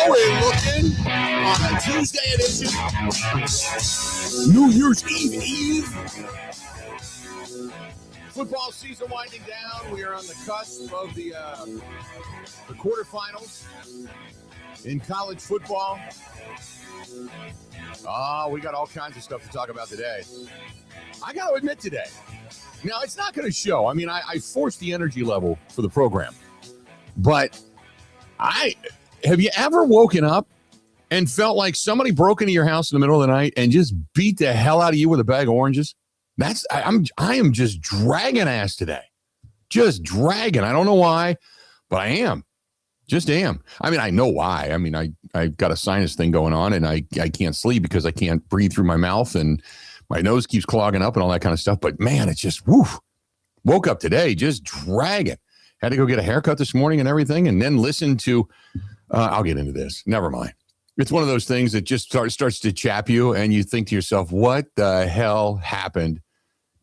we're looking on a Tuesday edition, New Year's Eve. Football season winding down. We are on the cusp of the quarterfinals in college football. We got all kinds of stuff to talk about today. I got to admit today, now it's not going to show. I mean, I forced the energy level for the program, but have you ever woken up and felt like somebody broke into your house in the middle of the night and just beat the hell out of you with a bag of oranges? I am just dragging ass today. Just dragging. I don't know why, but I am. Just am. I mean, I know why. I mean, I got a sinus thing going on and I can't sleep because I can't breathe through my mouth and my nose keeps clogging up and all that kind of stuff. But man, it's just, woke up today just dragging. Had to go get a haircut this morning and everything and then listen to, I'll get into this. Never mind. It's one of those things that just starts to chap you and you think to yourself, what the hell happened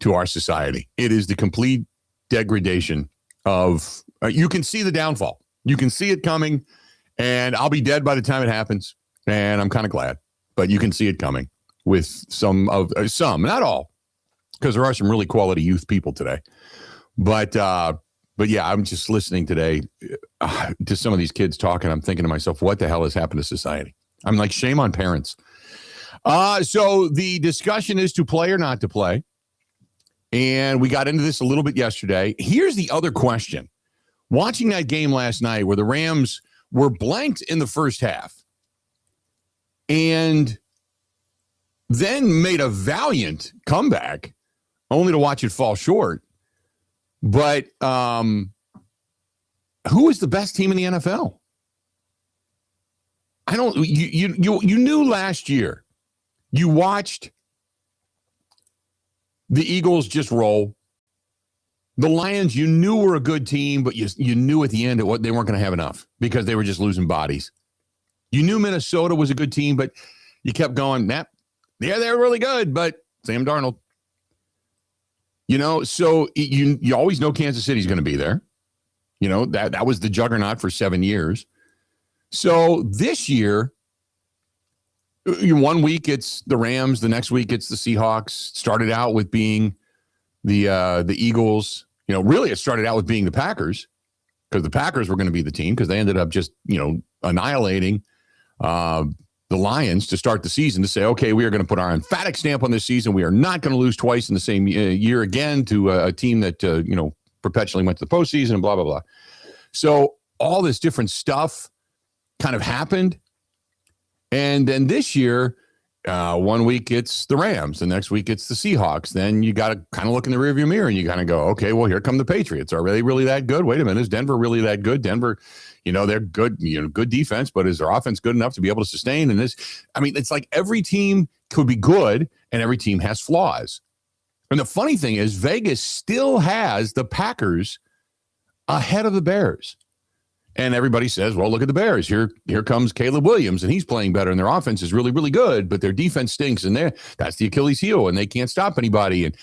to our society? It is the complete degradation of, you can see the downfall. You can see it coming, and I'll be dead by the time it happens, and I'm kind of glad. But you can see it coming with some, not all, because there are some really quality youth people today. But yeah, I'm just listening today to some of these kids talking. I'm thinking to myself, what the hell has happened to society? I'm like, shame on parents. So the discussion is to play or not to play. And we got into this a little bit yesterday. Here's the other question. Watching that game last night where the Rams were blanked in the first half and then made a valiant comeback only to watch it fall short. But who is the best team in the NFL? You knew last year. You watched the Eagles just roll. The Lions, you knew were a good team, but you knew at the end what they weren't going to have enough because they were just losing bodies. You knew Minnesota was a good team, but you kept going, they're really good, but Sam Darnold. So you always know Kansas City's going to be there. That was the juggernaut for 7 years. So this year, 1 week it's the Rams, the next week it's the Seahawks. Started out with being the Eagles. Really it started out with being the Packers because the Packers were going to be the team because they ended up just, annihilating the Lions to start the season to say, okay, we are going to put our emphatic stamp on this season. We are not going to lose twice in the same year again to a team that, perpetually went to the postseason and blah, blah, blah. So all this different stuff kind of happened. And then this year, 1 week it's the Rams, the next week it's the Seahawks. Then you got to kind of look in the rearview mirror and you kind of go, okay, well, here come the Patriots. Are they really that good? Wait a minute, is Denver really that good? Denver, they're good, good defense, but is their offense good enough to be able to sustain? And it's like every team could be good and every team has flaws. And the funny thing is Vegas still has the Packers ahead of the Bears. And everybody says, well, look at the Bears. Here comes Caleb Williams, and he's playing better, and their offense is really, really good, but their defense stinks, and that's the Achilles heel, and they can't stop anybody. And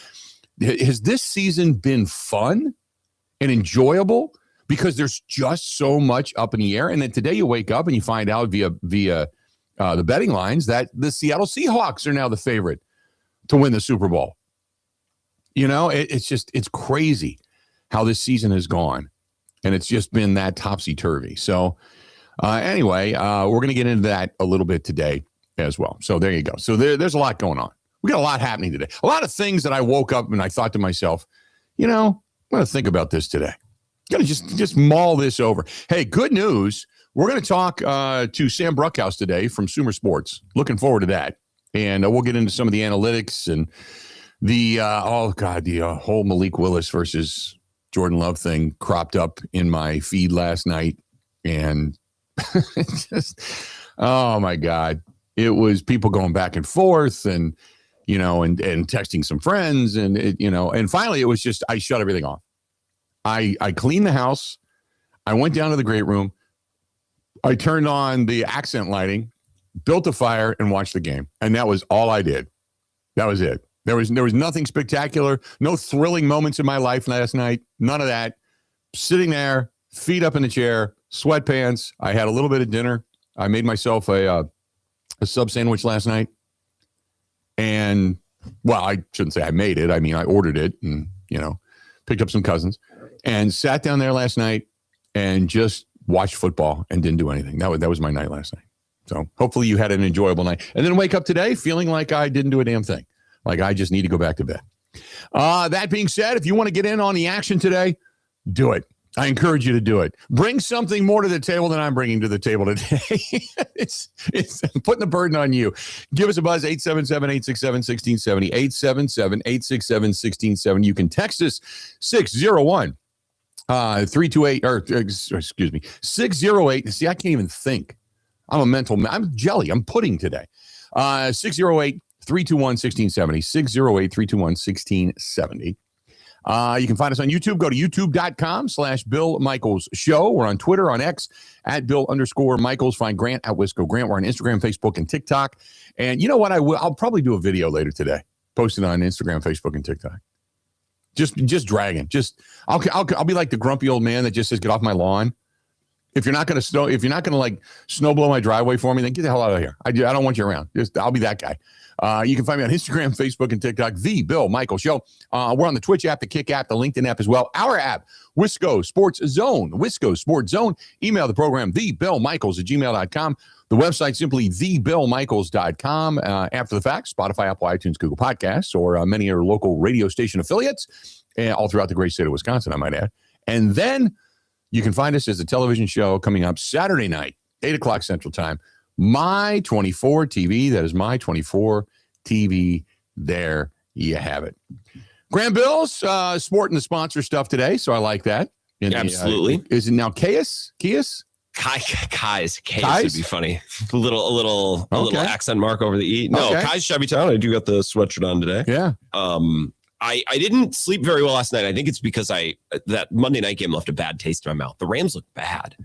has this season been fun and enjoyable? Because there's just so much up in the air. And then today you wake up and you find out via the betting lines that the Seattle Seahawks are now the favorite to win the Super Bowl. It's crazy how this season has gone. And it's just been that topsy-turvy. So anyway, we're going to get into that a little bit today as well. So there you go. So there's a lot going on. We got a lot happening today. A lot of things that I woke up and I thought to myself, I'm going to think about this today. Going to just mull this over. Hey, good news. We're going to talk to Sam Bruchhaus today from Sumer Sports. Looking forward to that. And we'll get into some of the analytics and the whole Malik Willis versus Jordan Love thing cropped up in my feed last night. And oh my God, it was people going back and forth and texting some friends and finally it was just, I shut everything off. I cleaned the house. I went down to the great room. I turned on the accent lighting, built a fire and watched the game. And that was all I did. That was it. There was nothing spectacular, no thrilling moments in my life last night. None of that. Sitting there, feet up in the chair, sweatpants. I had a little bit of dinner. I made myself a sub sandwich last night. And, well, I shouldn't say I made it. I mean, I ordered it and, picked up some cousins and sat down there last night and just watched football and didn't do anything. That was my night last night. So hopefully you had an enjoyable night. And then wake up today feeling like I didn't do a damn thing. Like I just need to go back to bed. That being said, if you want to get in on the action today, do it. I encourage you to do it. Bring something more to the table than I'm bringing to the table today. it's putting the burden on you. Give us a buzz, 877-867-1670, 877-867-1670. You can text us 601-328, or excuse me, 608. See, I can't even think. I'm jelly. I'm pudding today. 608-321-1670, 608-321-1670. You can find us on YouTube. Go to youtube.com/Bill Michaels Show. We're on Twitter, on X, @Bill_Michaels. Find Grant at Wisco Grant. We're on Instagram, Facebook, and TikTok. And you know what? I'll probably do a video later today. Post it on Instagram, Facebook, and TikTok. Just dragging. I'll be like the grumpy old man that just says, "Get off my lawn." If you're not going to like snow blow my driveway for me, then get the hell out of here. I don't want you around. I'll be that guy. You can find me on Instagram, Facebook, and TikTok, The Bill Michaels Show. We're on the Twitch app, the Kick app, the LinkedIn app as well. Our app, Wisco Sports Zone, Wisco Sports Zone. Email the program, thebillmichaels@gmail.com. The website, simply thebillmichaels.com. After the fact, Spotify, Apple, iTunes, Google Podcasts, or many of our local radio station affiliates, all throughout the great state of Wisconsin, I might add. And then you can find us as a television show coming up Saturday night, 8 o'clock Central Time. My 24 TV. That is My 24 TV. There you have it. Graham Bill's sporting the sponsor stuff today, so I like that. Absolutely. Is it now Caius? Kais would be funny. A little accent mark over the E. No, okay. Kais Shabby Town. I do got the sweatshirt on today. Yeah. I didn't sleep very well last night. I think it's because that Monday night game left a bad taste in my mouth. The Rams looked bad,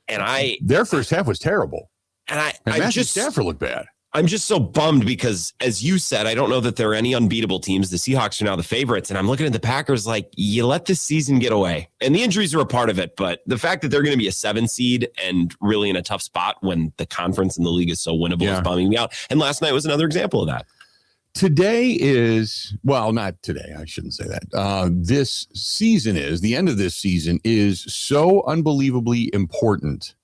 and their first half was terrible. And Matthew Stafford looked bad. I'm just so bummed because, as you said, I don't know that there are any unbeatable teams. The Seahawks are now the favorites, and I'm looking at the Packers like, you let this season get away. And the injuries are a part of it, but the fact that they're going to be a 7 seed and really in a tough spot when the conference and the league is so winnable is bumming me out. And last night was another example of that. Today is, well, not today. I shouldn't say that. This season the end of this season is so unbelievably important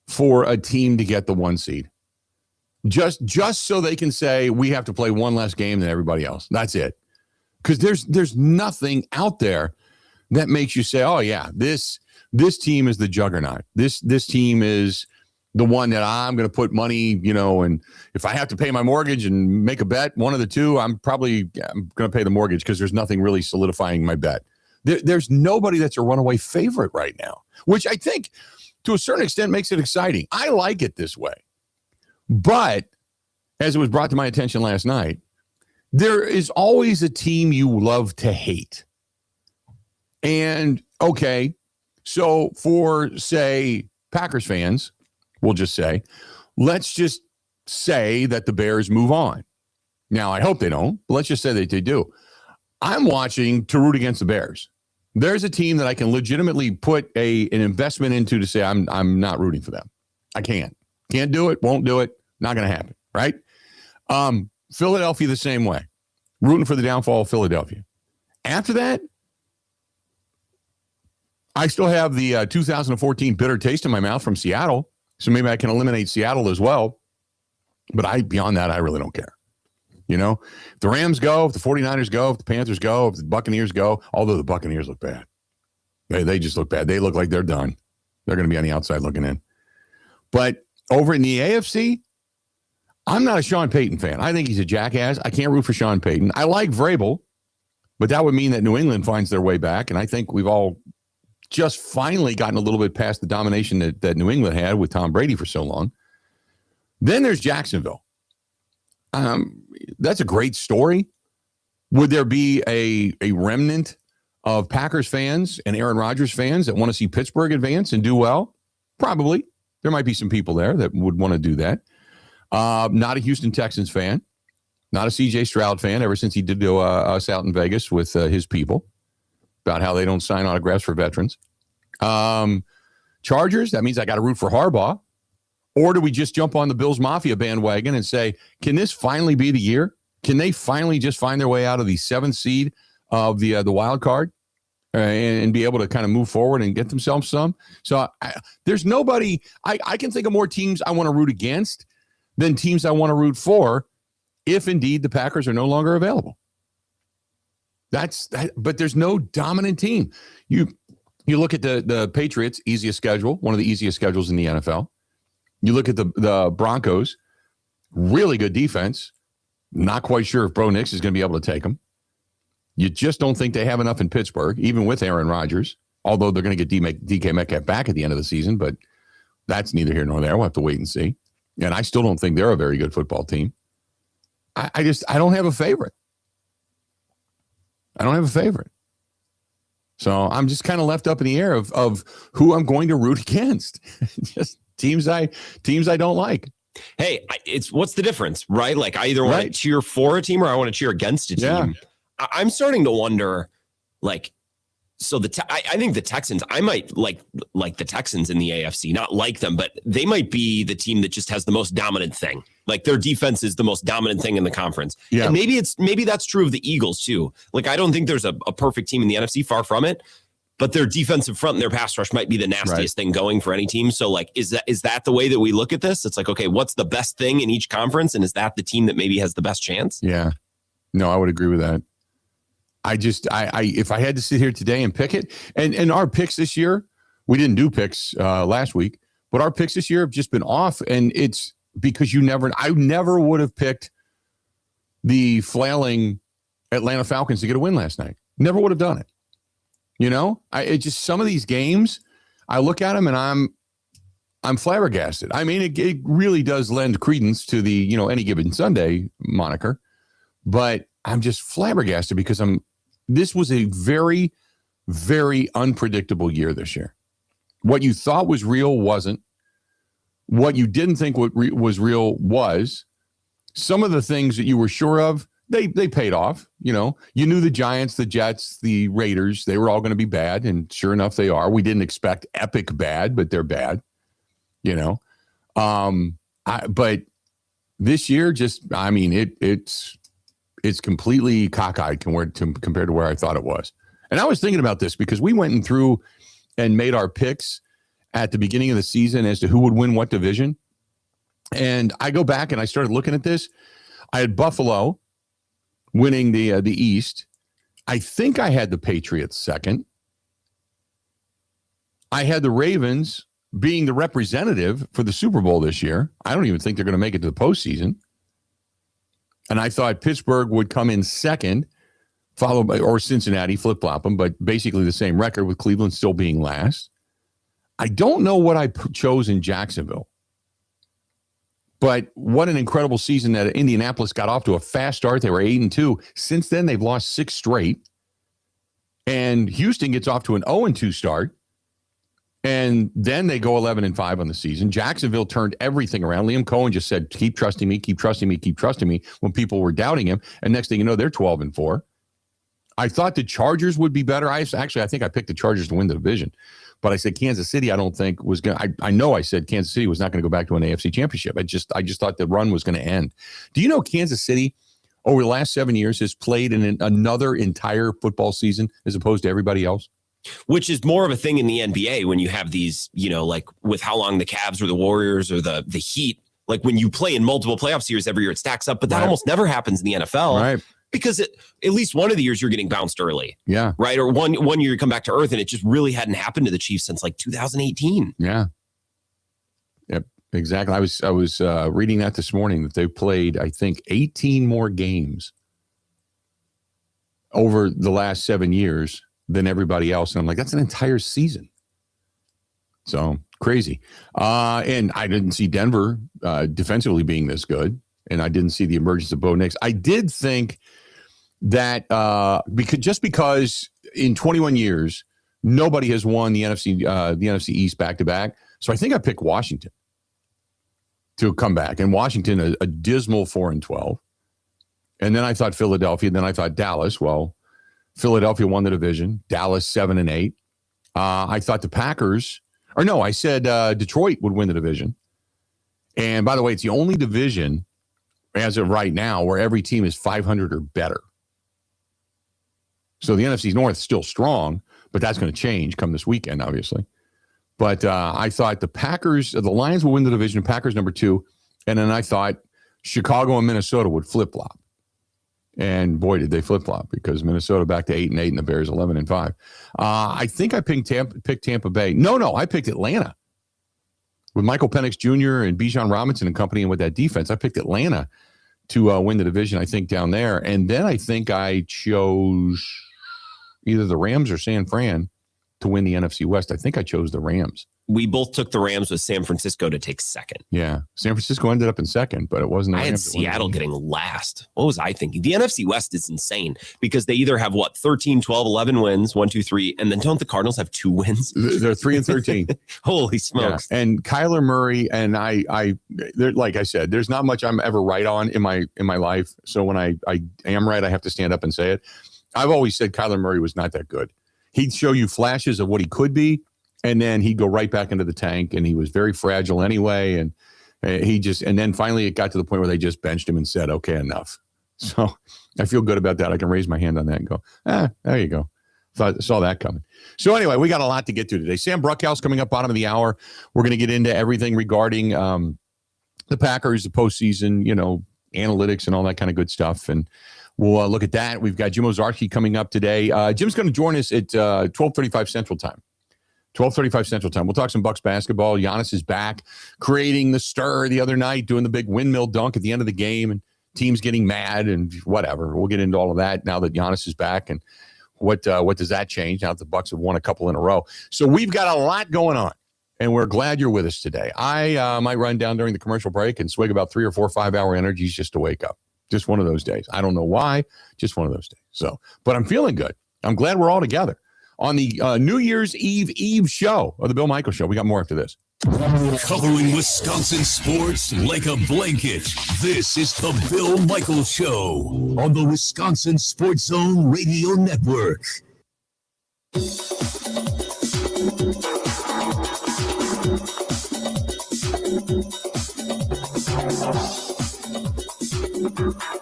for a team to get the 1 seed. Just so they can say we have to play one less game than everybody else. That's it. Because there's nothing out there that makes you say, oh yeah, this team is the juggernaut. This team is the one that I'm going to put money, and if I have to pay my mortgage and make a bet, one of the two, I'm going to pay the mortgage because there's nothing really solidifying my bet. There's nobody that's a runaway favorite right now, which I think to a certain extent makes it exciting. I like it this way. But as it was brought to my attention last night, there is always a team you love to hate. And okay, so for, say, Packers fans, we'll just say, let's just say that the Bears move on. Now, I hope they don't, but let's just say that they do. I'm watching to root against the Bears. There's a team that I can legitimately put an investment into to say I'm not rooting for them. I can't do it, won't do it, not going to happen, right? Philadelphia the same way. Rooting for the downfall of Philadelphia. After that, I still have the 2014 bitter taste in my mouth from Seattle, so maybe I can eliminate Seattle as well. But beyond that, I really don't care. If the Rams go, if the 49ers go, if the Panthers go, if the Buccaneers go, although the Buccaneers look bad. They just look bad. They look like they're done. They're going to be on the outside looking in. But over in the AFC, I'm not a Sean Payton fan. I think he's a jackass. I can't root for Sean Payton. I like Vrabel, but that would mean that New England finds their way back. And I think we've all just finally gotten a little bit past the domination that New England had with Tom Brady for so long. Then there's Jacksonville. That's a great story. Would there be a remnant of Packers fans and Aaron Rodgers fans that want to see Pittsburgh advance and do well? Probably. There might be some people there that would want to do that. Not a Houston Texans fan. Not a C.J. Stroud fan, ever since he did do us out in Vegas with his people about how they don't sign autographs for veterans. Chargers, that means I got to root for Harbaugh. Or do we just jump on the Bills Mafia bandwagon and say, can this finally be the year? Can they finally just find their way out of the 7th seed of the wild card and be able to kind of move forward and get themselves some? So there's nobody, I can think of more teams I want to root against than teams I want to root for if indeed the Packers are no longer available. But there's no dominant team. You look at the Patriots, easiest schedule, one of the easiest schedules in the NFL. You look at the Broncos, really good defense. Not quite sure if Bo Nix is going to be able to take them. You just don't think they have enough in Pittsburgh, even with Aaron Rodgers, although they're going to get DK Metcalf back at the end of the season, but that's neither here nor there. We'll have to wait and see. And I still don't think they're a very good football team. I don't have a favorite. I don't have a favorite. So I'm just kind of left up in the air of who I'm going to root against. Just teams I don't like. Hey, it's what's the difference, right? Like I either want to cheer for a team or I want to cheer against a team. Yeah. I'm starting to wonder, like, so I think the Texans, I might like the Texans in the AFC, not like them, but they might be the team that just has the most dominant thing. Like their defense is the most dominant thing in the conference. Yeah. And maybe that's true of the Eagles too. Like I don't think there's a perfect team in the NFC, far from it, but their defensive front and their pass rush might be the nastiest thing going for any team. So like, is that the way that we look at this? It's like, okay, what's the best thing in each conference? And is that the team that maybe has the best chance? Yeah, no, I would agree with that. If I had to sit here today and pick it, and our picks this year, we didn't do picks last week, but our picks this year have just been off, and it's because I never would have picked the flailing Atlanta Falcons to get a win last night. Never would have done it. You know, it just some of these games, I look at them and I'm flabbergasted. I mean, it really does lend credence to the any given Sunday moniker, but I'm just flabbergasted because this was a very, very unpredictable year this year. What you thought was real wasn't. What you didn't think was real was. Some of the things that you were sure of, they paid off. You knew the Giants, the Jets, the Raiders, they were all going to be bad. And sure enough, they are. We didn't expect epic bad, but they're bad. But this year, it's completely cockeyed compared to where I thought it was. And I was thinking about this because we went through and made our picks at the beginning of the season as to who would win what division. And I go back and I started looking at this. I had Buffalo winning the East. I think I had the Patriots second. I had the Ravens being the representative for the Super Bowl this year. I don't even think they're going to make it to the postseason. And I thought Pittsburgh would come in second, followed by, or Cincinnati, flip-flop them, but basically the same record with Cleveland still being last. I don't know what I chose in Jacksonville, but what an incredible season that Indianapolis got off to a fast start. They were 8-2. Since then, they've lost 6 straight. And Houston gets off to an 0-2 start. And then they go 11-5 on the season. Jacksonville turned everything around. Liam Cohen just said, keep trusting me, keep trusting me, keep trusting me, when people were doubting him. And next thing you know, they're 12-4. I thought the Chargers would be better. I think I picked the Chargers to win the division. But I said Kansas City, I don't think was going to. I know I said Kansas City was not going to go back to an AFC championship. I just thought the run was going to end. Do you know Kansas City over the last 7 years has played in another entire football season as opposed to everybody else? Which is more of a thing in the NBA when you have these, like with how long the Cavs or the Warriors or the Heat, like when you play in multiple playoff series every year, it stacks up. But that almost never happens in the NFL. Right. Because at least one of the years you're getting bounced early. Yeah. Right. Or one year you come back to earth, and it just really hadn't happened to the Chiefs since like 2018. Yeah. Yep. Exactly. I was reading that this morning that they played, I think, 18 more games over the last 7 years than everybody else. And I'm like, that's an entire season. So crazy. And I didn't see Denver defensively being this good. And I didn't see the emergence of Bo Nix. I did think that because in 21 years, nobody has won the NFC East back-to-back. So I think I picked Washington to come back. And Washington, a dismal 4-12. And then I thought Philadelphia. Then I thought Dallas. Well, Philadelphia won the division. Dallas 7-8. I thought the Packers, I said Detroit would win the division. And by the way, it's the only division as of right now where every team is 500 or better. So the NFC North is still strong, but that's going to change come this weekend, obviously. But I thought the Lions will win the division, Packers number 2, and then I thought Chicago and Minnesota would flip-flop. And boy, did they flip-flop, because Minnesota back to 8-8 and the Bears 11-5. I think I picked Tampa Bay. No, I picked Atlanta. With Michael Penix Jr. and Bijan Robinson and company, and with that defense, I picked Atlanta to win the division, I think, down there. And then I think I chose either the Rams or San Fran to win the NFC West. I think I chose the Rams. We both took the Rams with San Francisco to take second. Yeah. San Francisco ended up in second, but it wasn't. I had Seattle getting last. What was I thinking? The NFC West is insane because they either have 13, 12, 11 wins, 1, 2, 3, and then don't the Cardinals have 2 wins? They're 3-13. Holy smokes. Yeah. And Kyler Murray and I like I said, there's not much I'm ever right on in my life. So when I am right, I have to stand up and say it. I've always said Kyler Murray was not that good. He'd show you flashes of what he could be, and then he'd go right back into the tank, and he was very fragile anyway. And and then finally it got to the point where they just benched him and said, okay, enough. So I feel good about that. I can raise my hand on that and go, there you go. Saw that coming. So anyway, we got a lot to get to today. Sam Bruchhaus coming up bottom of the hour. We're going to get into everything regarding the Packers, the postseason, analytics and all that kind of good stuff. And we'll look at that. We've got Jim Owczarski coming up today. Jim's going to join us at 12:35 Central Time. 12:35 Central Time. We'll talk some Bucks basketball. Giannis is back, creating the stir the other night, doing the big windmill dunk at the end of the game, and teams getting mad and whatever. We'll get into all of that now that Giannis is back, and what does that change now that the Bucks have won a couple in a row. So we've got a lot going on, and we're glad you're with us today. I might run down during the commercial break and swig about 3 or 4 5-hour energies just to wake up. Just one of those days. I don't know why. Just one of those days. So, but I'm feeling good. I'm glad we're all together on the New Year's Eve show of the Bill Michaels Show. We got more after this. Covering Wisconsin sports like a blanket. This is the Bill Michaels Show on the Wisconsin Sports Zone Radio Network.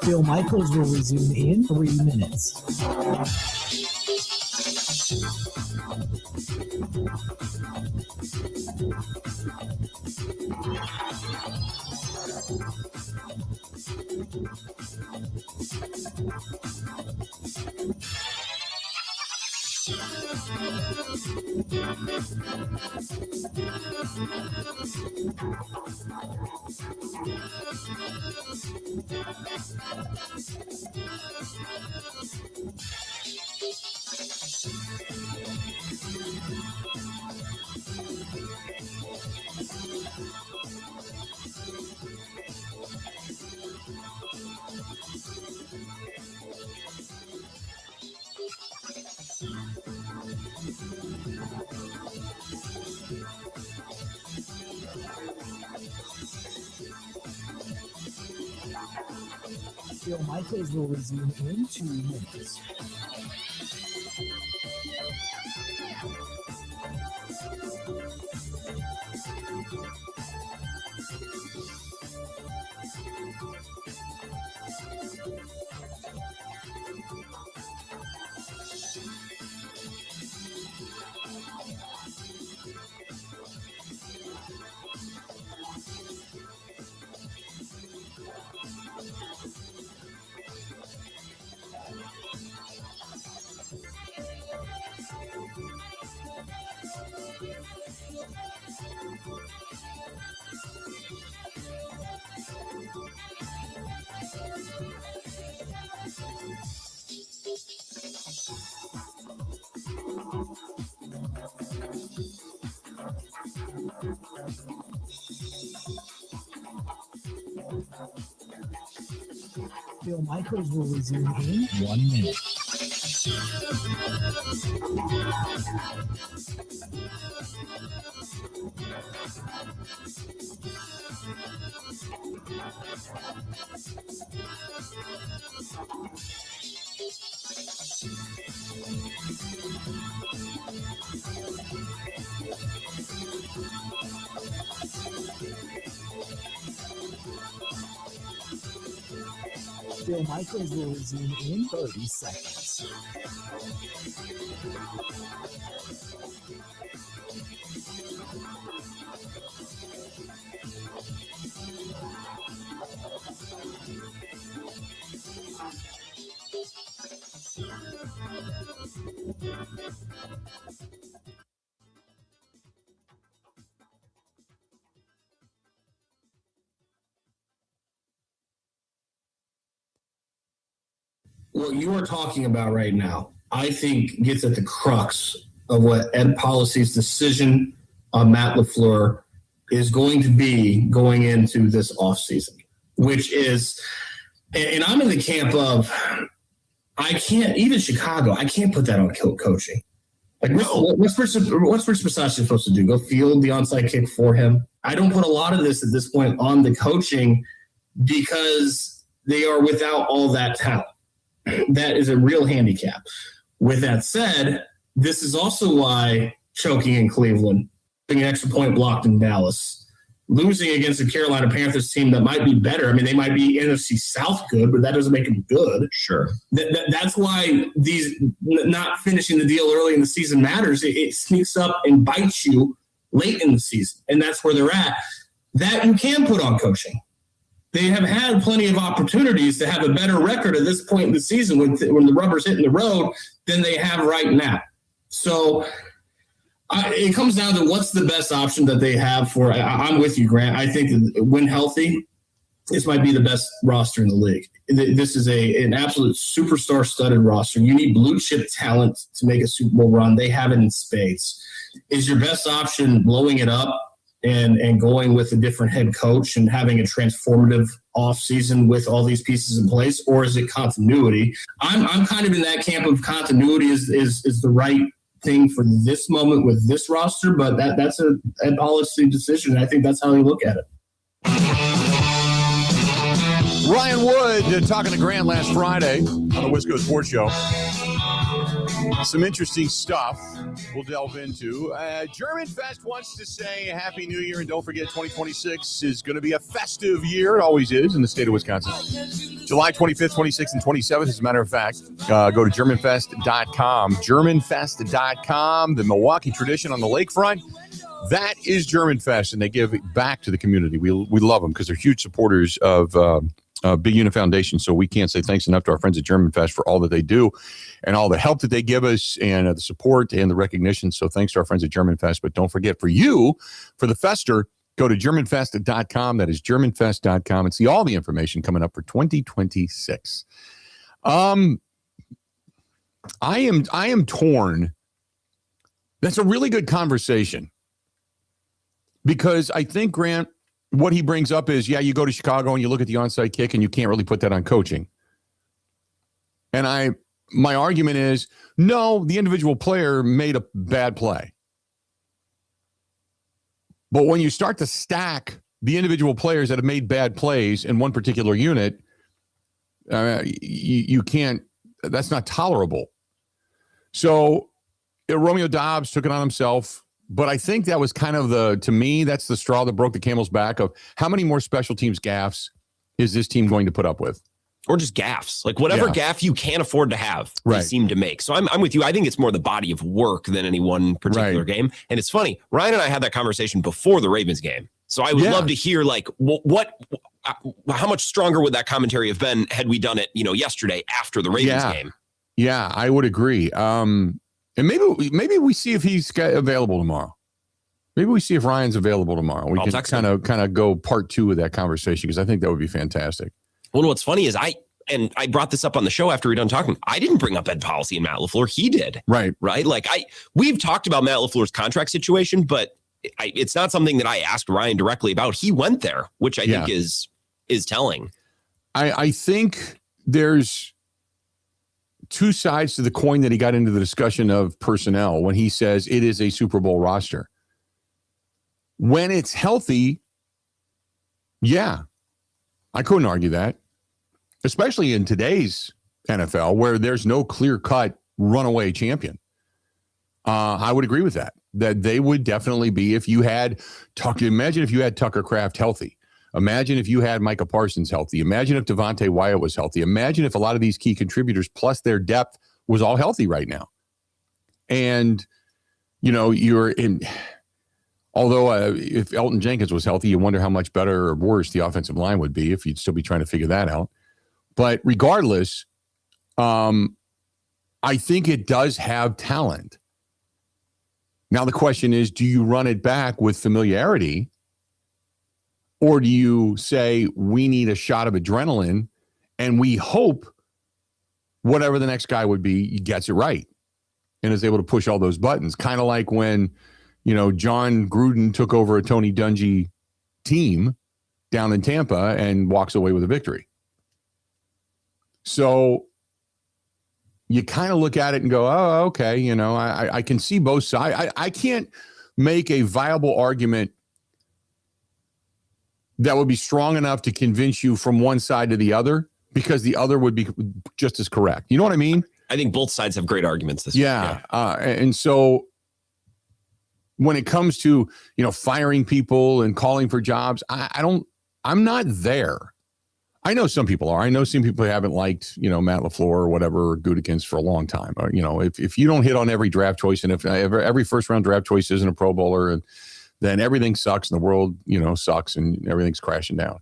Bill Michaels will resume in 3 minutes. Bill Michaels will resume in 2 minutes. Bill Michaels will resume in 1 minute. Bill Michaels will resume in 30 seconds. What you are talking about right now, I think, gets at the crux of what Ed Policy's decision on Matt LaFleur is going to be going into this offseason, which is, and I'm in the camp of, I can't, even Chicago, I can't put that on coaching. Like, what's Rich Bisaccia supposed to do? Go field the onside kick for him? I don't put a lot of this at this point on the coaching because they are without all that talent. That is a real handicap. With that said, this is also why choking in Cleveland, getting an extra point blocked in Dallas, losing against the Carolina Panthers team that might be better. I mean, they might be NFC South good, but that doesn't make them good. Sure. That's why these not finishing the deal early in the season matters. It sneaks up and bites you late in the season, and that's where they're at. That you can put on coaching. They have had plenty of opportunities to have a better record at this point in the season when the rubber's hitting the road than they have right now. So it comes down to what's the best option that they have for. I'm with you, Grant. I think that when healthy, this might be the best roster in the league. This is an absolute superstar-studded roster. You need blue-chip talent to make a Super Bowl run. They have it in spades. Is your best option blowing it up and going with a different head coach and having a transformative offseason with all these pieces in place, or is it continuity? I'm kind of in that camp of continuity is the right thing for this moment with this roster, but that's a policy decision. I think that's how they look at it. Ryan Wood talking to Grant last Friday on the Wisco Sports Show. Some interesting stuff we'll delve into. German Fest wants to say Happy New Year, and don't forget 2026 is going to be a festive year. It always is in the state of Wisconsin. July 25th, 26th, and 27th, as a matter of fact. Go to GermanFest.com. GermanFest.com, the Milwaukee tradition on the lakefront. That is German Fest, and they give back to the community. We love them because they're huge supporters of Big Unit Foundation, so we can't say thanks enough to our friends at German Fest for all that they do and all the help that they give us and the support and the recognition. So thanks to our friends at German Fest. But don't forget, for the Fester, go to GermanFest.com. That is GermanFest.com and see all the information coming up for 2026. I am torn. That's a really good conversation because I think, Grant, what he brings up is, you go to Chicago and you look at the onside kick and you can't really put that on coaching. And my argument is, no, the individual player made a bad play. But when you start to stack the individual players that have made bad plays in one particular unit, you can't, that's not tolerable. So Romeo Dobbs took it on himself. But I think that was kind of to me, that's the straw that broke the camel's back of how many more special teams gaffes is this team going to put up with? Or just gaffes, like whatever gaff you can't afford to have, they seem to make. So I'm with you. I think it's more the body of work than any one particular game. And it's funny, Ryan and I had that conversation before the Ravens game. So I would love to hear how much stronger would that commentary have been had we done it, yesterday after the Ravens game? Yeah, I would agree. And maybe we see if he's available tomorrow. Maybe we see if Ryan's available tomorrow. We can kind of go part 2 of that conversation because I think that would be fantastic. Well, what's funny is I brought this up on the show after we done talking. I didn't bring up Ed Policy and Matt LaFleur. He did. Right. Like we've talked about Matt LaFleur's contract situation, but it's not something that I asked Ryan directly about. He went there, which I think is telling. I think there's 2 sides to the coin that he got into the discussion of personnel when he says it is a Super Bowl roster. When it's healthy, I couldn't argue that, especially in today's NFL where there's no clear-cut runaway champion. I would agree with that they would definitely be if you had Tucker. Imagine if you had Tucker Kraft healthy. Imagine if you had Micah Parsons healthy. Imagine if Devontae Wyatt was healthy. Imagine if a lot of these key contributors plus their depth was all healthy right now. And, you're in, although if Elton Jenkins was healthy, you wonder how much better or worse the offensive line would be if you'd still be trying to figure that out. But regardless, I think it does have talent. Now, the question is, do you run it back with familiarity? Or do you say we need a shot of adrenaline and we hope whatever the next guy would be, he gets it right and is able to push all those buttons? Kind of like when, John Gruden took over a Tony Dungy team down in Tampa and walks away with a victory. So you kind of look at it and go, oh, okay, I can see both sides. I can't make a viable argument that would be strong enough to convince you from one side to the other, because the other would be just as correct. You know what I mean? I think both sides have great arguments this week. Yeah. And so when it comes to, firing people and calling for jobs, I'm not there. I know some people are. I know some people who haven't liked, Matt LaFleur or whatever, or Gutekunst for a long time. Or, if you don't hit on every draft choice, and if every first round draft choice isn't a Pro Bowler, and then everything sucks and the world, sucks and everything's crashing down.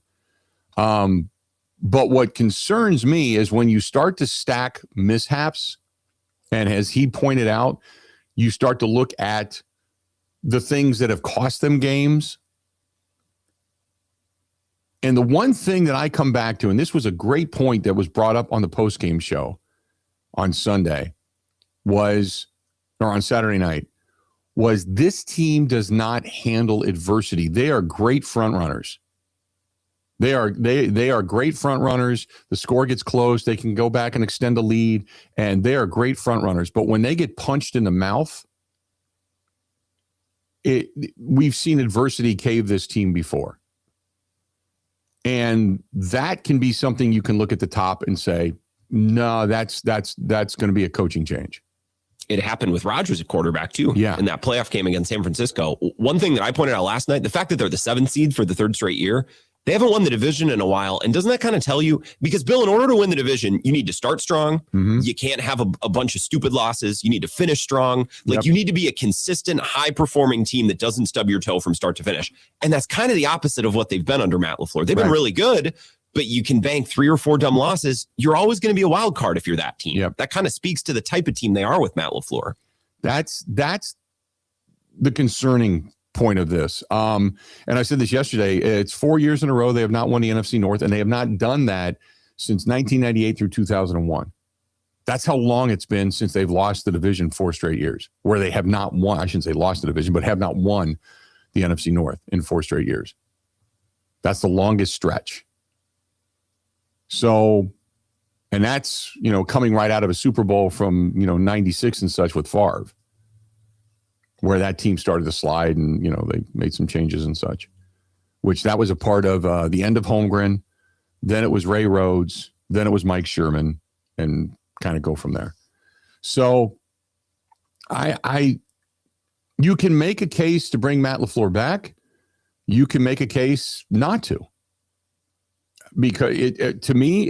But what concerns me is when you start to stack mishaps, and as he pointed out, you start to look at the things that have cost them games. And the one thing that I come back to, and this was a great point that was brought up on the postgame show on Sunday, or on Saturday night, was this team does not handle adversity. They are great front runners. They are great front runners. The score gets close. They can go back and extend the lead, and they are great front runners. But when they get punched in the mouth, we've seen adversity cave this team before. And that can be something you can look at the top and say, no, that's going to be a coaching change. It happened with Rodgers at quarterback too. Yeah. In that playoff game against San Francisco. One thing that I pointed out last night, the fact that they're the 7th seed for the 3rd straight year, they haven't won the division in a while. And doesn't that kind of tell you, because Bill, in order to win the division, you need to start strong. Mm-hmm. You can't have a bunch of stupid losses. You need to finish strong. You need to be a consistent, high performing team that doesn't stub your toe from start to finish. And that's kind of the opposite of what they've been under Matt LaFleur. They've been really good, but you can bank 3 or 4 dumb losses. You're always going to be a wild card if you're that team. Yep. That kind of speaks to the type of team they are with Matt LaFleur. That's the concerning point of this. And I said this yesterday, it's 4 years in a row they have not won the NFC North, and they have not done that since 1998 through 2001. That's how long it's been since they've lost the division 4 straight years, where they have not won. I shouldn't say lost the division, but have not won the NFC North in 4 straight years. That's the longest stretch. So, and that's, coming right out of a Super Bowl from, 96 and such with Favre, where that team started to slide and, they made some changes and such, which that was a part of the end of Holmgren. Then it was Ray Rhodes. Then it was Mike Sherman, and kind of go from there. So you can make a case to bring Matt LaFleur back. You can make a case not to, because to me,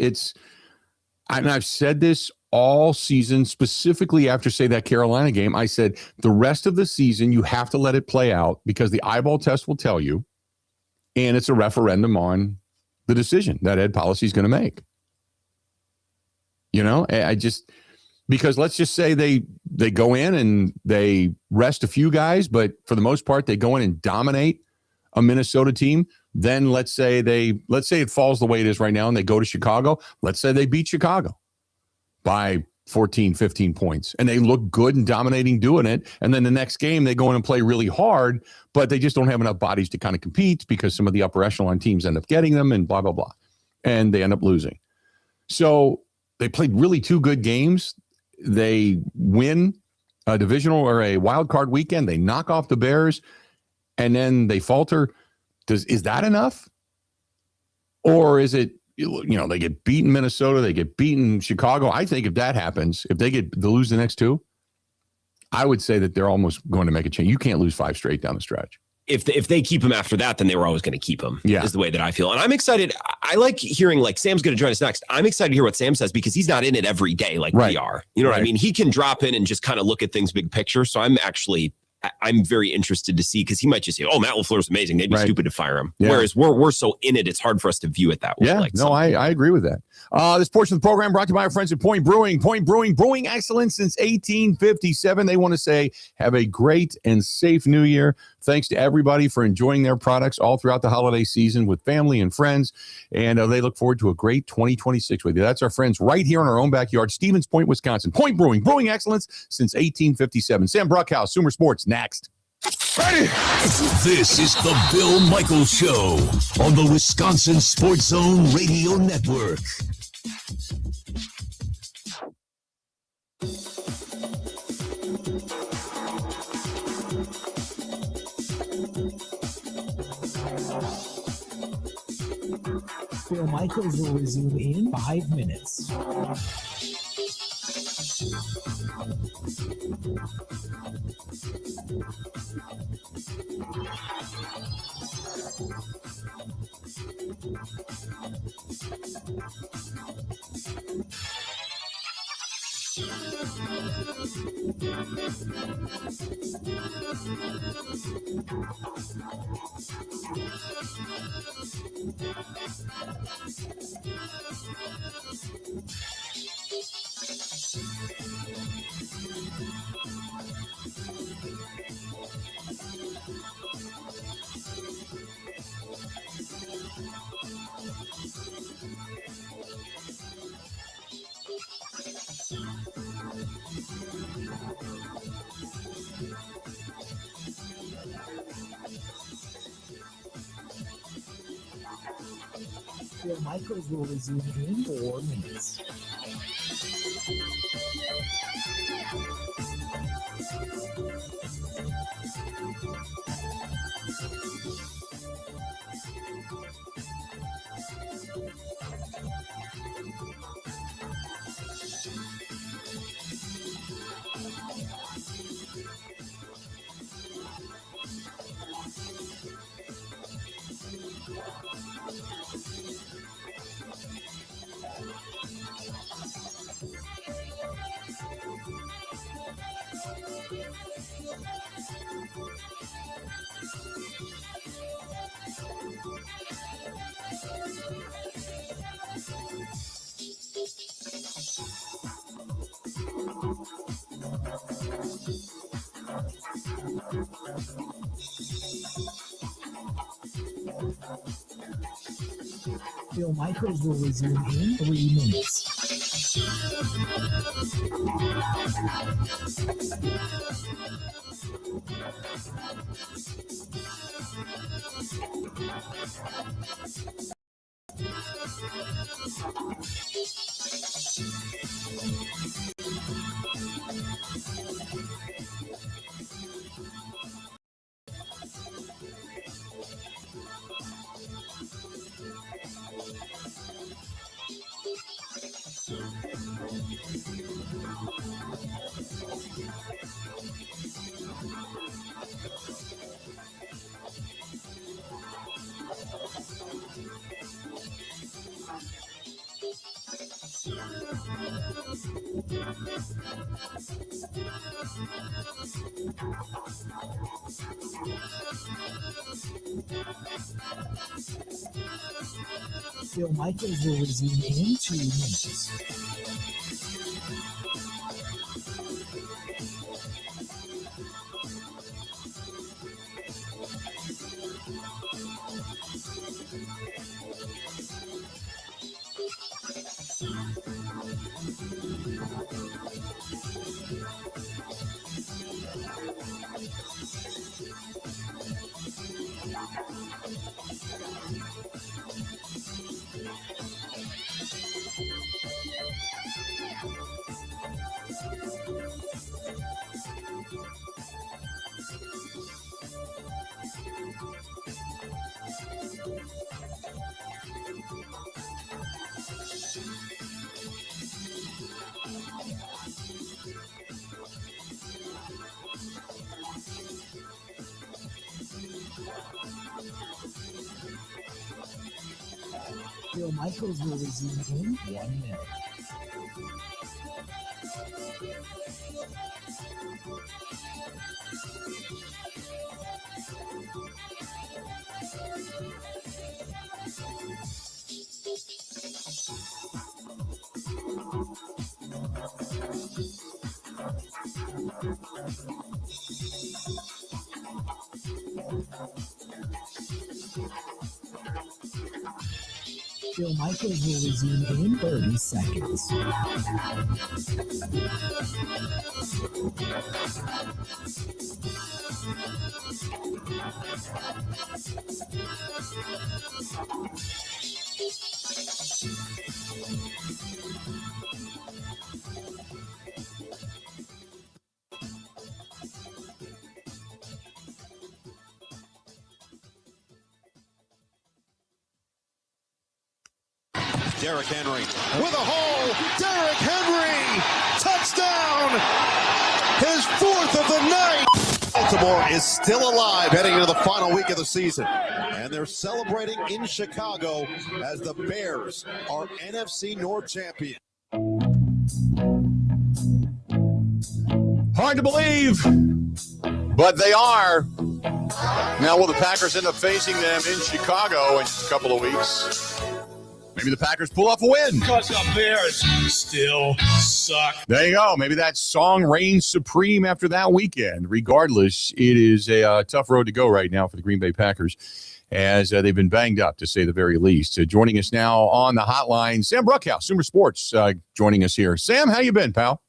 and I've said this all season, specifically after, say, that Carolina game. I said the rest of the season, you have to let it play out, because the eyeball test will tell you, and it's a referendum on the decision that Ed Policy is going to make. Because let's just say they go in and they rest a few guys, but for the most part, they go in and dominate a Minnesota team. Then let's say it falls the way it is right now and they go to Chicago. Let's say they beat Chicago by 14, 15 points, and they look good and dominating doing it. And then the next game they go in and play really hard, but they just don't have enough bodies to kind of compete, because some of the upper echelon teams end up getting them and blah, blah, blah. And they end up losing. So they played really 2 good games. They win a divisional or a wild card weekend. They knock off the Bears, and then they falter. Is that enough? Or is it, they get beaten Minnesota, they get beaten Chicago? I think if that happens, if they lose the next 2, I would say that they're almost going to make a change. You can't lose 5 straight down the stretch. if they keep him after that, then they were always going to keep him. Yeah. Is the way that I feel. And I'm excited. I like hearing like Sam's going to join us next. I'm excited to hear what Sam says because he's not in it every day like we are. You know what I mean? He can drop in and just kind of look at things big picture. So I'm very interested to see because he might just say, "Oh, Matt LaFleur's amazing. They'd be stupid to fire him." Yeah. Whereas we're so in it, it's hard for us to view it that way. Yeah, I agree with that. This portion of the program brought to you by our friends at Point Brewing. Point Brewing, brewing excellence since 1857. They want to say, have a great and safe new year. Thanks to everybody for enjoying their products all throughout the holiday season with family and friends. And they look forward to a great 2026 with you. That's our friends right here in our own backyard, Stevens Point, Wisconsin. Point Brewing, brewing excellence since 1857. Sam Bruchhaus, Sumer Sports, next. Ready? This is the Bill Michaels Show on the Wisconsin Sports Zone Radio Network. Bill Michaels will resume in 5 minutes. Bill Michaels will resume in 4 minutes. Bill Michaels will resume in 3 minutes. Bill Michaels will resume in 2 minutes. Phil Michaels will resume in 1 minute. Phil Michaels will resume in 30 seconds. Derrick Henry with a hole. Derrick Henry, touchdown! His 4th of the night. Baltimore is still alive heading into the final week of the season. And they're celebrating in Chicago as the Bears are NFC North champion. Hard to believe, but they are. Now, will the Packers end up facing them in Chicago in just a couple of weeks? Maybe the Packers pull off a win. Because the Bears still suck. There you go. Maybe that song reigns supreme after that weekend. Regardless, it is a tough road to go right now for the Green Bay Packers as they've been banged up, to say the very least. Joining us now on the hotline, Sam Bruchhaus, Sumer Sports, joining us here. Sam, how you been, pal?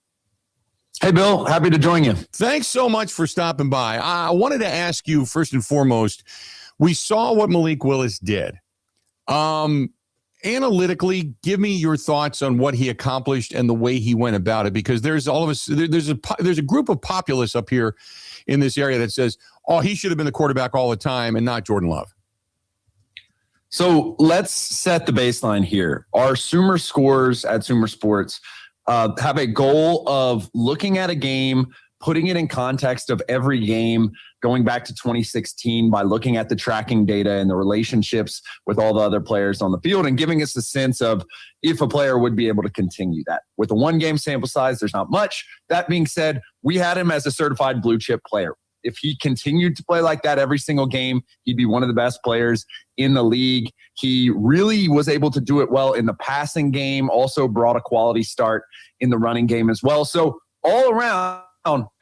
Hey, Bill. Happy to join you. Thanks so much for stopping by. I wanted to ask you, first and foremost, we saw what Malik Willis did. Analytically, give me your thoughts on what he accomplished and the way he went about it, because there's a group of populists up here in this area that says, oh, he should have been the quarterback all the time and not Jordan Love. So let's set the baseline here. Our Sumer scores at Sumer Sports have a goal of looking at a game, putting it in context of every game, going back to 2016 by looking at the tracking data and the relationships with all the other players on the field and giving us a sense of if a player would be able to continue that. With a 1-game sample size, there's not much. That being said, we had him as a certified blue chip player. If he continued to play like that every single game, he'd be one of the best players in the league. He really was able to do it well in the passing game, also brought a quality start in the running game as well. So all around,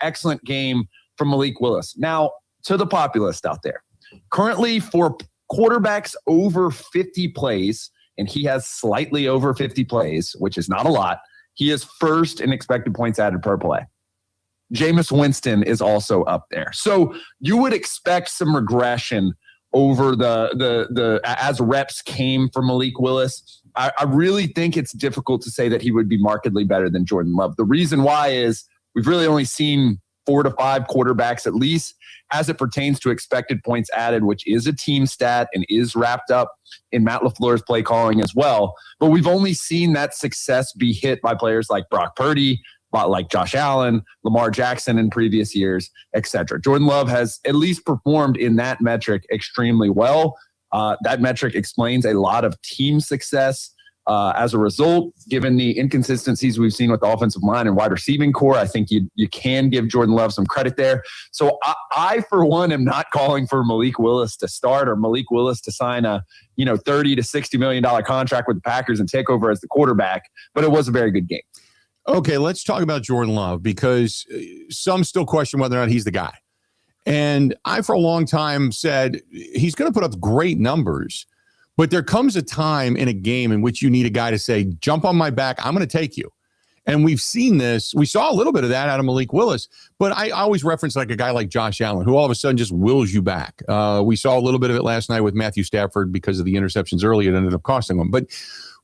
excellent game from Malik Willis. Now, to the populist out there. Currently, for quarterbacks over 50 plays, and he has slightly over 50 plays, which is not a lot, he is first in expected points added per play. Jameis Winston is also up there. So you would expect some regression over the as reps came from Malik Willis. I really think it's difficult to say that he would be markedly better than Jordan Love. The reason why is we've really only seen 4 to 5 quarterbacks, at least as it pertains to expected points added, which is a team stat and is wrapped up in Matt LaFleur's play calling as well. But we've only seen that success be hit by players like Brock Purdy, like Josh Allen, Lamar Jackson in previous years, etc. Jordan Love has at least performed in that metric extremely well. That metric explains a lot of team success. As a result, given the inconsistencies we've seen with the offensive line and wide receiving core, I think you can give Jordan Love some credit there. So I for one, am not calling for Malik Willis to start or Malik Willis to sign a $30 to $60 million contract with the Packers and take over as the quarterback. But it was a very good game. Okay, let's talk about Jordan Love, because some still question whether or not he's the guy. And I, for a long time, said he's going to put up great numbers. But there comes a time in a game in which you need a guy to say, jump on my back, I'm going to take you. And we've seen this. We saw a little bit of that out of Malik Willis. But I always reference like a guy like Josh Allen, who all of a sudden just wills you back. We saw a little bit of it last night with Matthew Stafford because of the interceptions early. It ended up costing him. But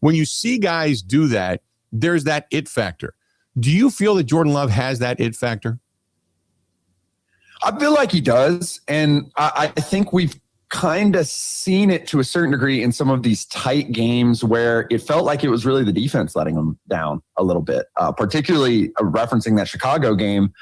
when you see guys do that, there's that it factor. Do you feel that Jordan Love has that it factor? I feel like he does. And I think we've kind of seen it to a certain degree in some of these tight games where it felt like it was really the defense letting them down a little bit, particularly referencing that Chicago game.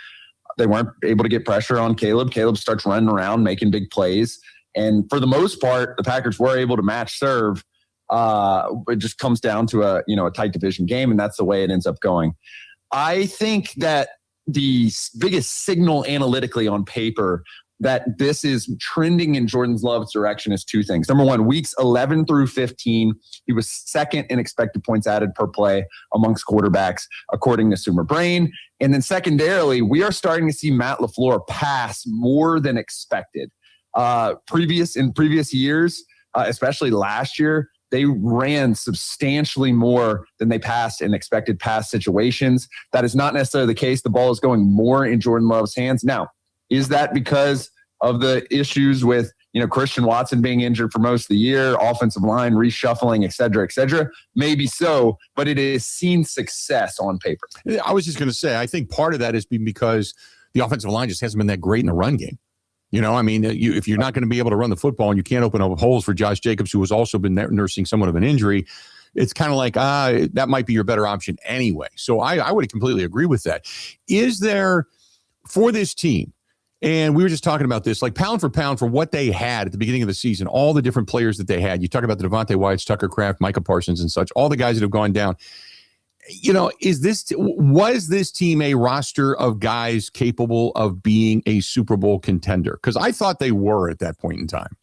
They weren't able to get pressure on Caleb. Caleb starts running around, making big plays. And for the most part, the Packers were able to match serve. It just comes down to a tight division game, and that's the way it ends up going. I think that the biggest signal analytically on paper that this is trending in Jordan Love's direction is two things. Number one, weeks 11 through 15, he was second in expected points added per play amongst quarterbacks, according to Sumer Brain. And then secondarily, we are starting to see Matt LaFleur pass more than expected. In previous years, especially last year, they ran substantially more than they passed in expected pass situations. That is not necessarily the case. The ball is going more in Jordan Love's hands. Now, is that because of the issues with, Christian Watson being injured for most of the year, offensive line reshuffling, et cetera, et cetera? Maybe so, but it has seen success on paper. I was just going to say, I think part of that has been because the offensive line just hasn't been that great in the run game. If you're not going to be able to run the football and you can't open up holes for Josh Jacobs, who has also been nursing somewhat of an injury, it's kind of like, that might be your better option anyway. So I would completely agree with that. Is there, for this team, and we were just talking about this, like pound for pound for what they had at the beginning of the season, all the different players that they had. You talk about the Devontae Whites, Tucker Kraft, Micah Parsons and such, all the guys that have gone down. Was this team a roster of guys capable of being a Super Bowl contender? Because I thought they were at that point in time.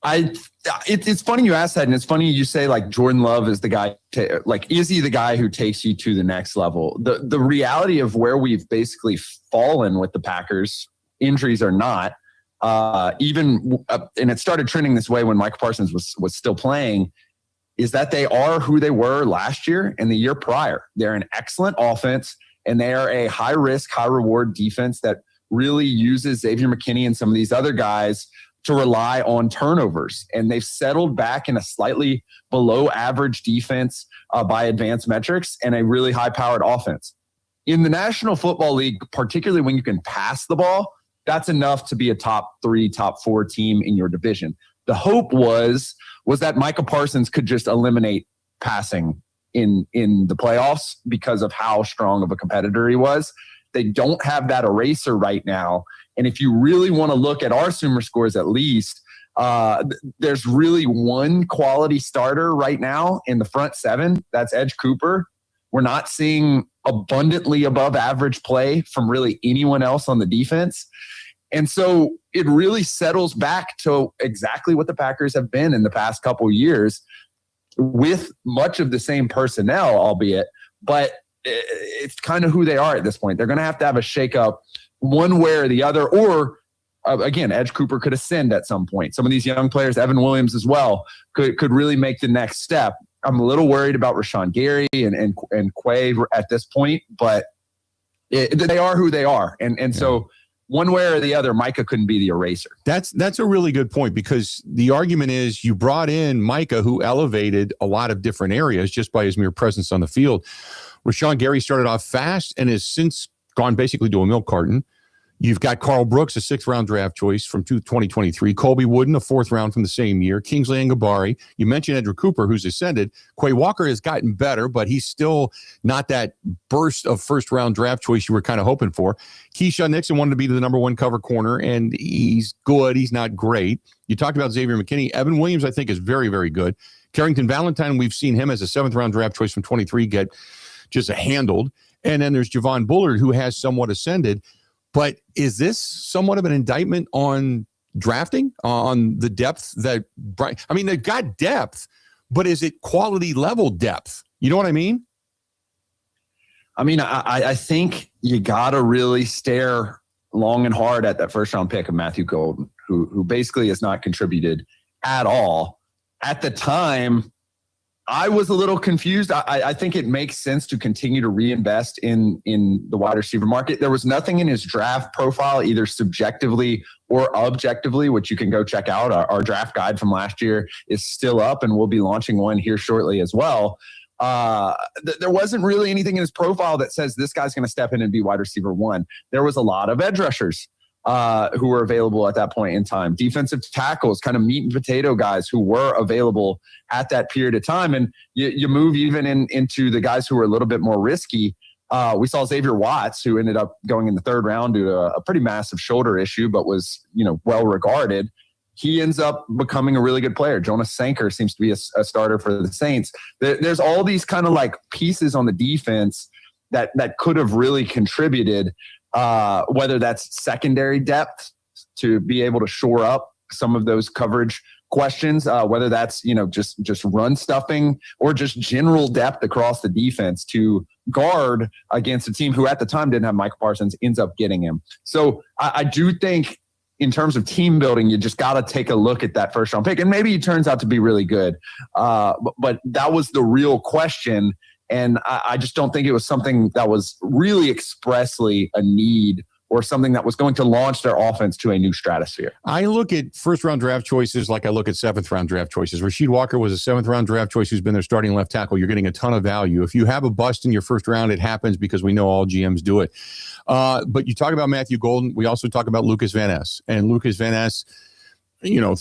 It's funny you ask that, and it's funny you say like Jordan Love is the guy. Is he the guy who takes you to the next level? The reality of where we've basically fallen with the Packers, injuries or not, and it started trending this way when Micah Parsons was still playing, is that they are who they were last year and the year prior. They're an excellent offense, and they are a high-risk, high-reward defense that really uses Xavier McKinney and some of these other guys to rely on turnovers. And they've settled back in a slightly below-average defense by advanced metrics and a really high-powered offense. In the National Football League, particularly when you can pass the ball, that's enough to be a top 3, top 4 team in your division. The hope was that Micah Parsons could just eliminate passing in the playoffs because of how strong of a competitor he was. They don't have that eraser right now. And if you really want to look at our Sumer scores, at least, there's really one quality starter right now in the front 7. That's Edge Cooper. We're not seeing abundantly above average play from really anyone else on the defense. And so it really settles back to exactly what the Packers have been in the past couple of years, with much of the same personnel, albeit, but it's kind of who they are at this point. They're going to have a shakeup one way or the other, or again, Edge Cooper could ascend at some point. Some of these young players, Evan Williams as well, could really make the next step. I'm a little worried about Rashawn Gary and Quay at this point, but they are who they are. And so one way or the other, Micah couldn't be the eraser. That's a really good point, because the argument is you brought in Micah, who elevated a lot of different areas just by his mere presence on the field. Rashawn Gary started off fast and has since gone basically to a milk carton. You've got Carl Brooks, a 6th-round draft choice from 2023. Colby Wooden, a 4th round from the same year. Kingsley Ngabari. You mentioned Edric Cooper, who's ascended. Quay Walker has gotten better, but he's still not that burst of first-round draft choice you were kind of hoping for. Keyshawn Nixon wanted to be the number 1 cover corner, and he's good. He's not great. You talked about Xavier McKinney. Evan Williams, I think, is very, very good. Carrington Valentine, we've seen him as a 7th-round draft choice from 23 get just handled. And then there's Javon Bullard, who has somewhat ascended. But is this somewhat of an indictment on drafting, on the depth that – I mean, they've got depth, but is it quality level depth? You know what I mean? I mean, I think you got to really stare long and hard at that first-round pick of Matthew Golden, who basically has not contributed at all. At the time, I was a little confused. I think it makes sense to continue to reinvest in the wide receiver market. There was nothing in his draft profile, either subjectively or objectively, which you can go check out. Our draft guide from last year is still up, and we'll be launching one here shortly as well. There wasn't really anything in his profile that says this guy's going to step in and be wide receiver 1. There was a lot of edge rushers who were available at that point in time. Defensive tackles, kind of meat and potato guys who were available at that period of time. And you move even into the guys who were a little bit more risky. We saw Xavier Watts, who ended up going in the 3rd round due to a pretty massive shoulder issue, but was, well regarded. he ends up becoming a really good player. Jonas Sanker seems to be a starter for the Saints. There's all these kind of like pieces on the defense that could have really contributed, whether that's secondary depth to be able to shore up some of those coverage questions, whether that's, just run stuffing or just general depth across the defense to guard against a team who at the time didn't have Micah Parsons, ends up getting him. So I do think in terms of team building, you just got to take a look at that first round pick. And maybe he turns out to be really good. But that was the real question. And I just don't think it was something that was really expressly a need or something that was going to launch their offense to a new stratosphere. I look at first-round draft choices like I look at seventh-round draft choices. Rasheed Walker was a seventh-round draft choice who's been their starting left tackle. You're getting a ton of value. If you have a bust in your first round, it happens because we know all GMs do it. But you talk about Matthew Golden. We also talk about Lucas Van Ness. And Lucas Van Ness,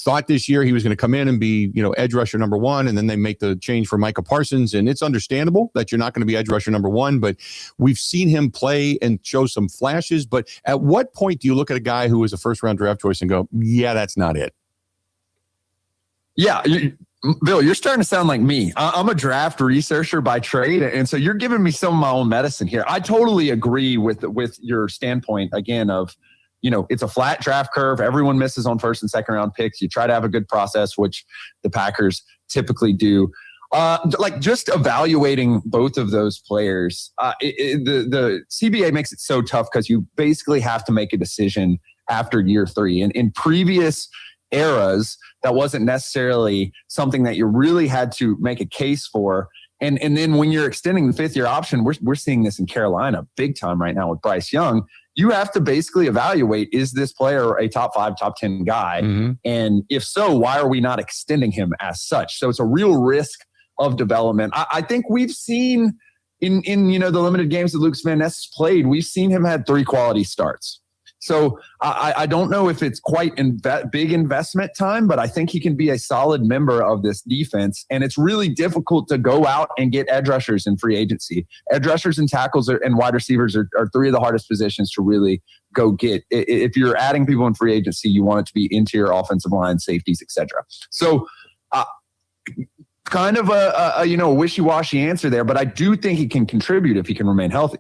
thought this year he was going to come in and be, edge rusher number one, and then they make the change for Micah Parsons. And it's understandable that you're not going to be edge rusher number one, but we've seen him play and show some flashes. But at what point do you look at a guy who was a first-round draft choice and go, yeah, that's not it? Yeah, Bill, you're starting to sound like me. I'm a draft researcher by trade, and so you're giving me some of my own medicine here. I totally agree with your standpoint, again, of it's a flat draft curve. Everyone misses on first and second round picks. You try to have a good process, which the Packers typically do. Just evaluating both of those players, the CBA makes it so tough because you basically have to make a decision after year 3. And in previous eras, that wasn't necessarily something that you really had to make a case for. And then when you're extending the 5th-year option, we're seeing this in Carolina big time right now with Bryce Young. You have to basically evaluate, is this player a top 5, top 10 guy? Mm-hmm. And if so, why are we not extending him as such? So it's a real risk of development. I think we've seen in the limited games that Lucas Van Ness played, we've seen him had 3 quality starts. So I don't know if it's quite big investment time, but I think he can be a solid member of this defense. And it's really difficult to go out and get edge rushers in free agency. Edge rushers and tackles and wide receivers are 3 of the hardest positions to really go get. If you're adding people in free agency, you want it to be interior offensive line, safeties, etc. So kind of a wishy-washy answer there, but I do think he can contribute if he can remain healthy.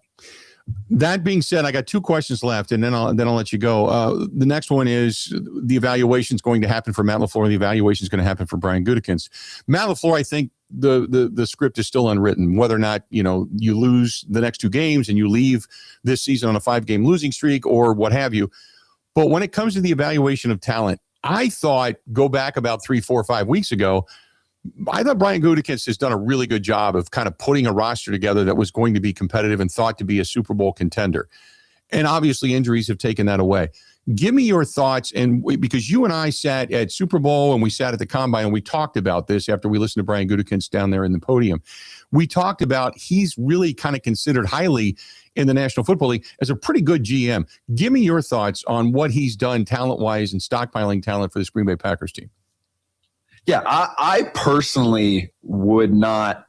That being said, I got 2 questions left, and then I'll let you go. The next one is the evaluation is going to happen for Matt LaFleur. The evaluation is going to happen for Brian Gutekunst. Matt LaFleur, I think the script is still unwritten. Whether or not you lose the next 2 games and you leave this season on a 5-game losing streak or what have you. But when it comes to the evaluation of talent, I thought go back about 3, 4, 5 weeks ago. I thought Brian Gutekunst has done a really good job of kind of putting a roster together that was going to be competitive and thought to be a Super Bowl contender. And obviously injuries have taken that away. Give me your thoughts. And because you and I sat at Super Bowl and we sat at the Combine and we talked about this after we listened to Brian Gutekunst down there in the podium. We talked about he's really kind of considered highly in the National Football League as a pretty good GM. Give me your thoughts on what he's done talent-wise and stockpiling talent for this Green Bay Packers team. Yeah, I personally would not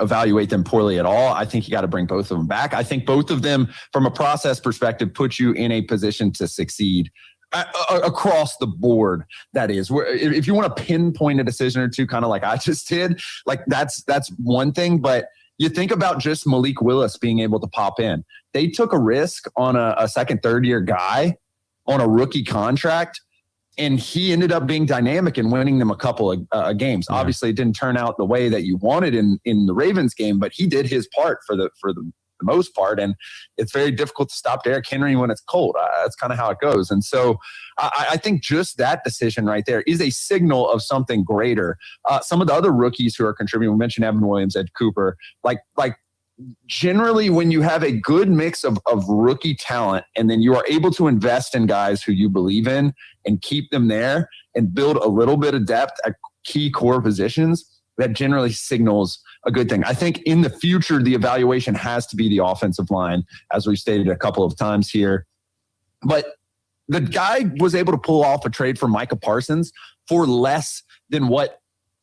evaluate them poorly at all. I think you got to bring both of them back. I think both of them, from a process perspective, put you in a position to succeed across the board. That is, if you want to pinpoint a decision or two, kind of like I just did, like that's one thing. But you think about just Malik Willis being able to pop in. They took a risk on a second, 3rd-year guy on a rookie contract. And he ended up being dynamic and winning them a couple of games. Yeah. Obviously, it didn't turn out the way that you wanted in the Ravens game, but he did his part for the most part. And it's very difficult to stop Derrick Henry when it's cold. That's kind of how it goes. And so I think just that decision right there is a signal of something greater. Some of the other rookies who are contributing, we mentioned Evan Williams, Ed Cooper, like generally when you have a good mix of rookie talent and then you are able to invest in guys who you believe in and keep them there and build a little bit of depth at key core positions, that generally signals a good thing. I think in the future, the evaluation has to be the offensive line, as we've stated a couple of times here. But the guy was able to pull off a trade for Micah Parsons for less than what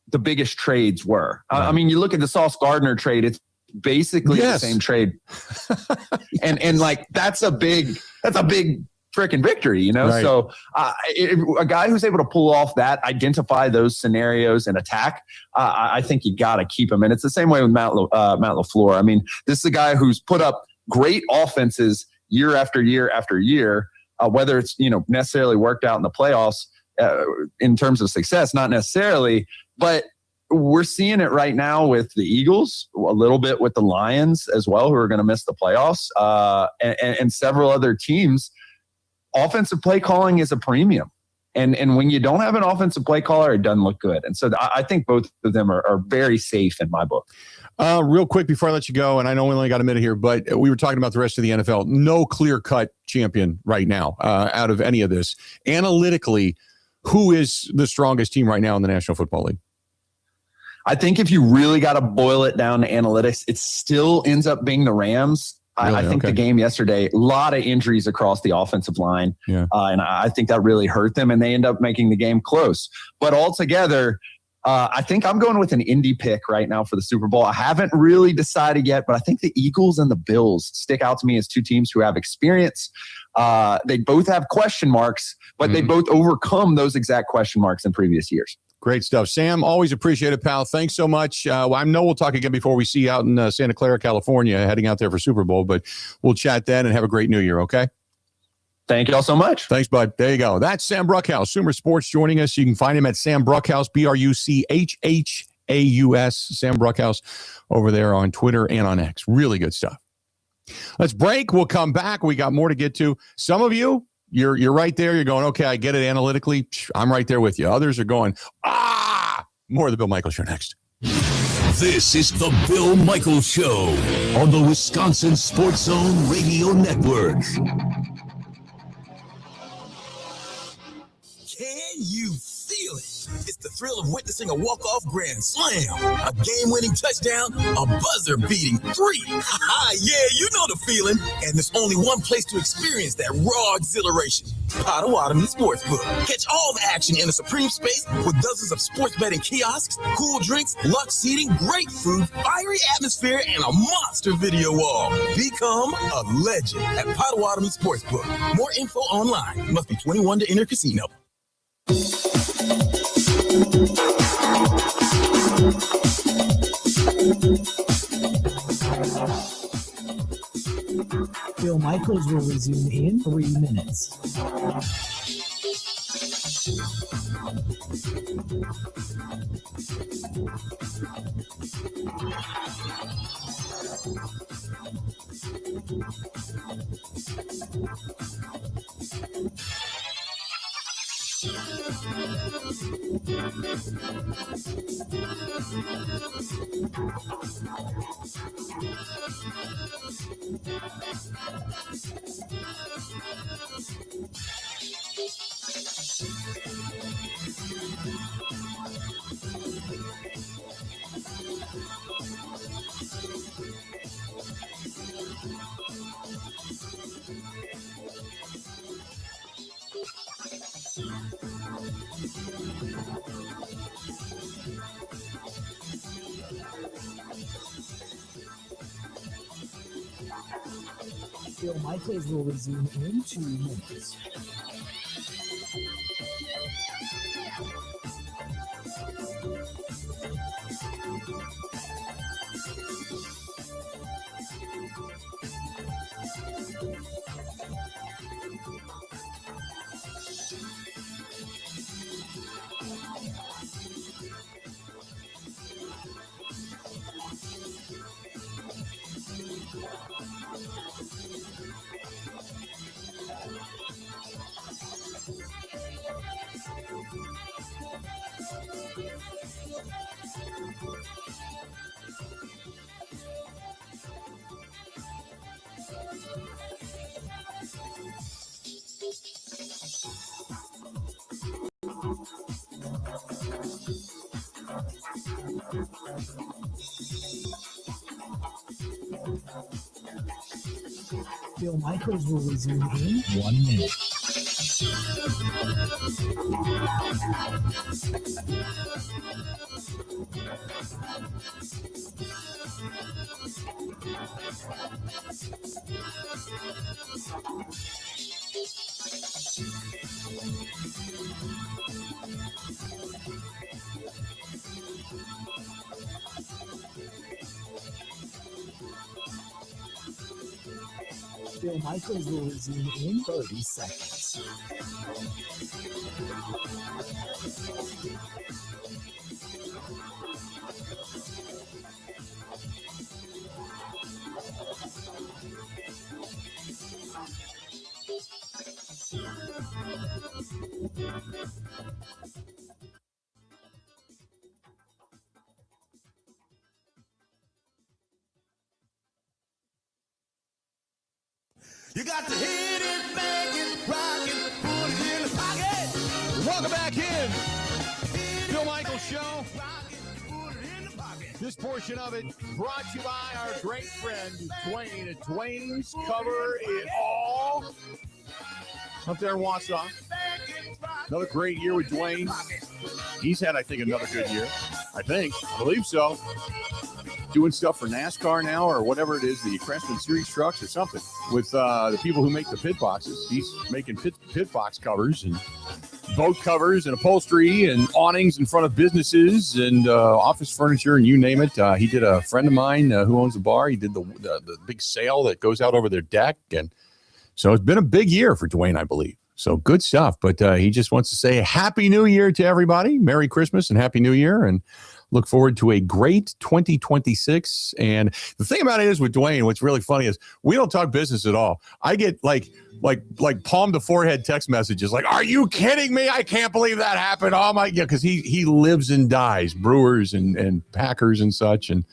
the biggest trades were. I mean, you look at the Sauce Gardner trade, it's basically the same trade. and like that's a big freaking victory, you know? Right. So a guy who's able to pull off that, identify those scenarios and attack, I think you got to keep him. And it's the same way with Matt LaFleur. I mean, this is a guy who's put up great offenses year after year after year, whether it's, necessarily worked out in the playoffs in terms of success, not necessarily, but we're seeing it right now with the Eagles, a little bit with the Lions as well, who are going to miss the playoffs, and several other teams. Offensive play calling is a premium. And when you don't have an offensive play caller, it doesn't look good. And so I think both of them are very safe in my book. Real quick before I let you go, and I know we only got a minute here, but we were talking about the rest of the NFL. No clear-cut champion right now out of any of this. Analytically, who is the strongest team right now in the National Football League? I think if you really got to boil it down to analytics, it still ends up being the Rams. Really? I think the game yesterday, a lot of injuries across the offensive line. Yeah. And I think that really hurt them, and they end up making the game close. But altogether, I think I'm going with an Indy pick right now for the Super Bowl. I haven't really decided yet, but I think the Eagles and the Bills stick out to me as two teams who have experience. They both have question marks, but they both overcome those exact question marks in previous years. Great stuff. Sam, always appreciate it, pal. Thanks so much. I know we'll talk again before we see you out in Santa Clara, California, heading out there for Super Bowl, but we'll chat then and have a great new year, okay? Thank you all so much. Thanks, bud. There you go. That's Sam Bruchhaus, Sumer Sports, joining us. You can find him at Sam Bruchhaus, Bruchhaus, Sam Bruchhaus, over there on Twitter and on X. Really good stuff. Let's break. We'll come back. We got more to get to. Some of you, you're right there. You're going, okay, I get it analytically. I'm right there with you. Others are going, more of the Bill Michaels Show next. This is the Bill Michaels Show on the Wisconsin Sports Zone Radio Network. Can you feel it? It's the thrill of witnessing a walk-off grand slam, a game-winning touchdown, a buzzer-beating three. Yeah, you know the feeling. And there's only one place to experience that raw exhilaration. Potawatomi Sportsbook. Catch all the action in a supreme space with dozens of sports betting kiosks, cool drinks, luxe seating, great food, fiery atmosphere, and a monster video wall. Become a legend at Potawatomi Sportsbook. More info online. Must be 21 to enter casino. Bill Michaels will resume in 3 minutes. Bill Michaels will resume in 2 minutes. Bill Michaels will resume in 1 minute. Phil Michaels will resume in 30 seconds. You got to hit it, bang it, rock it, put it in the pocket. Welcome back in. Phil Michaels Show. This portion of it brought to you by our great friend, Dwayne at Dwayne's Cover It All. Up there in Wausau. Another great year with Dwayne. He's had, I think, another good year. I believe so. Doing stuff for NASCAR now or whatever it is, the Craftsman Series trucks or something with the people who make the pit boxes. He's making pit box covers and boat covers and upholstery and awnings in front of businesses and office furniture and you name it. He did a friend of mine who owns a bar. He did the big sail that goes out over their deck. And so it's been a big year for Dwayne, I believe. So good stuff. But he just wants to say Happy New Year to everybody. Merry Christmas and Happy New Year. And look forward to a great 2026. And the thing about it is with Dwayne, what's really funny is we don't talk business at all. I get like palm to forehead text messages like, are you kidding me? I can't believe that happened. Oh my, yeah, because he lives and dies Brewers and Packers and such. And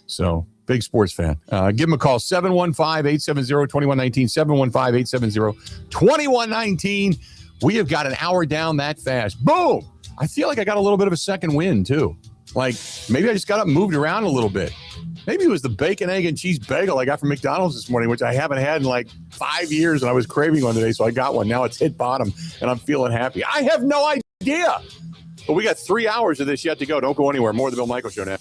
so big sports fan. Give him a call, 715-870-2119, 715-870-2119. We have got an hour down that fast. Boom. I feel like I got a little bit of a second wind too. Like maybe I just got up and moved around a little bit. Maybe it was the bacon, egg, and cheese bagel I got from McDonald's this morning, which I haven't had in like 5 years, and I was craving one today, so I got one. Now it's hit bottom, and I'm feeling happy. I have no idea. But we got 3 hours of this yet to go. Don't go anywhere. More of the Bill Michaels Show now.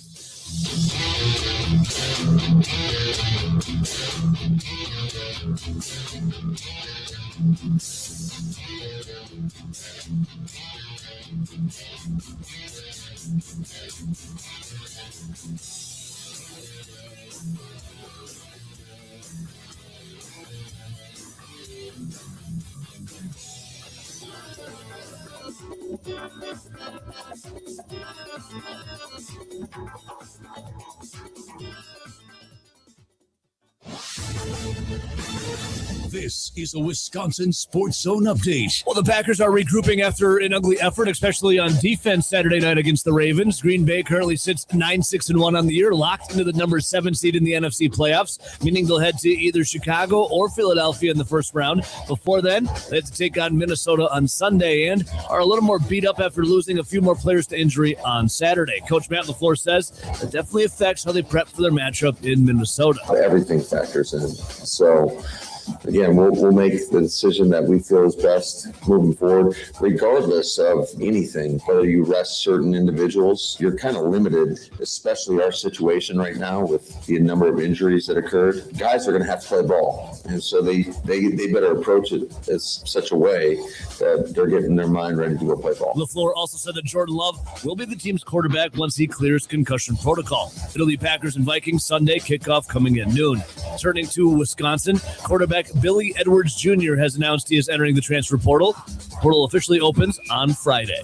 This is a Wisconsin Sports Zone update. Well, the Packers are regrouping after an ugly effort, especially on defense Saturday night against the Ravens. Green Bay currently sits 9-6-1 on the year, locked into the number 7 seed in the NFC playoffs, meaning they'll head to either Chicago or Philadelphia in the first round. Before then, they have to take on Minnesota on Sunday and are a little more beat up after losing a few more players to injury on Saturday. Coach Matt LaFleur says it definitely affects how they prep for their matchup in Minnesota. Everything factors in. So, again, we'll make the decision that we feel is best moving forward, regardless of anything. Whether you rest certain individuals, you're kind of limited, especially our situation right now with the number of injuries that occurred. Guys are going to have to play ball, and so they better approach it as such a way that they're getting their mind ready to go play ball. LaFleur also said that Jordan Love will be the team's quarterback once he clears concussion protocol. It'll be Packers and Vikings Sunday, kickoff coming at noon. Turning to Wisconsin, quarterback Billy Edwards Jr. has announced he is entering the transfer portal. Portal officially opens on Friday.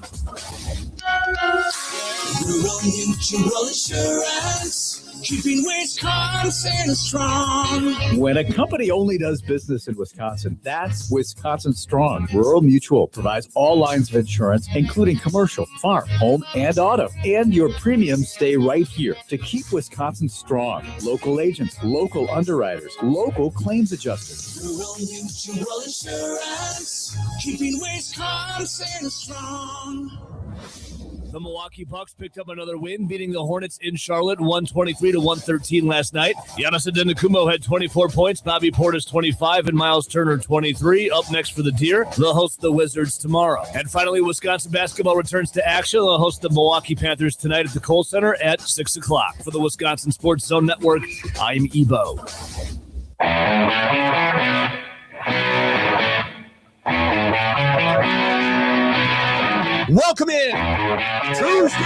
Rural Mutual Insurance, keeping Wisconsin strong. When a company only does business in Wisconsin, that's Wisconsin Strong. Rural Mutual provides all lines of insurance, including commercial, farm, home, and auto. And your premiums stay right here to keep Wisconsin strong. Local agents, local underwriters, local claims adjusters. Rural Mutual Insurance, keeping Wisconsin strong. The Milwaukee Bucks picked up another win, beating the Hornets in Charlotte 123-113 last night. Giannis Antetokounmpo had 24 points, Bobby Portis 25, and Miles Turner 23. Up next for the Deer, they'll host the Wizards tomorrow. And finally, Wisconsin basketball returns to action. They'll host the Milwaukee Panthers tonight at the Kohl Center at 6 o'clock. For the Wisconsin Sports Zone Network, I'm Ebo. Welcome in Tuesday.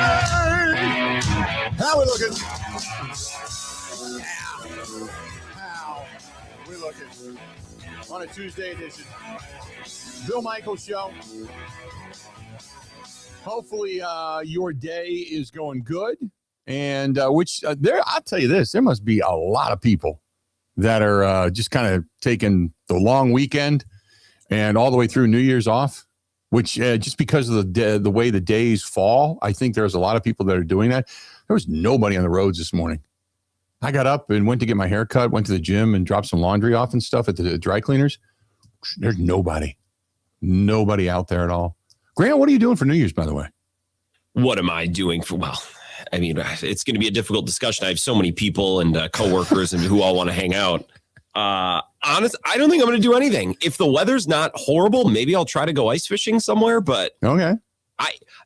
How we looking? How we looking on a Tuesday edition. Bill Michaels Show. Hopefully your day is going good. And I'll tell you this, there must be a lot of people that are just kind of taking the long weekend and all the way through New Year's off, which just because of the way the days fall, I think there's a lot of people that are doing that. There was nobody on the roads this morning. I got up and went to get my hair cut, went to the gym and dropped some laundry off and stuff at the dry cleaners. There's nobody out there at all. Grant, what are you doing for New Year's, by the way? What am I doing for? Well, I mean, it's going to be a difficult discussion. I have so many people and coworkers and who all want to hang out. Honest, I don't think I'm going to do anything. If the weather's not horrible, maybe I'll try to go ice fishing somewhere. But okay,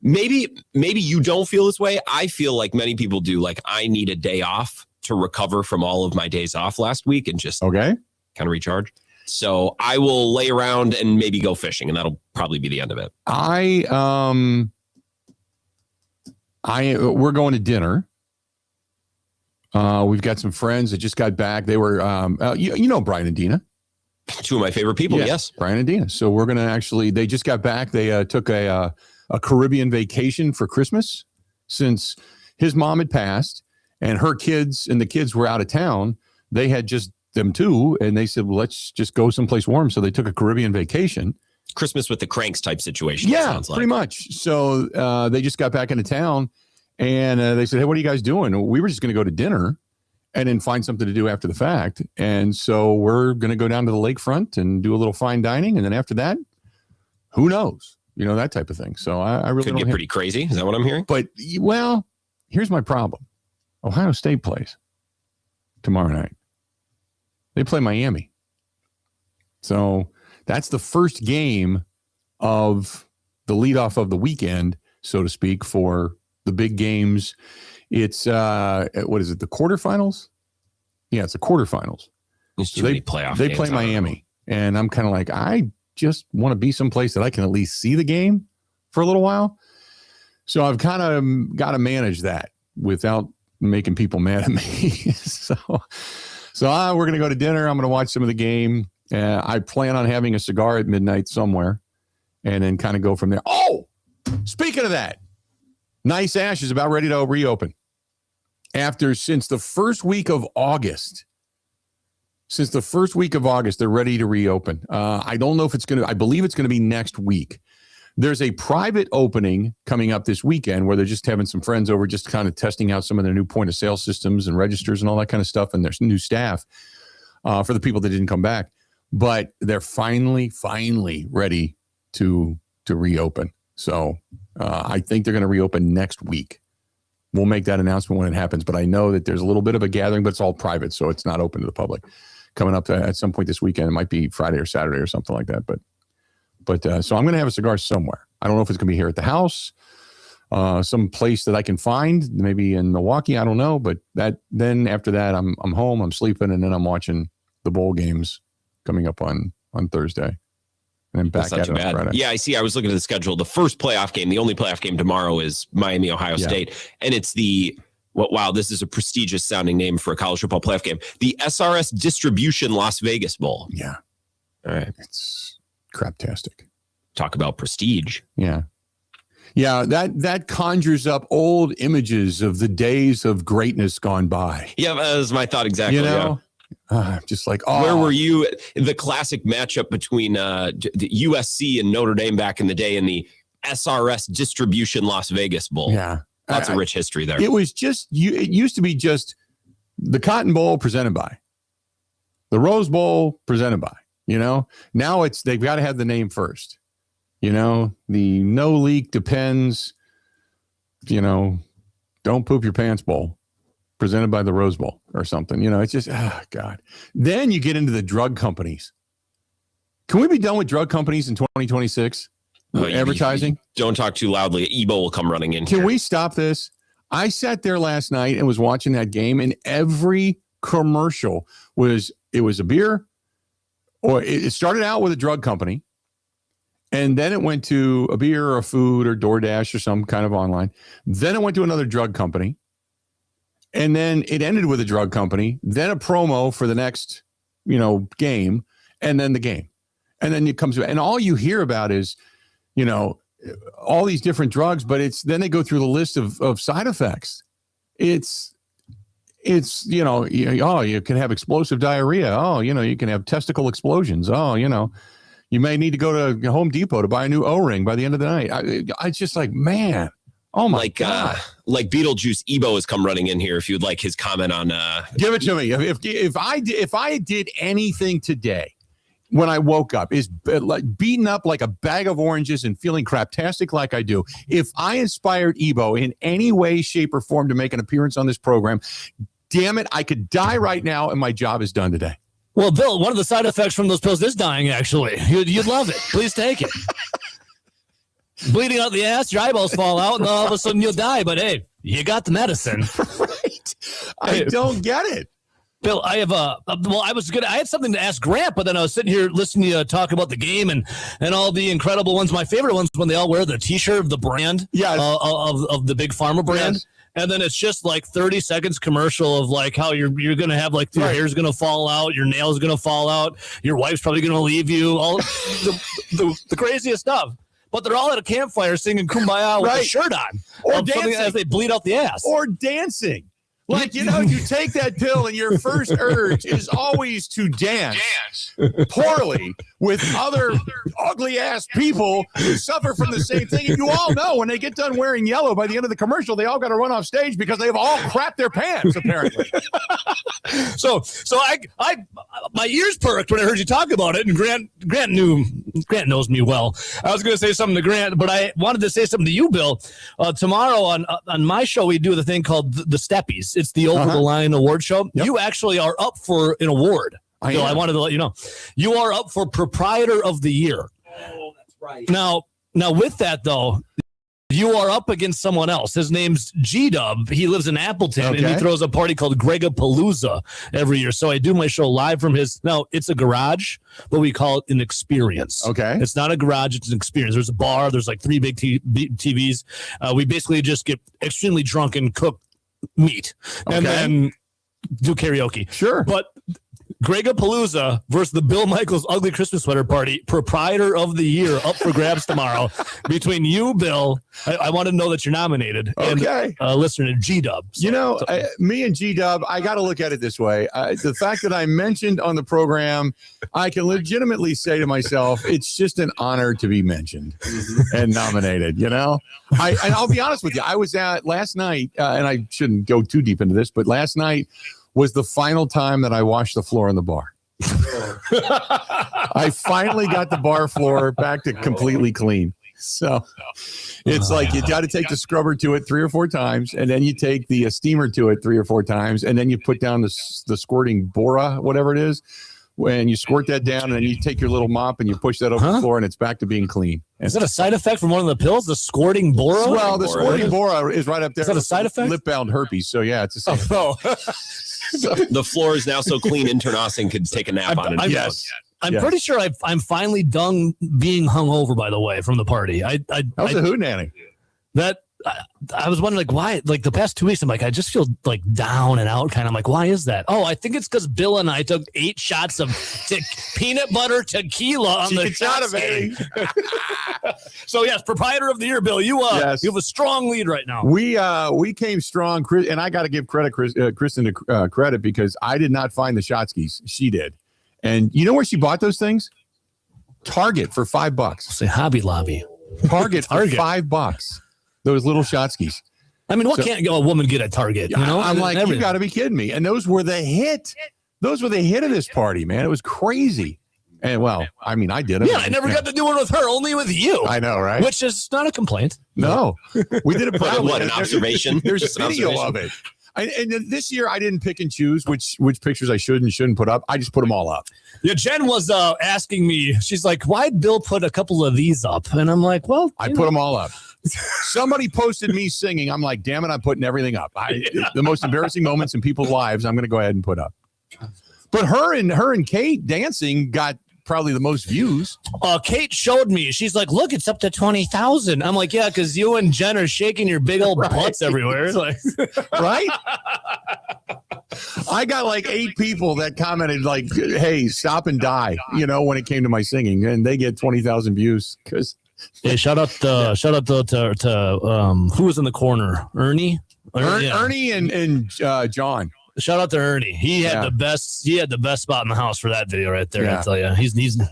maybe you don't feel this way. I feel like many people do. Like I need a day off to recover from all of my days off last week and just kind of recharge. So I will lay around and maybe go fishing, and that'll probably be the end of it. We're going to dinner. We've got some friends that just got back. They were, you know, Brian and Dina. Two of my favorite people. Yes. Brian and Dina. So we're going to they just got back. They took a Caribbean vacation for Christmas since his mom had passed and her kids and the kids were out of town. They had just them two. And they said, well, let's just go someplace warm. So they took a Caribbean vacation. Christmas with the Cranks type situation. Yeah, sounds like. Pretty much. So they just got back into town and they said, hey, what are you guys doing? We were just going to go to dinner and then find something to do after the fact. And so we're going to go down to the lakefront and do a little fine dining. And then after that, who knows? You know, that type of thing. So I really could get pretty crazy. Is that what I'm hearing? But, well, here's my problem. Ohio State plays tomorrow night. They play Miami. So that's the first game of the leadoff of the weekend, so to speak, for the big games. It's, what is it, the quarterfinals? Yeah, it's the quarterfinals. So they play Miami. And I'm kind of like, I just want to be someplace that I can at least see the game for a little while. So I've kind of got to manage that without making people mad at me. So we're going to go to dinner. I'm going to watch some of the game. I plan on having a cigar at midnight somewhere and then kind of go from there. Oh, speaking of that, Nice Ash is about ready to reopen. Since the first week of August, they're ready to reopen. I don't know if I believe it's going to be next week. There's a private opening coming up this weekend where they're just having some friends over, just kind of testing out some of their new point of sale systems and registers and all that kind of stuff. And there's new staff for the people that didn't come back. But they're finally ready to reopen. So I think they're going to reopen next week. We'll make that announcement when it happens. But I know that there's a little bit of a gathering, but it's all private, so it's not open to the public. Coming up at some point this weekend, it might be Friday or Saturday or something like that. But so I'm going to have a cigar somewhere. I don't know if it's going to be here at the house, some place that I can find, maybe in Milwaukee. I don't know. But then after that, I'm home, I'm sleeping, and then I'm watching the bowl games coming up on Thursday. And then back at it on Friday. Yeah, I see. I was looking at the schedule. The first playoff game, the only playoff game tomorrow is Miami, Ohio State. And it's wow, this is a prestigious sounding name for a college football playoff game. The SRS Distribution Las Vegas Bowl. Yeah. All right. It's craptastic. Talk about prestige. Yeah. Yeah, that conjures up old images of the days of greatness gone by. Yeah, that was my thought exactly. You know? Just like, where were you? The classic matchup between the USC and Notre Dame back in the day in the SRS Distribution Las Vegas Bowl. Yeah. Lots of rich history there. It was just, it used to be just the Cotton Bowl presented by, the Rose Bowl presented by, you know. Now they've got to have the name first. You know, the no leak depends, you know, don't poop your pants bowl presented by the Rose Bowl or something. You know, it's just, God. Then you get into the drug companies. Can we be done with drug companies in 2026? Advertising? Don't talk too loudly. Ebo will come running in. Can we stop this? I sat there last night and was watching that game, and every commercial was a beer, or it started out with a drug company, and then it went to a beer or a food or DoorDash or some kind of online. Then it went to another drug company, and then it ended with a drug company, then a promo for the next game, and then the game. And then it comes, and all you hear about is, all these different drugs, but then they go through the list of side effects. It's you can have explosive diarrhea. Oh, you can have testicle explosions. Oh, you may need to go to Home Depot to buy a new O-ring by the end of the night. It's just like, man, oh my God. Like Beetlejuice Ebo has come running in here. If you'd like his comment on, give it to me. If I did anything today, when I woke up, is like beaten up like a bag of oranges and feeling craptastic like I do. If I inspired Ebo in any way, shape, or form to make an appearance on this program, damn it, I could die right now and my job is done today. Well, Bill, one of the side effects from those pills is dying, actually. You'd love it. Please take it. Bleeding out the ass, your eyeballs fall out, and all of a sudden you'll die. But hey, you got the medicine. Right. I don't get it. Bill, I have I had something to ask Grant, but then I was sitting here listening to you talk about the game and all the incredible ones. My favorite ones when they all wear the T-shirt of the brand, of the Big Pharma brand, and then it's just like 30 seconds commercial of like how you're gonna have like your hair's gonna fall out, your nails gonna fall out, your wife's probably gonna leave you, all the craziest stuff. But they're all at a campfire singing "Kumbaya" with a shirt on, or dancing as they bleed out the ass, or dancing. Like, you take that pill and your first urge is always to dance poorly with other ugly-ass people who suffer from the same thing. And you all know when they get done wearing yellow, by the end of the commercial, they all got to run off stage because they've all crapped their pants, apparently. So I my ears perked when I heard you talk about it, and Grant knows me well. I was going to say something to Grant, but I wanted to say something to you, Bill. Tomorrow on my show, we do the thing called the Steppies. It's the Over the Line award show. Yep. You actually are up for an award. I wanted to let you know. You are up for Proprietor of the Year. Oh, that's right. Now with that, though, you are up against someone else. His name's G-Dub. He lives in Appleton, and he throws a party called Gregapalooza every year. So I do my show live from his. Now, it's a garage, but we call it an experience. Okay. It's not a garage. It's an experience. There's a bar. There's like 3 big TVs. We basically just get extremely drunk and cook meat and then do karaoke. Sure. But Gregapalooza versus the Bill Michaels Ugly Christmas Sweater Party, Proprietor of the Year, up for grabs tomorrow. Between you, Bill, I want to know that you're nominated. Okay. And listener to G-Dub. So, me and G-Dub, I got to look at it this way. The fact that I mentioned on the program, I can legitimately say to myself, it's just an honor to be mentioned and nominated, And I'll be honest with you. I was at last night, and I shouldn't go too deep into this, but last night was the final time that I washed the floor in the bar. I finally got the bar floor back to completely clean. So it's like you got to take the scrubber to it 3 or 4 times, and then you take the steamer to it 3 or 4 times, and then you put down the squirting Bora, whatever it is, when you squirt that down, and then you take your little mop and you push that over the floor, and it's back to being clean. Is that a side effect from one of the pills, the squirting Bora? Well, the squirting Bora is right up there. Is that a side effect? Lip-bound herpes. So, yeah, it's a side effect. The floor is now so clean, intern Austin could take a nap on it. Yes. I'm pretty sure I'm finally done being hungover, by the way, from the party. That was a hootenanny. I was wondering, like, why? Like, the past 2 weeks, I'm like, I just feel, like, down and out, kind of. I'm like, why is that? Oh, I think it's because Bill and I took 8 shots of peanut butter tequila on the shot of it. So, yes, Proprietor of the Year, Bill. You have a strong lead right now. We came strong, and I got to give Kristen credit because I did not find the Owczarskis. She did. And you know where she bought those things? Target for $5. Say Hobby Lobby. Target for $5. Those little Owczarskis. I mean, what can't a woman get at Target? I'm like, you got to be kidding me. And those were the hit. Those were the hit of this party, man. It was crazy. And well, I mean, I did it. Yeah, I never got to do it with her, only with you. I know, right? Which is not a complaint. No, we did it proudly. What an observation! There's video of it. And this year, I didn't pick and choose which pictures I should and shouldn't put up. I just put them all up. Yeah, Jen was asking me. She's like, "Why'd Bill put a couple of these up?" And I'm like, "Well, I put them all up." Somebody posted me singing. I'm like, "Damn it! I'm putting everything up." The most embarrassing moments in people's lives, I'm going to go ahead and put up. But her and Kate dancing got probably the most views. Kate showed me. She's like, "Look, it's up to 20,000." I'm like, "Yeah, because you and Jen are shaking your big old butts everywhere." Like, right? I got like 8 people that commented like, "Hey, stop and die," when it came to my singing, and they get 20,000 views because. Hey, shout out to who was in the corner, Ernie. Ernie and John. Shout out to Ernie. He had the best spot in the house for that video right there. Yeah. I tell you, he's the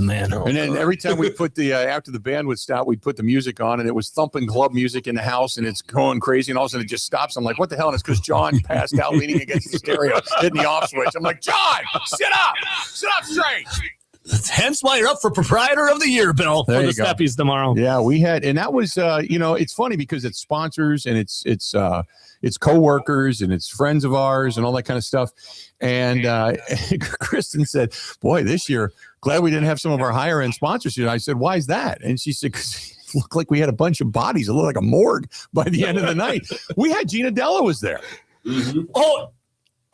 man. And then every time we put the after the band would stop, we'd put the music on, and it was thumping club music in the house, and it's going crazy, and all of a sudden it just stops. I'm like, what the hell? And it's because John passed out leaning against the stereo, hitting the off switch. I'm like, John, sit up straight. Hence why you're up for Proprietor of the Year, Bill, for the Steppies tomorrow. Yeah, we had, and that was, it's funny because it's sponsors and it's coworkers and it's friends of ours and all that kind of stuff. And Kristen said, "Boy, this year, glad we didn't have some of our higher end sponsors here." I said, "Why is that?" And she said, "Because it looked like we had a bunch of bodies. It looked like a morgue by the end of the night." We had Gina Della was there. Mm-hmm. Oh.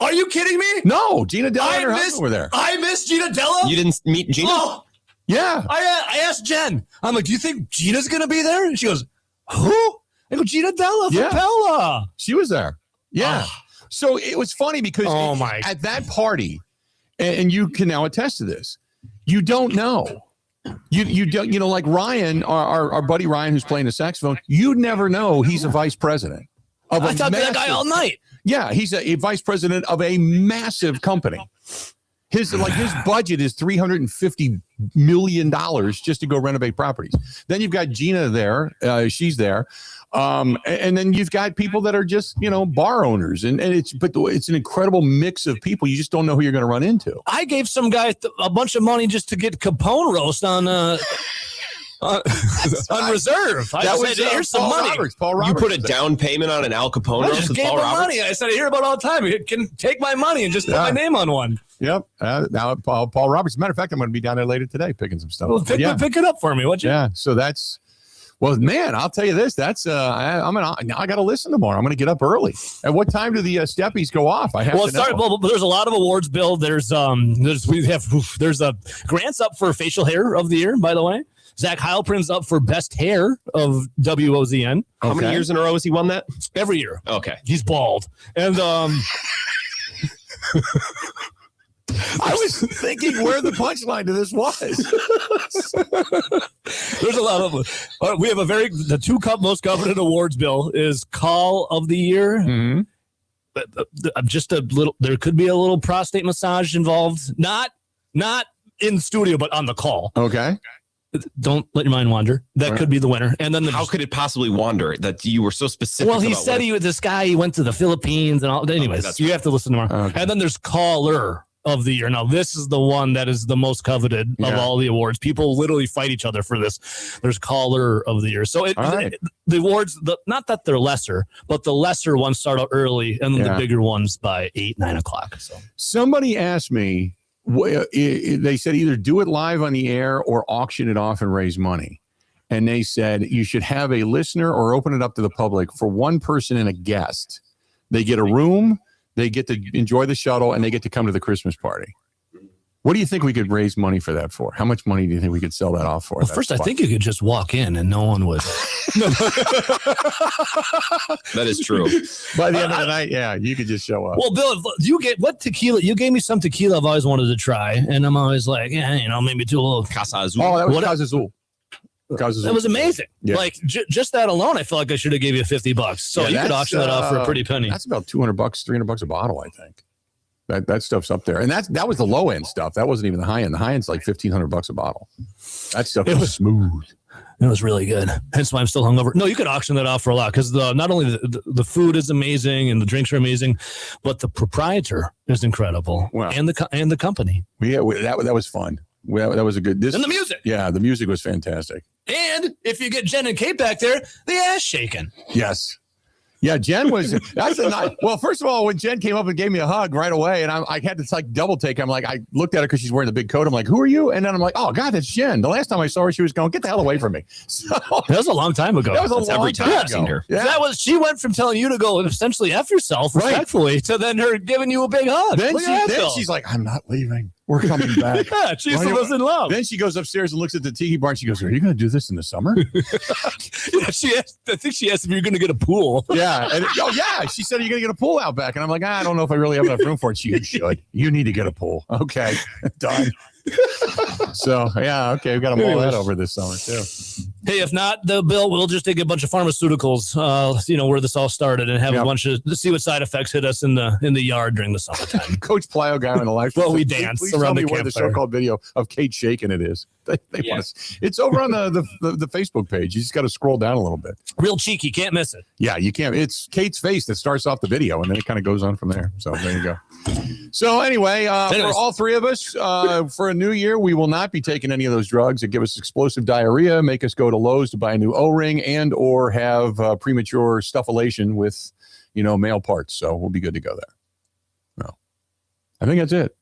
Are you kidding me? No, Gina Della and her husband were there. I missed Gina Della. You didn't meet Gina? Oh, yeah. I asked Jen. I'm like, "Do you think Gina's going to be there?" And she goes, "Who?" I go, "Gina Della from Pella." She was there. Yeah. Oh. So it was funny because at that party, and you can now attest to this, you don't know. You don't, like Ryan, our buddy Ryan, who's playing the saxophone, you'd never know he's a vice president. I talked to that guy all night. Yeah, he's a vice president of a massive company. His budget is $350 million just to go renovate properties. Then you've got Gina there. She's there. And then you've got people that are just, bar owners. And it's an incredible mix of people. You just don't know who you're going to run into. I gave some guy a bunch of money just to get Capone roast on reserve. I said, "Here's some money." Paul Roberts. You put a down payment on an Al Capone roast with Paul Roberts? Money. I said, "I hear about it all the time. You can take my money and just put my name on one." Yep. Now Paul Roberts. As a matter of fact, I'm going to be down there later today picking some stuff. Well, pick it up for me, would you? Yeah. So that's. Well, man, I'll tell you this. That's I got to listen tomorrow. I'm going to get up early. At what time do the Steppies go off? I have to know. Well, there's a lot of awards, Bill. There's grants up for facial hair of the year, by the way. Zach Heilprin's up for best hair of WOZN. How many years in a row has he won that? Every year. Okay. He's bald. And I was thinking where the punchline to this was. There's a lot of we have the two most coveted awards, Bill, is Call of the Year. Mm-hmm. Just a little, there could be a little prostate massage involved. Not in studio, but on the call. Okay. Don't let your mind wander. That could be the winner. And then how could it possibly wander that you were so specific? Well, he said this guy, he went to the Philippines and all. Anyways, you have to listen tomorrow. Okay. And then there's Caller of the Year. Now, this is the one that is the most coveted of all the awards. People literally fight each other for this. There's Caller of the Year. So the awards, not that they're lesser, but the lesser ones start out early and the bigger ones by 8, 9 o'clock. So somebody asked me, they said either do it live on the air or auction it off and raise money. And they said you should have a listener or open it up to the public for one person and a guest. They get a room, they get to enjoy the shuttle, and they get to come to the Christmas party. What do you think we could raise money for that for? How much money do you think we could sell that off for? Well, first, I think you could just walk in and no one would. That is true. By the end of the night, you could just show up. Well, Bill, you get what tequila? You gave me some tequila I've always wanted to try, and I'm always like, maybe do a little Casa Azul. Oh, that was Casa Azul. That was amazing. Yeah. Like just that alone, I feel like I should have gave you $50. So you could auction that off for a pretty penny. That's about $200, $300 a bottle, I think. That stuff's up there, and that was the low end stuff. That wasn't even the high end. The high end's like $1,500 a bottle. That stuff was smooth. It was really good. Hence why I'm still hungover. No, you could auction that off for a lot because not only the food is amazing and the drinks are amazing, but the proprietor is incredible. Wow. And the company. Yeah, that was fun. That was a good. And the music. Yeah, the music was fantastic. And if you get Jen and Kate back there, the ass shaking. Yes. Yeah, Jen was. Well, first of all, when Jen came up and gave me a hug right away, and I had to double take. I'm like, I looked at her because she's wearing the big coat. I'm like, who are you? And then I'm like, oh God, that's Jen. The last time I saw her, she was going, get the hell away from me. So, that was a long time ago. That was every time I've seen her. Yeah. She went from telling you to go essentially F yourself respectfully to then her giving you a big hug. Then she's like, I'm not leaving. We're coming back. Yeah, she still was in love. Then she goes upstairs and looks at the tiki bar and she goes, are you going to do this in the summer? Yeah, I think she asked if you're going to get a pool. Yeah. And, she said, are you going to get a pool out back? And I'm like, I don't know if I really have enough room for it. You should. You need to get a pool. Okay. Done. So, yeah, okay. We've got to mull that over this summer, too. Hey, if not, Bill, we'll just take a bunch of pharmaceuticals, where this all started and have a bunch of, see what side effects hit us in the yard during the summertime. Coach Plyo guy on the live. Well, we dance please around tell me the where the so-called video of Kate shaking it is. They want us. It's over on the Facebook page. You just got to scroll down a little bit. Real cheeky. Can't miss it. Yeah, you can't. It's Kate's face that starts off the video, and then it kind of goes on from there. So there you go. So anyway, for all three of us, for a new year, we will not be taking any of those drugs that give us explosive diarrhea, make us go to Lowe's to buy a new O-ring, and or have premature stuffulation with, male parts. So we'll be good to go there. No, I think that's it.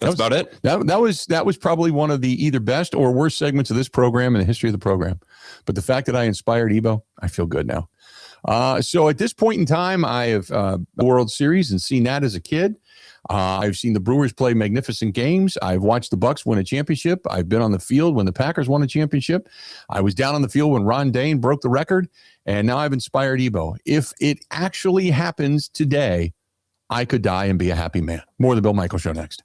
That's about it. That was probably one of the either best or worst segments of this program in the history of the program. But the fact that I inspired Ebo, I feel good now. So at this point in time, I have the World Series and seen that as a kid. I've seen the Brewers play magnificent games. I've watched the Bucks win a championship. I've been on the field when the Packers won a championship. I was down on the field when Ron Dane broke the record. And now I've inspired Ebo. If it actually happens today, I could die and be a happy man. More of the Bill Michaels Show next.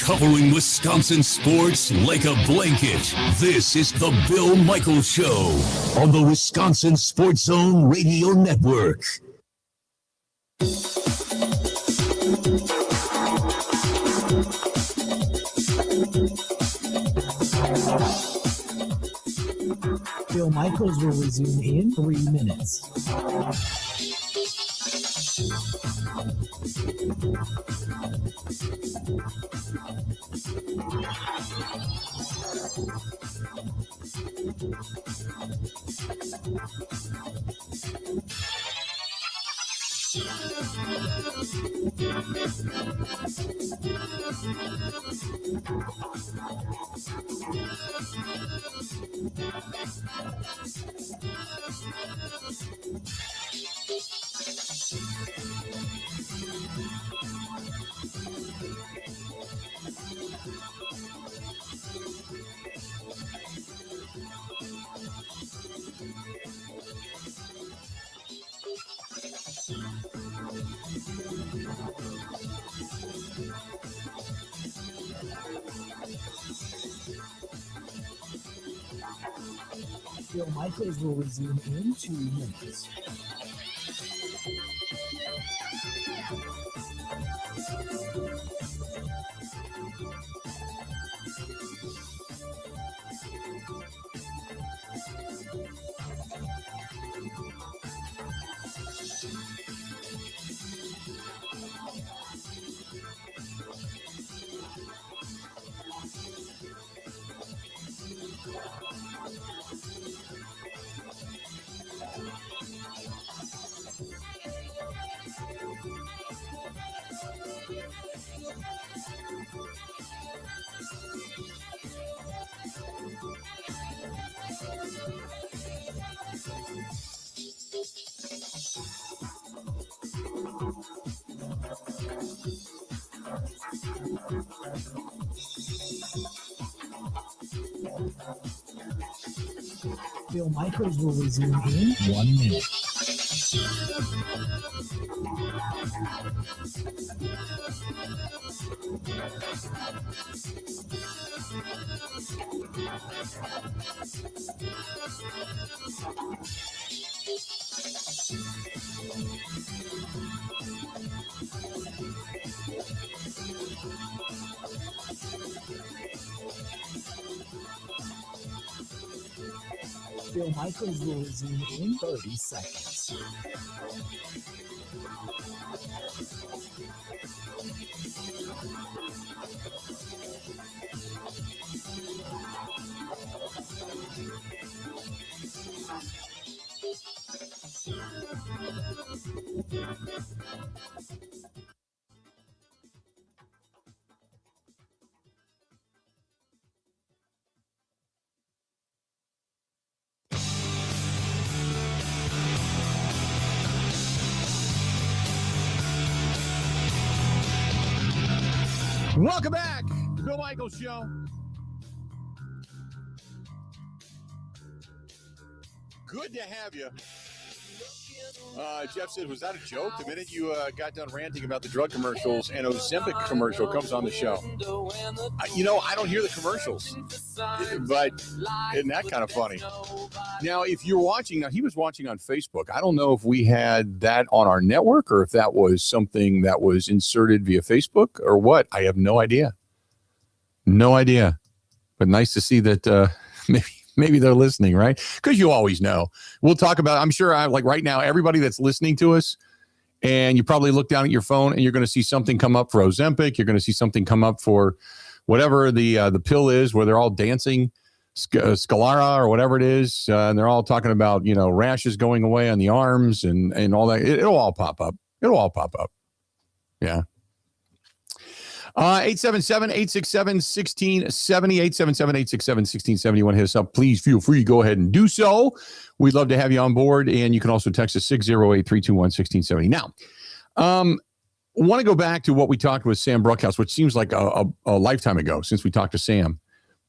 Covering Wisconsin sports like a blanket, this is the Bill Michaels Show on the Wisconsin Sports Zone Radio Network. Bill Michaels will resume in 3 minutes. Bill Michaels will resume in 2 minutes. Bill Michaels will resume in 1 minute. Bill Michaels will resume in 30 seconds. Welcome back Michaels Show. Good to have you. Jeff said, was that a joke? The minute you got done ranting about the drug commercials, an Ozempic commercial comes on the show. I don't hear the commercials, but isn't that kind of funny? Now, if you're watching, he was watching on Facebook. I don't know if we had that on our network or if that was something that was inserted via Facebook or what. I have no idea. No idea. But nice to see that maybe they're listening, right? Because you always know. We'll talk about, I'm sure, like right now, everybody that's listening to us, and you probably look down at your phone and you're going to see something come up for Ozempic. You're going to see something come up for whatever the pill is, where they're all dancing, Scalara or whatever it is. And they're all talking about, rashes going away on the arms and all that. It'll all pop up. It'll all pop up. Yeah. 877-867-1670, 877-867-1670. You want to hit us up, please feel free. Go ahead and do so. We'd love to have you on board, and you can also text us 608-321-1670. Now, want to go back to what we talked with Sam Bruchhaus, which seems like a lifetime ago since we talked to Sam.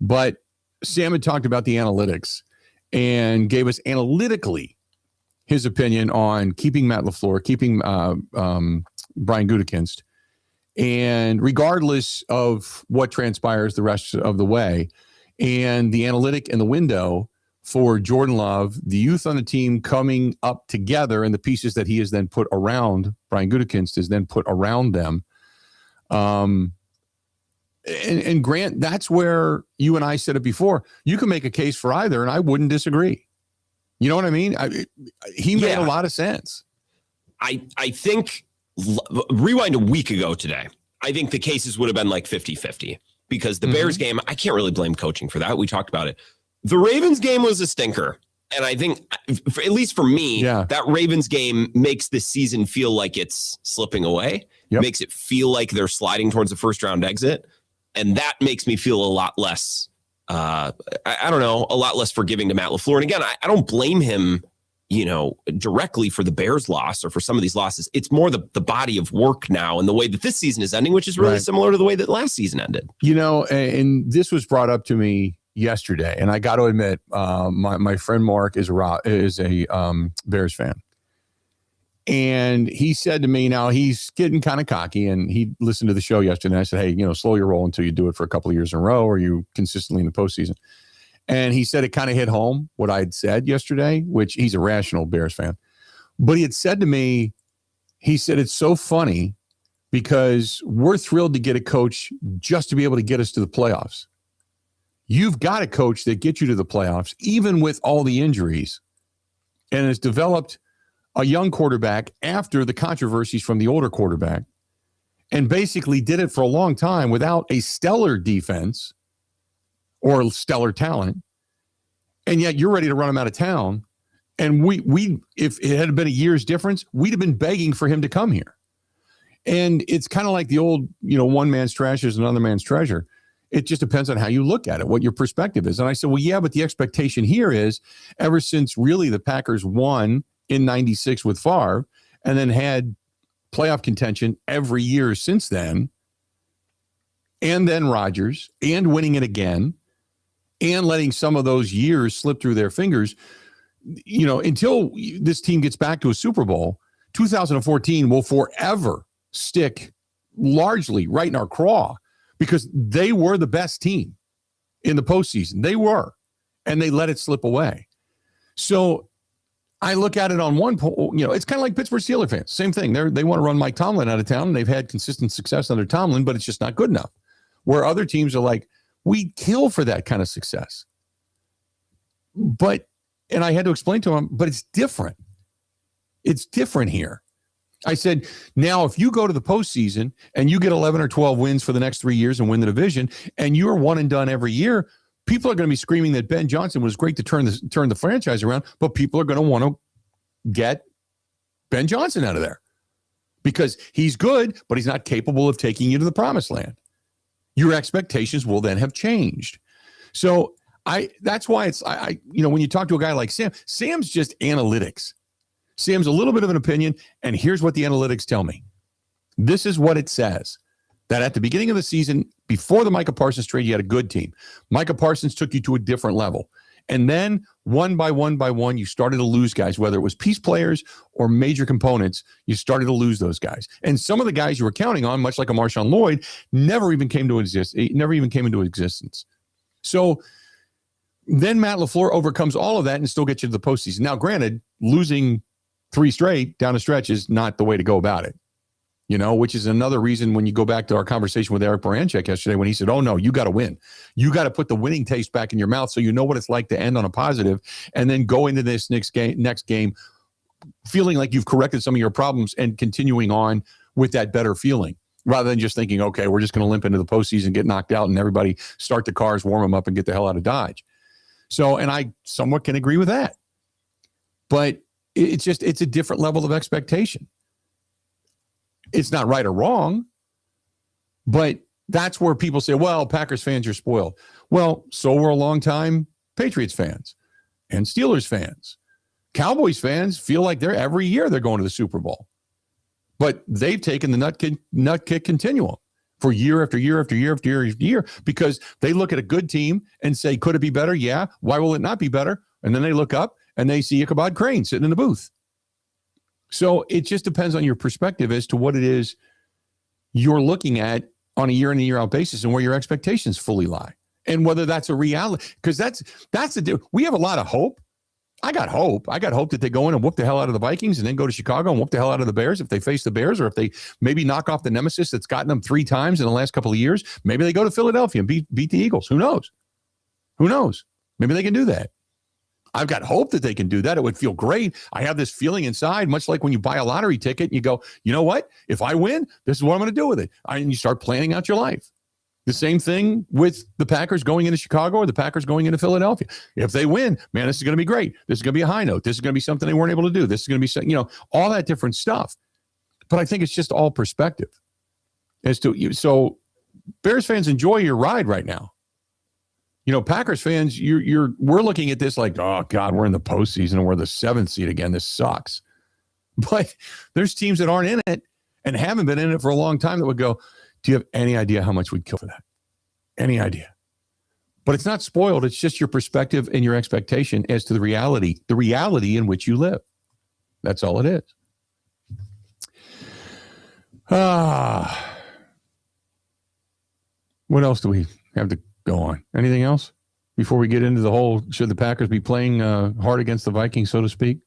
But Sam had talked about the analytics and gave us analytically his opinion on keeping Matt LaFleur, keeping Brian Gutekunst. And regardless of what transpires the rest of the way, and the analytic and the window for Jordan Love, the youth on the team coming up together, and the pieces that he has then put around Brian Gutekunst is then put around them. And Grant, that's where you and I said it before. You can make a case for either, and I wouldn't disagree. You know what I mean? He made a lot of sense. I think. Rewind a week ago today, I think the cases would have been like 50-50 because the Bears game, I can't really blame coaching for that. We talked about it. The Ravens game was a stinker. And I think, at least for me, that Ravens game makes this season feel like it's slipping away. Makes it feel like they're sliding towards the first round exit. And that makes me feel a lot less, a lot less forgiving to Matt LaFleur. And again, I don't blame him directly for the Bears loss or for some of these losses. It's more the body of work now and the way that this season is ending, which is really similar to the way that last season ended. And this was brought up to me yesterday, and I got to admit, my friend Mark is a Bears fan. And he said to me, now he's getting kind of cocky, and he listened to the show yesterday. And I said, hey, slow your roll until you do it for a couple of years in a row, or you consistently in the postseason. And he said it kind of hit home what I had said yesterday, which he's a rational Bears fan. But he had said to me, he said, it's so funny because we're thrilled to get a coach just to be able to get us to the playoffs. You've got a coach that gets you to the playoffs, even with all the injuries, and has developed a young quarterback after the controversies from the older quarterback, and basically did it for a long time without a stellar defense or stellar talent, and yet you're ready to run him out of town. And we if it had been a year's difference, we'd have been begging for him to come here. And it's kind of like the old, one man's trash is another man's treasure. It just depends on how you look at it, what your perspective is. And I said, well, yeah, but the expectation here is ever since really the Packers won in 96 with Favre and then had playoff contention every year since then, and then Rodgers, and winning it again, and letting some of those years slip through their fingers, until this team gets back to a Super Bowl, 2014 will forever stick largely right in our craw because they were the best team in the postseason. They were, and they let it slip away. So I look at it on one point, it's kind of like Pittsburgh Steelers fans. Same thing. They want to run Mike Tomlin out of town, and they've had consistent success under Tomlin, but it's just not good enough. Where other teams are like, we'd kill for that kind of success. And I had to explain to him, but it's different. It's different here. I said, now, if you go to the postseason and you get 11 or 12 wins for the next 3 years and win the division, and you're one and done every year, people are going to be screaming that Ben Johnson was great to turn the franchise around, but people are going to want to get Ben Johnson out of there because he's good, but he's not capable of taking you to the promised land. Your expectations will then have changed. So that's why when you talk to a guy like Sam's just analytics. Sam's a little bit of an opinion, and here's what the analytics tell me. This is what it says. that at the beginning of the season, before the Micah Parsons trade, you had a good team. Micah Parsons took you to a different level. And then one by one, you started to lose guys, whether it was piece players or major components, you started to lose those guys. And some of the guys you were counting on, much like a Marshawn Lloyd, never even came into existence. So then Matt LaFleur overcomes all of that and still gets you to the postseason. Now, granted, losing 3 straight down the stretch is not the way to go about it. Which is another reason when you go back to our conversation with Eric Baranchek yesterday when he said, oh, no, you got to win. You got to put the winning taste back in your mouth so you know what it's like to end on a positive and then go into this next game feeling like you've corrected some of your problems and continuing on with that better feeling rather than just thinking, okay, we're just going to limp into the postseason, get knocked out, and everybody start the cars, warm them up, and get the hell out of Dodge. So, and I somewhat can agree with that. But it's a different level of expectation. It's not right or wrong, but that's where people say, well, Packers fans are spoiled. Well, so were a long-time Patriots fans and Steelers fans. Cowboys fans feel like every year they're going to the Super Bowl. But they've taken the nut kick continuum for year after year after year after year after year because they look at a good team and say, could it be better? Yeah. Why will it not be better? And then they look up and they see Ichabod Crane sitting in the booth. So it just depends on your perspective as to what it is you're looking at on a year in and year out basis and where your expectations fully lie and whether that's a reality. Because that's we have a lot of hope. I got hope that they go in and whoop the hell out of the Vikings and then go to Chicago and whoop the hell out of the Bears if they face the Bears or if they maybe knock off the nemesis that's gotten them 3 times in the last couple of years. Maybe they go to Philadelphia and beat the Eagles. Who knows? Maybe they can do that. I've got hope that they can do that. It would feel great. I have this feeling inside, much like when you buy a lottery ticket and you go, you know what? If I win, this is what I'm going to do with it. And you start planning out your life. The same thing with the Packers going into Chicago or the Packers going into Philadelphia. If they win, man, this is going to be great. This is going to be a high note. This is going to be something they weren't able to do. This is going to be, all that different stuff. But I think it's just all perspective as to you. So Bears fans, enjoy your ride right now. Packers fans, we're looking at this like, oh God, we're in the postseason and we're the 7th seed again. This sucks. But there's teams that aren't in it and haven't been in it for a long time that would go, do you have any idea how much we'd kill for that? Any idea? But it's not spoiled. It's just your perspective and your expectation as to the reality in which you live. That's all it is. What else do we have to go on? Anything else before we get into the whole, should the Packers be playing hard against the Vikings, so to speak?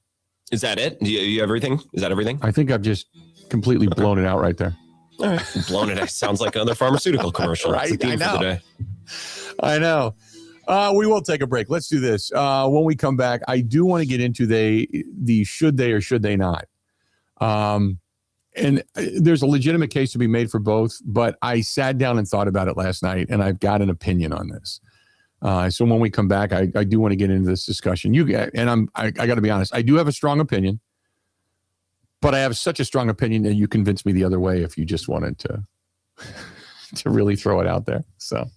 Is that it? Do you have everything? Is that everything? I think I've just completely blown it out right there. All right. Blown it. Sounds like another pharmaceutical commercial. Right? I know. I know. We will take a break. Let's do this. When we come back, I do want to get into the should they or should they not. And there's a legitimate case to be made for both, but I sat down and thought about it last night, and I've got an opinion on this. So when we come back, I do want to get into this discussion. I got to be honest, I do have a strong opinion, but I have such a strong opinion that you convinced me the other way if you just wanted to really throw it out there. So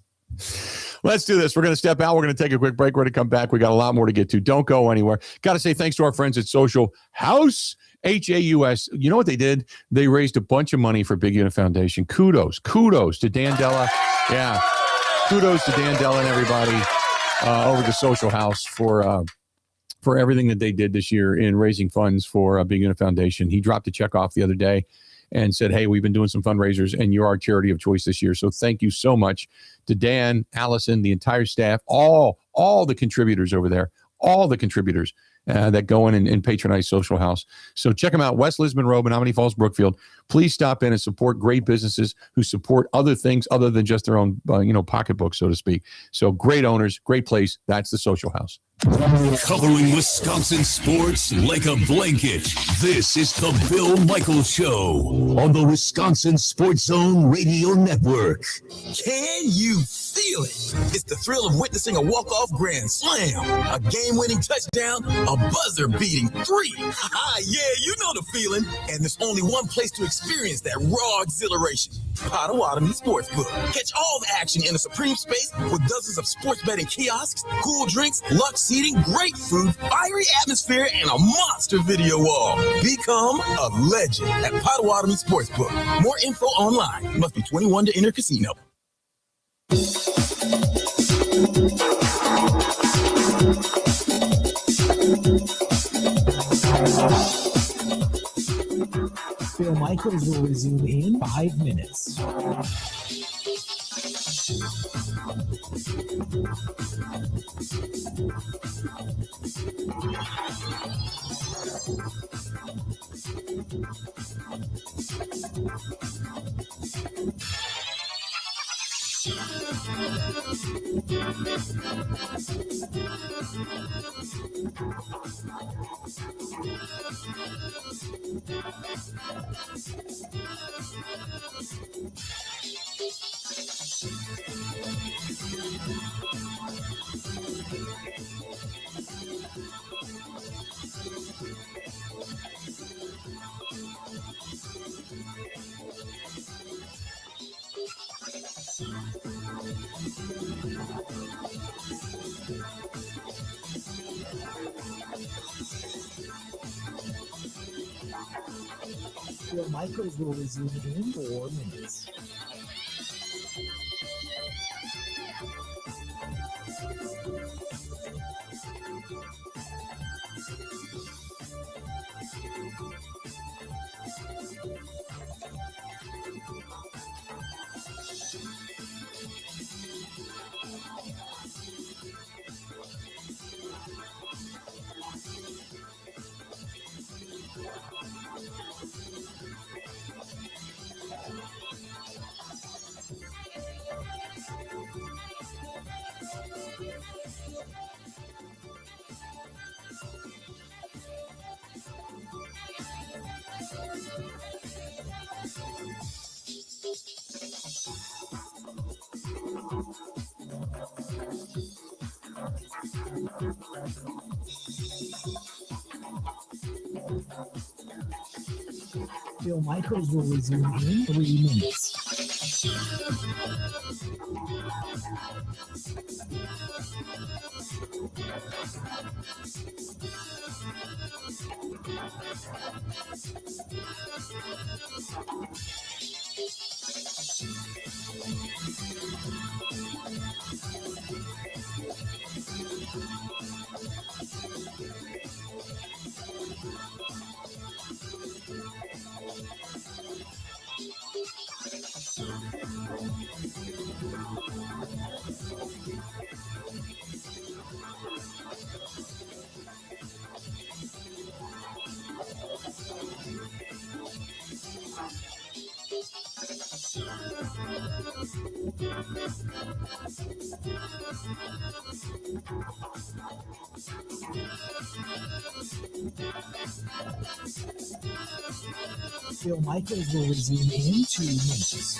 let's do this. We're going to step out. We're going to take a quick break. We're going to come back. We got a lot more to get to. Don't go anywhere. Got to say thanks to our friends at Social House. HAUS. You know what they did? They raised a bunch of money for Big Unit Foundation. Kudos to Dan Della. Yeah. Kudos to Dan Della and everybody over the Social House for everything that they did this year in raising funds for Big Unit Foundation. He dropped a check off the other day and said, hey, we've been doing some fundraisers and you're our charity of choice this year. So thank you so much to Dan, Allison, the entire staff, all the contributors over there, all the contributors that go in and patronize Social House. So check them out. West Lisbon Road, Menominee Falls, Brookfield. Please stop in and support great businesses who support other things other than just their own, pocketbook, so to speak. So great owners, great place. That's the Social House. Covering Wisconsin sports like a blanket. This is the Bill Michaels Show on the Wisconsin Sports Zone Radio Network. Can you feel it. It's the thrill of witnessing a walk-off grand slam, a game-winning touchdown, a buzzer-beating 3. Yeah, you know the feeling. And there's only one place to experience that raw exhilaration. Potawatomi Sportsbook. Catch all the action in a supreme space with dozens of sports betting kiosks, cool drinks, luxe seating, great food, fiery atmosphere, and a monster video wall. Become a legend at Potawatomi Sportsbook. More info online. You must be 21 to enter casino. Phil Michaels will resume in 5 minutes. Phil Michaels will resume in 4 minutes. Phil Michaels will resume in 3 minutes. Phil Michaels will resume in 2 minutes.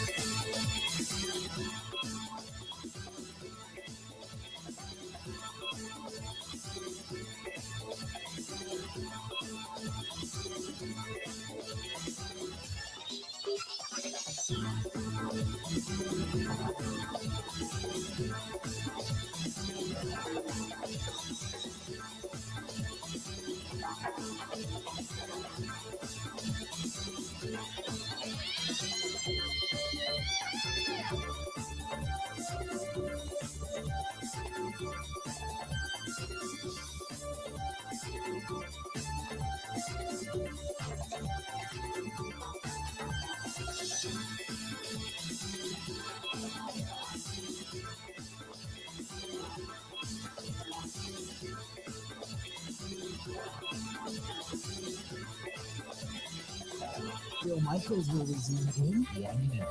Phil Michaels will resume in 1 minute.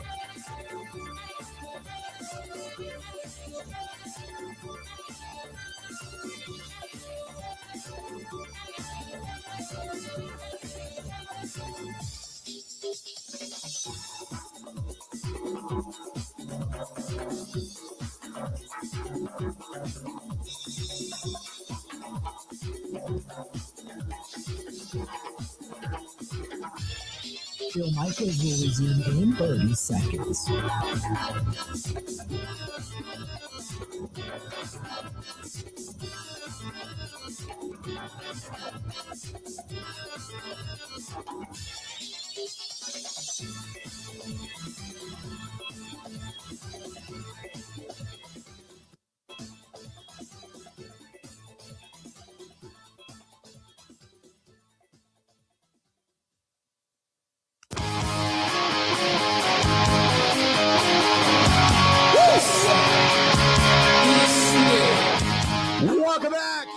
Phil Michaels will resume in 30 seconds. Welcome back.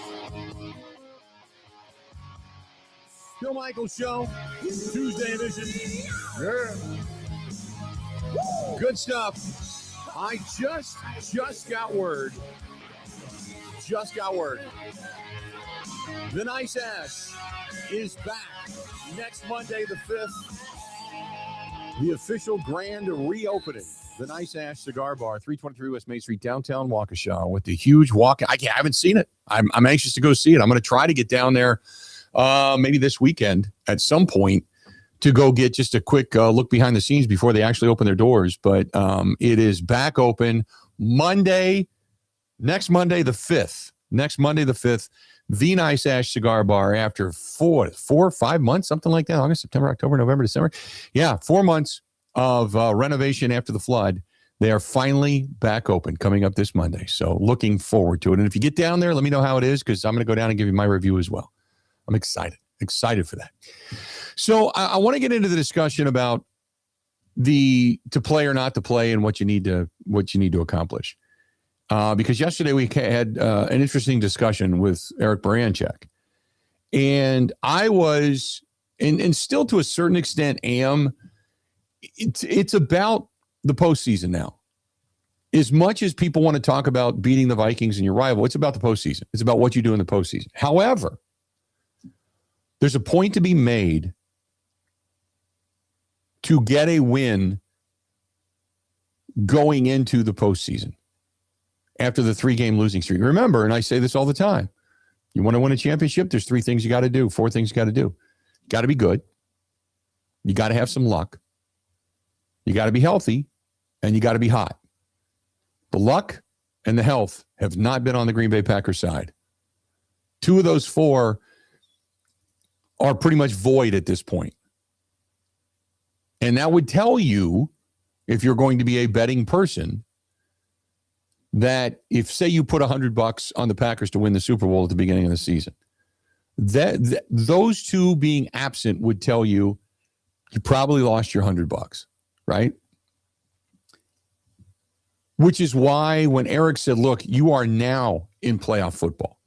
Phil Michaels Show, Tuesday edition. Yeah. Good stuff. I just got word. The Nice Ass is back next Monday, the 5th. The official grand reopening. The Nice Ash Cigar Bar, 323 West Main Street, downtown Waukesha, with the huge walk. I haven't seen it. I'm anxious to go see it. I'm going to try to get down there maybe this weekend at some point to go get just a quick look behind the scenes before they actually open their doors. But it is back open next Monday, the 5th. The Nice Ash Cigar Bar, after 4 or 5 months, something like that, August, September, October, November, December. Yeah, 4 months of renovation after the flood. They are finally back open coming up this Monday. So looking forward to it. And if you get down there, let me know how it is, because I'm going to go down and give you my review as well. I'm excited for that. So I want to get into the discussion about to play or not to play and what you need to accomplish. Because yesterday we had an interesting discussion with Eric Baranchek. And I was, and still to a certain extent am, it's about the postseason now. As much as people want to talk about beating the Vikings and your rival, it's about the postseason. It's about what you do in the postseason. However, there's a point to be made to get a win going into the postseason after the 3-game losing streak. Remember, and I say this all the time, you want to win a championship, there's 4 things you got to do. You got to be good. You got to have some luck. You got to be healthy, and you got to be hot. The luck and the health have not been on the Green Bay Packers side. 2 of those 4 are pretty much void at this point. And that would tell you, if you're going to be a betting person, that if, say, you put $100 on the Packers to win the Super Bowl at the beginning of the season, that those 2 being absent would tell you you probably lost your $100, right? Which is why when Eric said, look, you are now in playoff football.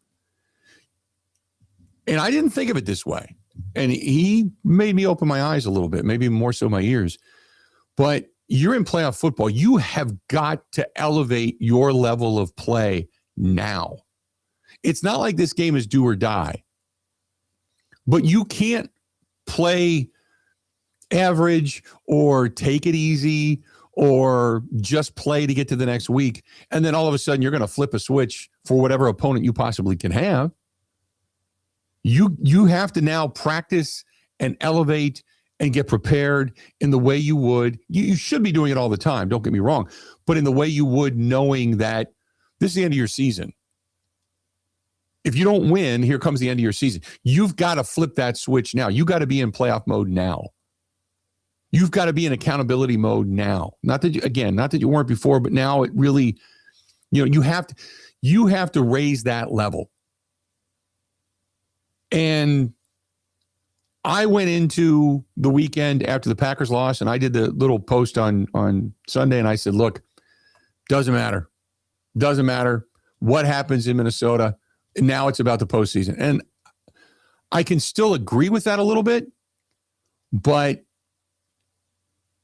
And I didn't think of it this way. And he made me open my eyes a little bit, maybe more so my ears. But you're in playoff football. You have got to elevate your level of play now. It's not like this game is do or die. But you can't play average or take it easy or just play to get to the next week. And then all of a sudden you're going to flip a switch for whatever opponent you possibly can have. You have to now practice and elevate and get prepared in the way you would. You should be doing it all the time, don't get me wrong, but in the way you would, knowing that this is the end of your season. If you don't win, here comes the end of your season. You've got to flip that switch now. You got to be in playoff mode now. You've got to be in accountability mode now. Not that you weren't before, but now it really, you have to raise that level. And I went into the weekend after the Packers lost, and I did the little post on Sunday, and I said, look, doesn't matter. Doesn't matter what happens in Minnesota. Now it's about the postseason. And I can still agree with that a little bit, but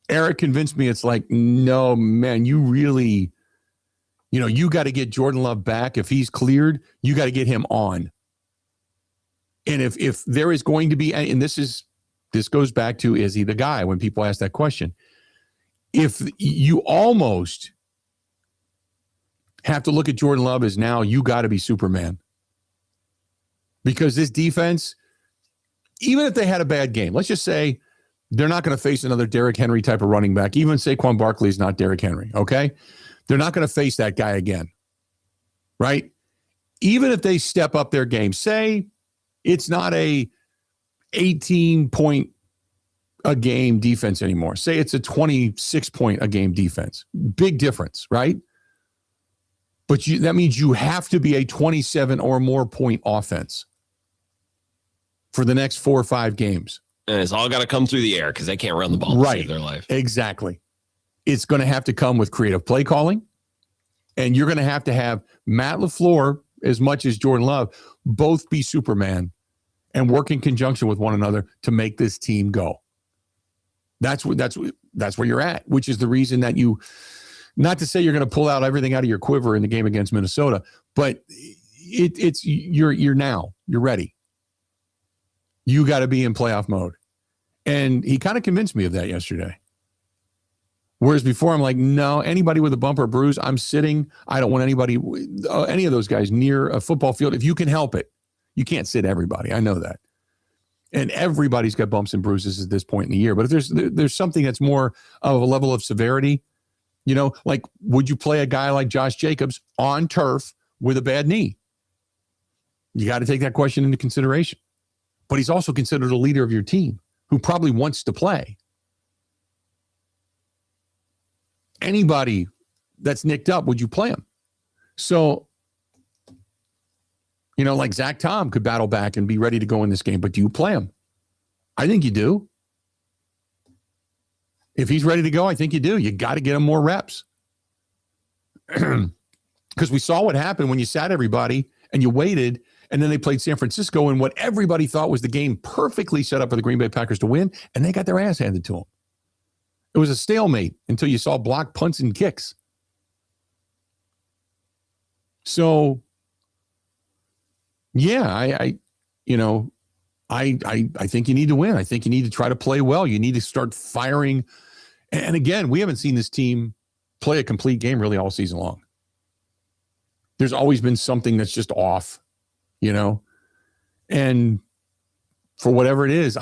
Eric convinced me it's like, no, man, you really, you got to get Jordan Love back. If he's cleared, you got to get him on. And if there is going to be, and this goes back to, is he the guy, when people ask that question? If you almost have to look at Jordan Love as now, you got to be Superman. Because this defense, even if they had a bad game, let's just say They're not going to face another Derrick Henry type of running back. Even Saquon Barkley is not Derrick Henry, okay? They're not going to face that guy again, right? Even if they step up their game, say it's not a 18-point a game defense anymore. Say it's a 26-point a game defense. Big difference, right? But that means you have to be a 27 or more point offense for the next 4 or 5 games. And it's all got to come through the air because they can't run the ball to save their life. Exactly. It's going to have to come with creative play calling. And you're going to have Matt LaFleur, as much as Jordan Love, both be Superman and work in conjunction with one another to make this team go. That's where you're at, which is the reason that not to say you're going to pull out everything out of your quiver in the game against Minnesota, but you're ready. You got to be in playoff mode. And he kind of convinced me of that yesterday. Whereas before I'm like, no, anybody with a bump or bruise, I'm sitting. I don't want any of those guys near a football field. If you can help it, you can't sit everybody. I know that. And everybody's got bumps and bruises at this point in the year. But if there's something that's more of a level of severity, like would you play a guy like Josh Jacobs on turf with a bad knee? You got to take that question into consideration. But he's also considered a leader of your team who probably wants to play. Anybody that's nicked up, would you play him? So, like Zach Tom could battle back and be ready to go in this game, but do you play him? I think you do. If he's ready to go, I think you do. You got to get him more reps. Because we saw what happened when you sat everybody and you waited, and then they played San Francisco in what everybody thought was the game perfectly set up for the Green Bay Packers to win, and they got their ass handed to them. It was a stalemate until you saw blocked punts and kicks. So, yeah, I think you need to win. I think you need to try to play well. You need to start firing. And again, we haven't seen this team play a complete game really all season long. There's always been something that's just off, and for whatever it is,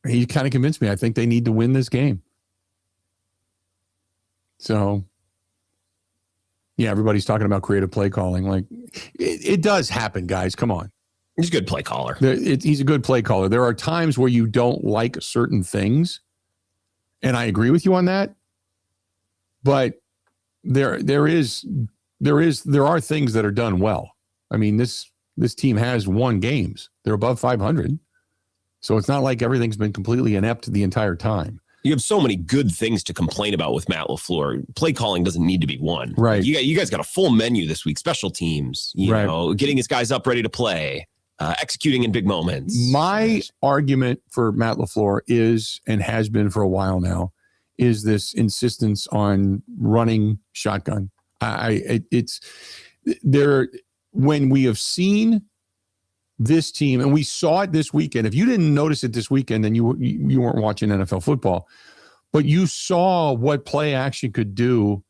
he kind of convinced me. I think they need to win this game. So, yeah, everybody's talking about creative play calling. Like, it does happen, guys. Come on. He's a good play caller. He's a good play caller. There are times where you don't like certain things, and I agree with you on that. But there are things that are done well. I mean, this team has won games. They're above 500. So it's not like everything's been completely inept the entire time. You have so many good things to complain about with Matt LaFleur. Play calling doesn't need to be one. Right. You guys got a full menu this week. Special teams, getting his guys up ready to play, executing in big moments. My argument for Matt LaFleur is, and has been for a while now, is this insistence on running shotgun. It's there when we have seen this team, and we saw it this weekend. If you didn't notice it this weekend, then you weren't watching NFL football. But you saw what play action could do.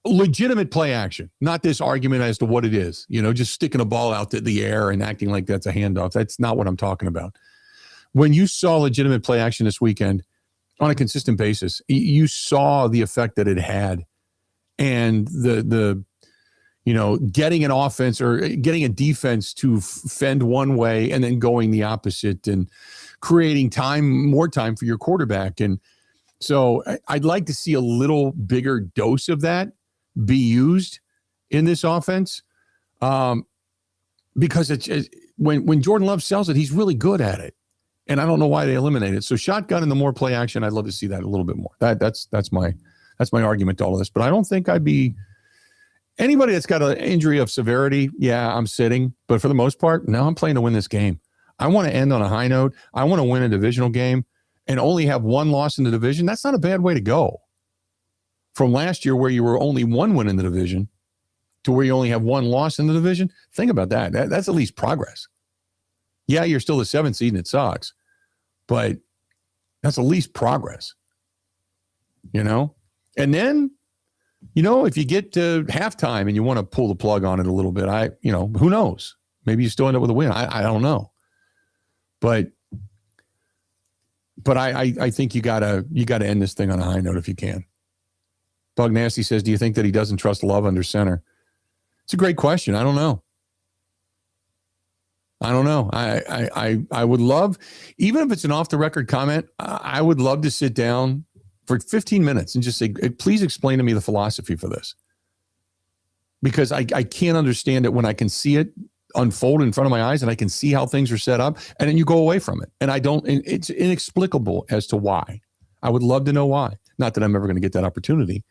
Legitimate play action, not this argument as to what it is. Just sticking a ball out to the air and acting like that's a handoff. That's not what I'm talking about. When you saw legitimate play action this weekend on a consistent basis, you saw the effect that it had, and the getting an offense or getting a defense to fend one way and then going the opposite and creating more time for your quarterback. And so I'd like to see a little bigger dose of that be used in this offense, because when Jordan Love sells it, he's really good at it. And I don't know why they eliminate it. So shotgun and the more play action, I'd love to see that a little bit more. That's my argument to all of this. But I don't think I'd be anybody that's got an injury of severity. Yeah, I'm sitting. But for the most part, no, I'm playing to win this game. I want to end on a high note. I want to win a divisional game and only have one loss in the division. That's not a bad way to go. From last year where you were only one win in the division to where you only have one loss in the division. Think about that. That's at least progress. Yeah, you're still the 7th seed and it sucks, but that's at least progress, And then, if you get to halftime and you want to pull the plug on it a little bit, who knows? Maybe you still end up with a win. I don't know. But But I think you gotta end this thing on a high note if you can. Bug Nasty says, do you think that he doesn't trust Love under center? It's a great question. I don't know. I would love, even if it's an off the record comment, I would love to sit down for 15 minutes and just say, please explain to me the philosophy for this. Because I can't understand it when I can see it unfold in front of my eyes and I can see how things are set up, and then you go away from it. And it's inexplicable as to why. I would love to know why. Not that I'm ever going to get that opportunity,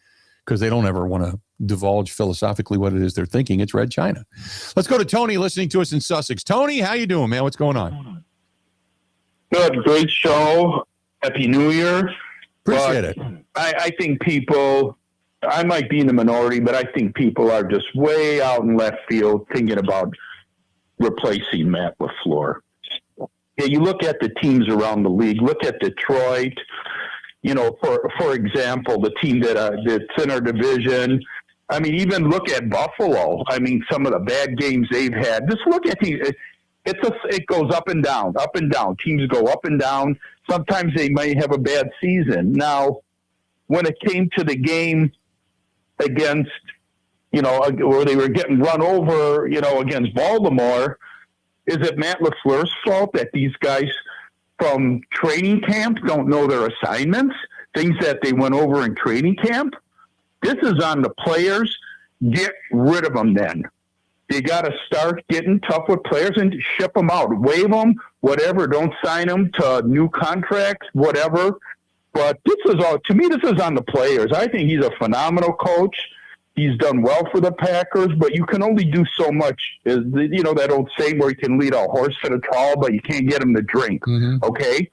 because they don't ever want to divulge philosophically what it is they're thinking. It's Red China. Let's go to Tony listening to us in Sussex. Tony, how you doing, man? What's going on? Good. Great show. Happy New Year. Appreciate it. I think people, I might be in the minority, but I think people are just way out in left field thinking about replacing Matt LaFleur. Yeah, you look at the teams around the league. Look at Detroit. You know, for example, the team that's in our division. I mean, even look at Buffalo. I mean, some of the bad games they've had. Just look at it goes up and down, up and down. Teams go up and down. Sometimes they might have a bad season. Now, when it came to the game against, where they were getting run over, against Baltimore, is it Matt LaFleur's fault that these guys from training camp don't know their assignments, things that they went over in training camp? This is on the players. Get rid of them then. You got to start getting tough with players and ship them out. Waive them, whatever. Don't sign them to new contracts, whatever. But this is all, to me, this is on the players. I think he's a phenomenal coach. He's done well for the Packers, but you can only do so much. Is that old saying where you can lead a horse to the trough, but you can't get him to drink. Mm-hmm. Okay,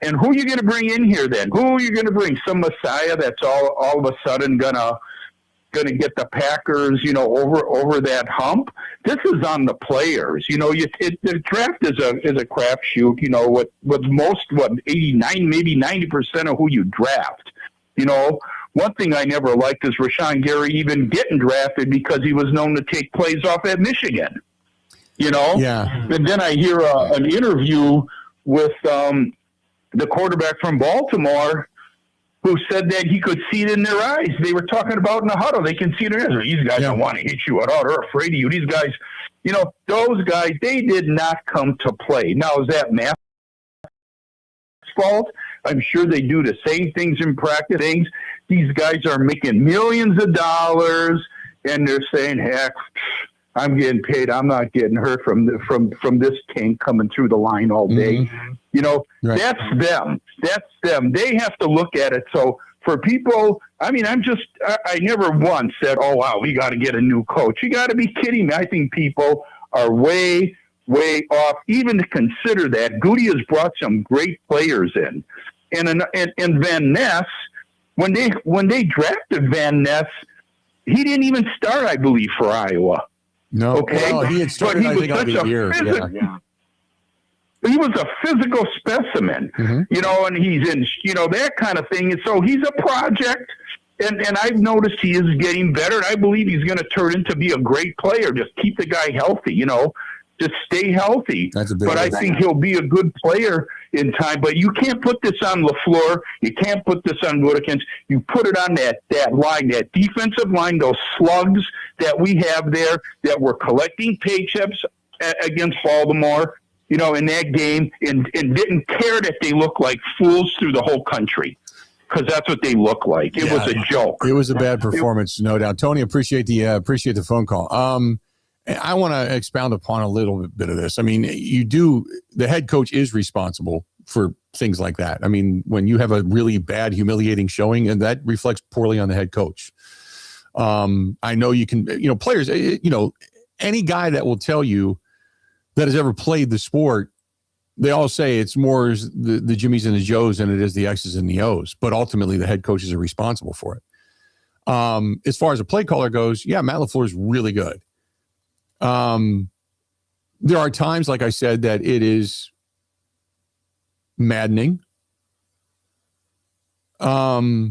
and who are you going to bring in here then? Who are you going to bring? Some Messiah that's all of a sudden gonna get the Packers, over that hump? This is on the players. The draft is a crapshoot. With most 89, maybe 90% of who you draft. One thing I never liked is Rashawn Gary even getting drafted because he was known to take plays off at Michigan. Yeah. And then I hear an interview with the quarterback from Baltimore who said that he could see it in their eyes. They were talking about in the huddle. They can see it in their eyes. These guys don't want to hit you at all. They're afraid of you. These guys, those guys, they did not come to play. Now, is that Matt's fault? I'm sure they do the same things in practice. These guys are making millions of dollars, and they're saying, heck, I'm getting paid. I'm not getting hurt from this tank coming through the line all day. Mm-hmm. Right. That's them. That's them. They have to look at it. So for people, I mean, I never once said, oh, wow, we got to get a new coach. You got to be kidding me. I think people are way off even to consider that. Goody has brought some great players in. And Van Ness, when they drafted Van Ness, he didn't even start, I believe, for Iowa. No, okay, well, he had started, I think, like a year. He was a physical specimen, mm-hmm. And he's in, that kind of thing. And so he's a project, and I've noticed he is getting better, and I believe he's going to turn into be a great player. Just keep the guy healthy, just stay healthy. But I think he'll be a good player in time. But you can't put this on LaFleur. You can't put this on Woodikins. You put it on that line, that defensive line, those slugs that we have there that were collecting paychecks against Baltimore, in that game, and didn't care that they looked like fools through the whole country. Because that's what they look like. It was a joke. It was a bad performance, no doubt. Tony, appreciate the phone call. I want to expound upon a little bit of this. I mean, the head coach is responsible for things like that. I mean, when you have a really bad, humiliating showing, and that reflects poorly on the head coach. I know you can, players, any guy that will tell you that has ever played the sport, they all say it's more the Jimmies and the Joes than it is the X's and the O's. But ultimately, the head coaches are responsible for it. As far as a play caller goes, yeah, Matt LaFleur is really good. There are times, like I said, that it is maddening. But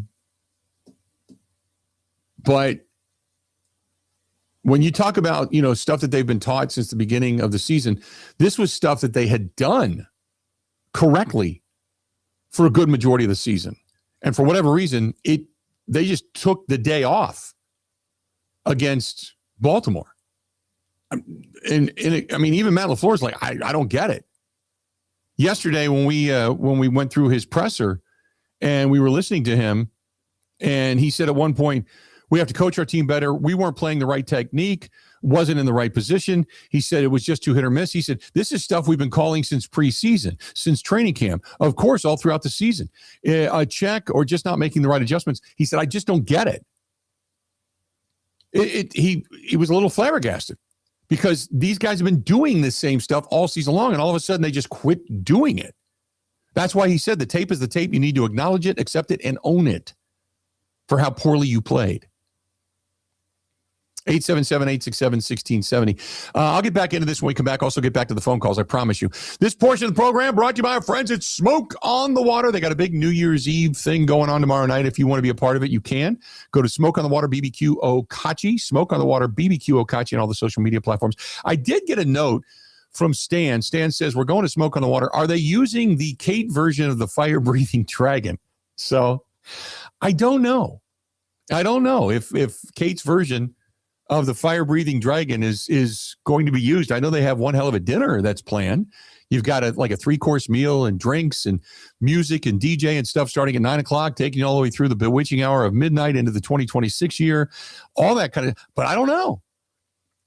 when you talk about, stuff that they've been taught since the beginning of the season, this was stuff that they had done correctly for a good majority of the season. And for whatever reason, they just took the day off against Baltimore. And I mean, even Matt LaFleur's like, I don't get it. Yesterday, when we went through his presser and we were listening to him, and he said at one point, we have to coach our team better. We weren't playing the right technique, wasn't in the right position. He said it was just too hit or miss. He said, this is stuff we've been calling since preseason, since training camp, of course, all throughout the season. A check or just not making the right adjustments. He said, I just don't get it. He was a little flabbergasted because these guys have been doing this same stuff all season long, and all of a sudden they just quit doing it. That's why he said the tape is the tape. You need to acknowledge it, accept it, and own it for how poorly you played. 877-867-1670. I'll get back into this when we come back. Also get back to the phone calls, I promise you. This portion of the program brought to you by our friends at Smoke on the Water. They got a big New Year's Eve thing going on tomorrow night. If you want to be a part of it, you can. Go to Smoke on the Water BBQ Okachi. Smoke on the Water BBQ Okachi on all the social media platforms. I did get a note from Stan. Stan says, we're going to Smoke on the Water. Are they using the Kate version of the fire-breathing dragon? So I don't know. I don't know if Kate's version of the fire-breathing dragon is going to be used. I know they have one hell of a dinner that's planned. You've got a 3-course meal and drinks and music and DJ and stuff starting at 9 o'clock, taking you all the way through the bewitching hour of midnight into the 2026 year, all that kind of, but I don't know.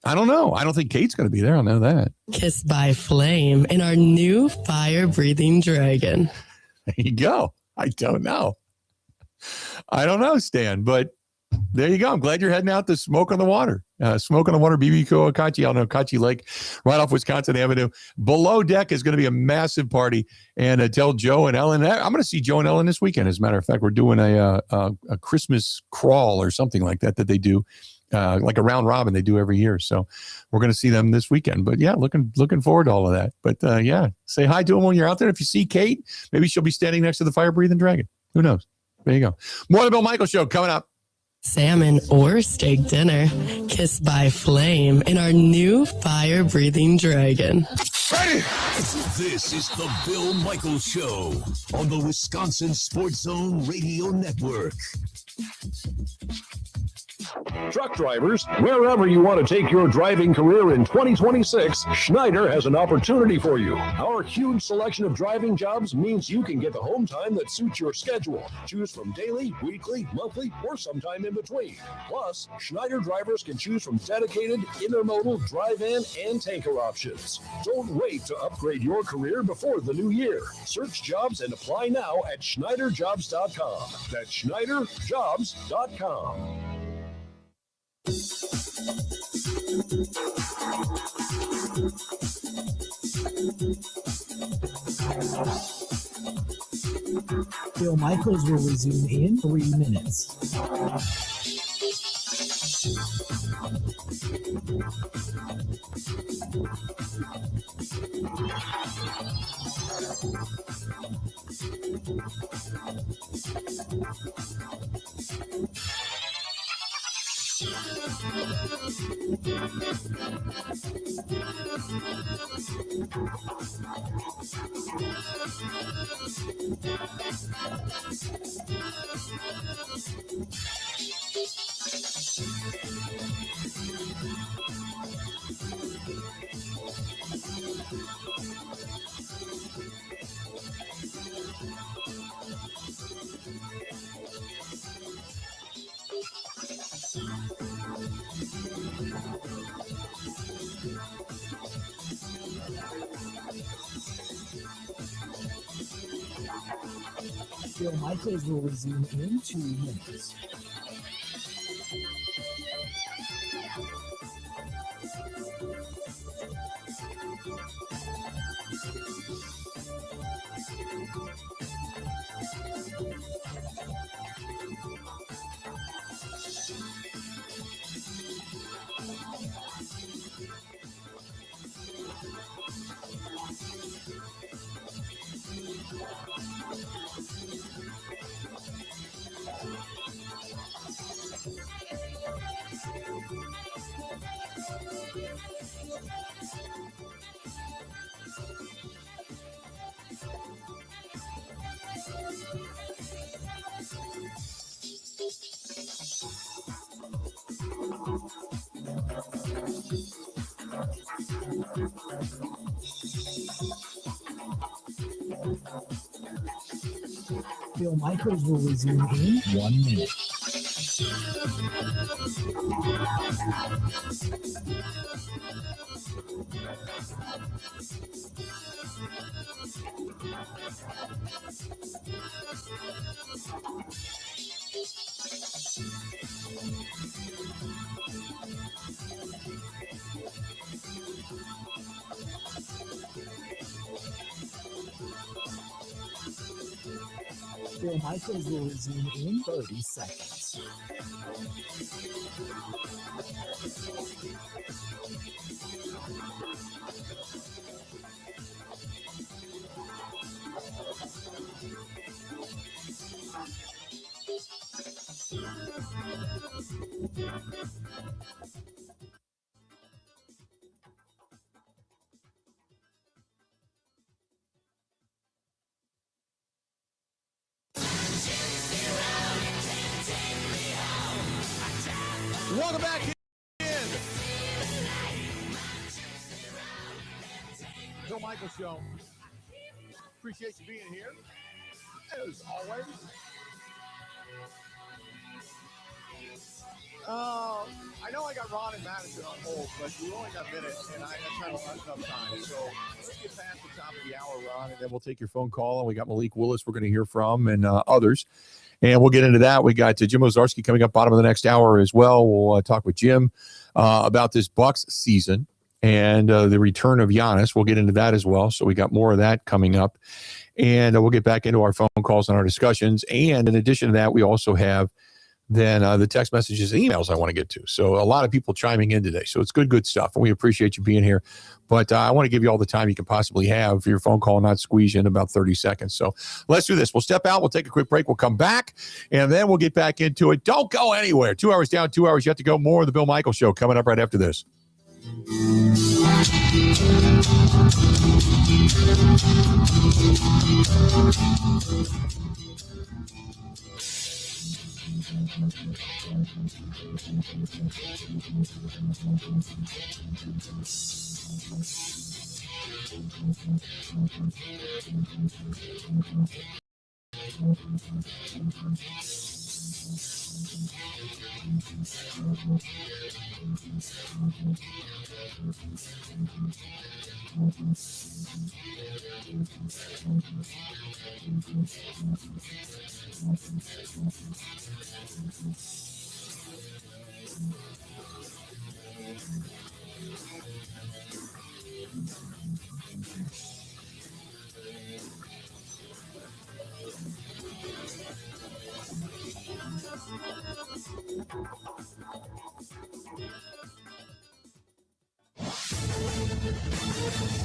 I don't think Kate's going to be there. I'll know that. Kissed by Flame in our new fire-breathing dragon. There you go. I don't know, Stan, but there you go. I'm glad you're heading out to Smoke on the Water. Smoke on the Water, BBQ Okachi. Y'all know Okachi Lake, right off Wisconsin Avenue. Below deck is going to be a massive party. And tell Joe and Ellen. I'm going to see Joe and Ellen this weekend. As a matter of fact, we're doing a Christmas crawl or something like that they do, like a round robin they do every year. So we're going to see them this weekend. But yeah, looking forward to all of that. But yeah, say hi to them when you're out there. If you see Kate, maybe she'll be standing next to the fire-breathing dragon. Who knows? There you go. More of the Bill Michaels Show coming up. Salmon or steak dinner, kissed by Flame in our new fire-breathing dragon. Ready? This is the Bill Michaels Show on the Wisconsin Sports Zone Radio Network. Truck drivers, wherever you want to take your driving career in 2026, Schneider has an opportunity for you. Our huge selection of driving jobs means you can get the home time that suits your schedule. Choose from daily, weekly, monthly, or sometime in between. Plus, Schneider drivers can choose from dedicated, intermodal, drive-in, and tanker options. Don't wait to upgrade your career before the new year. Search jobs and apply now at SchneiderJobs.com. That's SchneiderJobs.com. Bill Michaels will resume in 3 minutes. Bill Michaels will resume in 2 minutes. Michaels will resume in 1 minute. Bill Michaels will resume in 30 seconds. Welcome back in. Bill Michaels Show. Appreciate you being here, as always. I know I got Ron and Madison on hold, but we only got a minute, and I have kind of enough time. So let's get past the top of the hour, Ron, and then we'll take your phone call. And we got Malik Willis we're going to hear from, and others. And we'll get into that. We got Jim Owczarski coming up bottom of the next hour as well. We'll talk with Jim about this Bucks season and the return of Giannis. We'll get into that as well. So we got more of that coming up. And we'll get back into our phone calls and our discussions. And in addition to that, we also have then the text messages and emails I want to get to. So a lot of people chiming in today. So it's good stuff. And we appreciate you being here. But I want to give you all the time you can possibly have for your phone call, not squeeze you in about 30 seconds. So let's do this. We'll step out. We'll take a quick break. We'll come back, and then we'll get back into it. Don't go anywhere. 2 hours down, 2 hours yet to go. More of the Bill Michaels Show coming up right after this.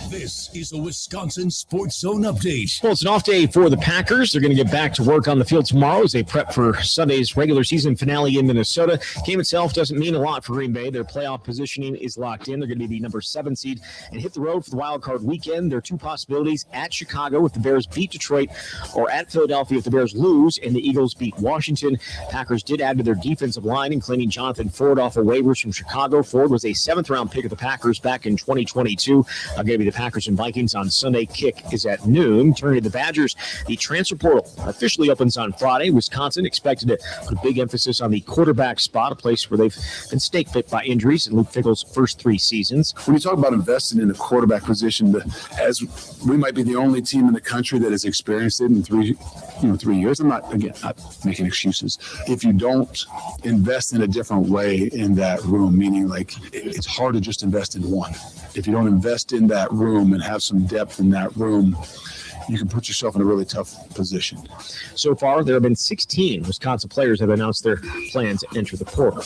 This is a Wisconsin Sports Zone update. Well, it's an off day for the Packers. They're going to get back to work on the field tomorrow as they prep for Sunday's regular season finale in Minnesota. Game itself doesn't mean a lot for Green Bay. Their playoff positioning is locked in. They're going to be the number 7 seed and hit the road for the wild card weekend. There are 2 possibilities: at Chicago if the Bears beat Detroit, or at Philadelphia if the Bears lose and the Eagles beat Washington. Packers did add to their defensive line, including Jonathan Ford off of waivers from Chicago. Ford was a 7th-round pick of the Packers back in 2022. Going to be the Packers and Vikings on Sunday. Kick is at noon. Turning to the Badgers, the transfer portal officially opens on Friday. Wisconsin expected to put a big emphasis on the quarterback spot, a place where they've been snake-bit by injuries in Luke Fickell's first 3 seasons. When you talk about investing in the quarterback position, as we might be the only team in the country that has experienced it in 3 years. I'm not making excuses. If you don't invest in a different way in that room, meaning like it's hard to just invest in one. If you don't invest in that room and have some depth in that room, you can put yourself in a really tough position. So far, there have been 16 Wisconsin players that have announced their plans to enter the portal.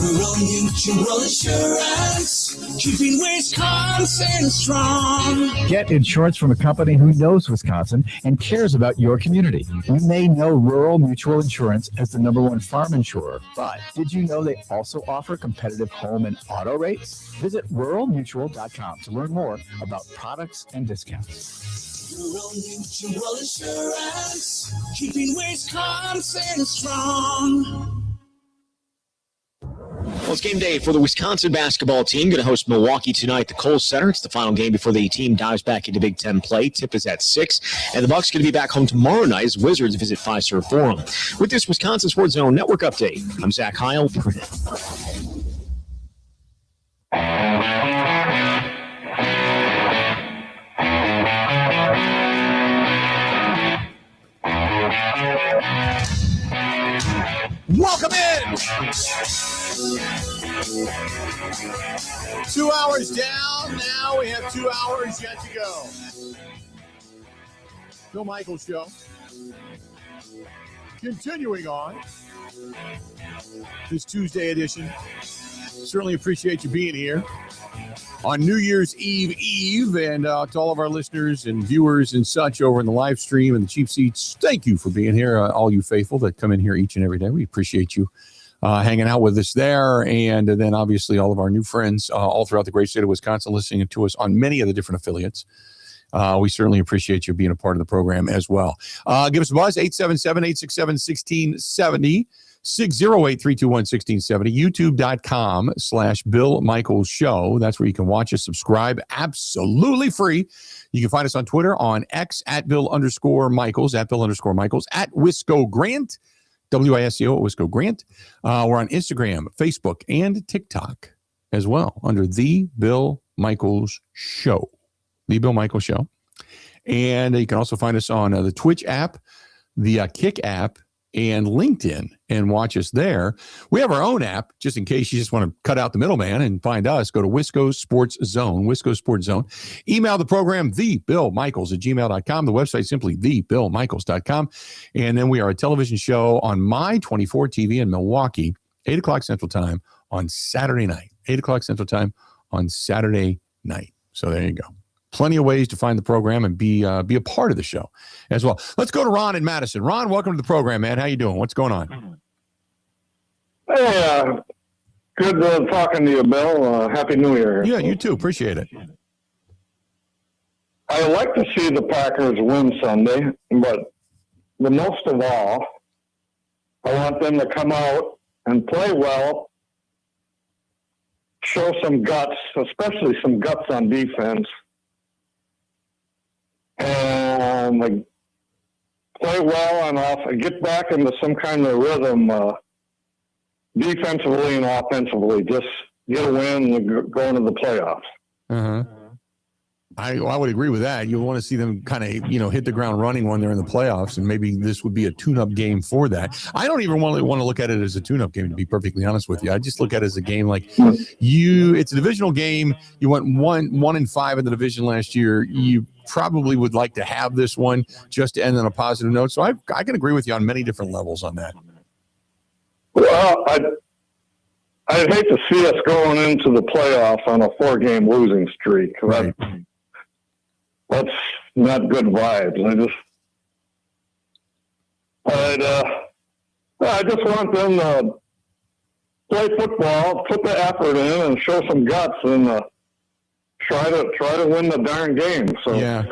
Rural Mutual Insurance, keeping Wisconsin strong. Get insurance from a company who knows Wisconsin and cares about your community. You may know Rural Mutual Insurance as the #1 farm insurer, but did you know they also offer competitive home and auto rates? Visit ruralmutual.com to learn more about products and discounts. Rural Mutual Insurance, keeping Wisconsin strong. Well, it's game day for the Wisconsin basketball team. Going to host Milwaukee tonight at the Kohl Center. It's the final game before the team dives back into Big Ten play. Tip is at 6. And the Bucks going to be back home tomorrow night as Wizards visit Fiserv Forum. With this Wisconsin Sports Zone Network update, I'm Zach Heil. Welcome in. 2 hours down. Now we have 2 hours yet to go. Bill Michaels Show. Continuing on this Tuesday edition. Certainly appreciate you being here on New Year's Eve. And to all of our listeners and viewers and such over in the live stream and the cheap seats, thank you for being here. All you faithful that come in here each and every day. We appreciate you hanging out with us there. And then obviously all of our new friends all throughout the great state of Wisconsin listening to us on many of the different affiliates. We certainly appreciate you being a part of the program as well. Give us a buzz, 877-867-1670. 608-321-1670, youtube.com/Bill Michaels Show. That's where you can watch us, subscribe, absolutely free. You can find us on Twitter, on X, @Bill_Michaels, @Bill_Michaels, @Wisco Grant, WISCO at Wisco Grant. We're on Instagram, Facebook, and TikTok as well under The Bill Michaels Show. The Bill Michaels Show. And you can also find us on the Twitch app, the Kick app, and LinkedIn, and watch us there. We have our own app, just in case you just want to cut out the middleman and find us. Go to Wisco Sports Zone, Wisco Sports Zone. Email the program, thebillmichaels@gmail.com. The website simply thebillmichaels.com. And then we are a television show on My 24 TV in Milwaukee, 8 o'clock Central Time on Saturday night. 8 o'clock Central Time on Saturday night. So there you go. Plenty of ways to find the program and be a part of the show as well. Let's go to Ron in Madison. Ron, welcome to the program, man. How you doing? What's going on? Hey, good talking to you, Bill. Happy New Year. Yeah, you too. Appreciate it. I like to see the Packers win Sunday, but the most of all, I want them to come out and play well, show some guts, especially some guts on defense. And play well and off, get back into some kind of rhythm, defensively and offensively. Just get a win and go into the playoffs. Uh-huh. I would agree with that. You want to see them kind of, hit the ground running when they're in the playoffs, and maybe this would be a tune-up game for that. I don't even want to look at it as a tune-up game, to be perfectly honest with you. I just look at it as a game like it's a divisional game. You went 1-5 in the division last year. You probably would like to have this one just to end on a positive note. So I can agree with you on many different levels on that. Well, I'd hate to see us going into the playoffs on a 4-game losing streak. Right. That's not good vibes. I just want them to play football, put the effort in, and show some guts, and try to win the darn game. So yeah,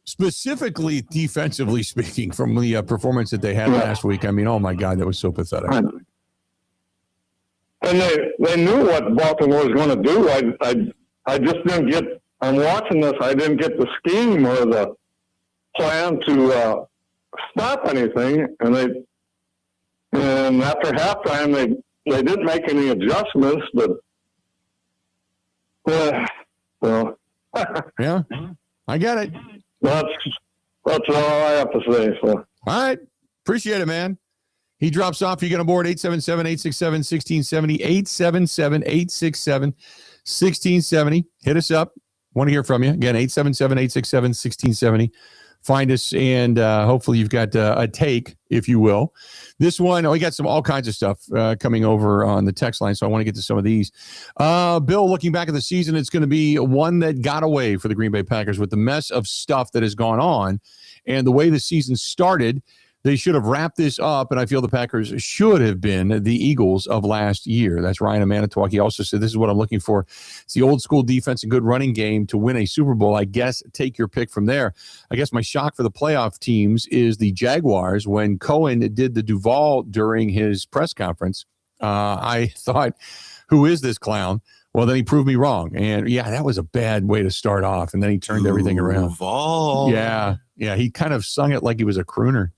specifically defensively speaking, from the performance that they had last week. I mean, oh my God, that was so pathetic. And they knew what Baltimore was going to do. I just didn't get. I'm watching this. I didn't get the scheme or the plan to stop anything. And after halftime, they didn't make any adjustments. But well, yeah, I get it. That's all I have to say. So, all right, appreciate it, man. He drops off. You get on board 877-867-1670. 877-867-1670. Hit us up. Want to hear from you. Again, 877-867-1670. Find us, and hopefully you've got a take, if you will. This one, we got all kinds of stuff coming over on the text line, so I want to get to some of these. Bill, looking back at the season, it's going to be one that got away for the Green Bay Packers with the mess of stuff that has gone on, and the way the season started. They should have wrapped this up, and I feel the Packers should have been the Eagles of last year. That's Ryan of Manitowoc. He also said, this is what I'm looking for. It's the old school defense and good running game to win a Super Bowl. I guess take your pick from there. I guess my shock for the playoff teams is the Jaguars. When Cohen did the Duval during his press conference, I thought who is this clown? Well, then he proved me wrong. And yeah, that was a bad way to start off. And then he turned everything around. Duval. Yeah. He kind of sung it like he was a crooner.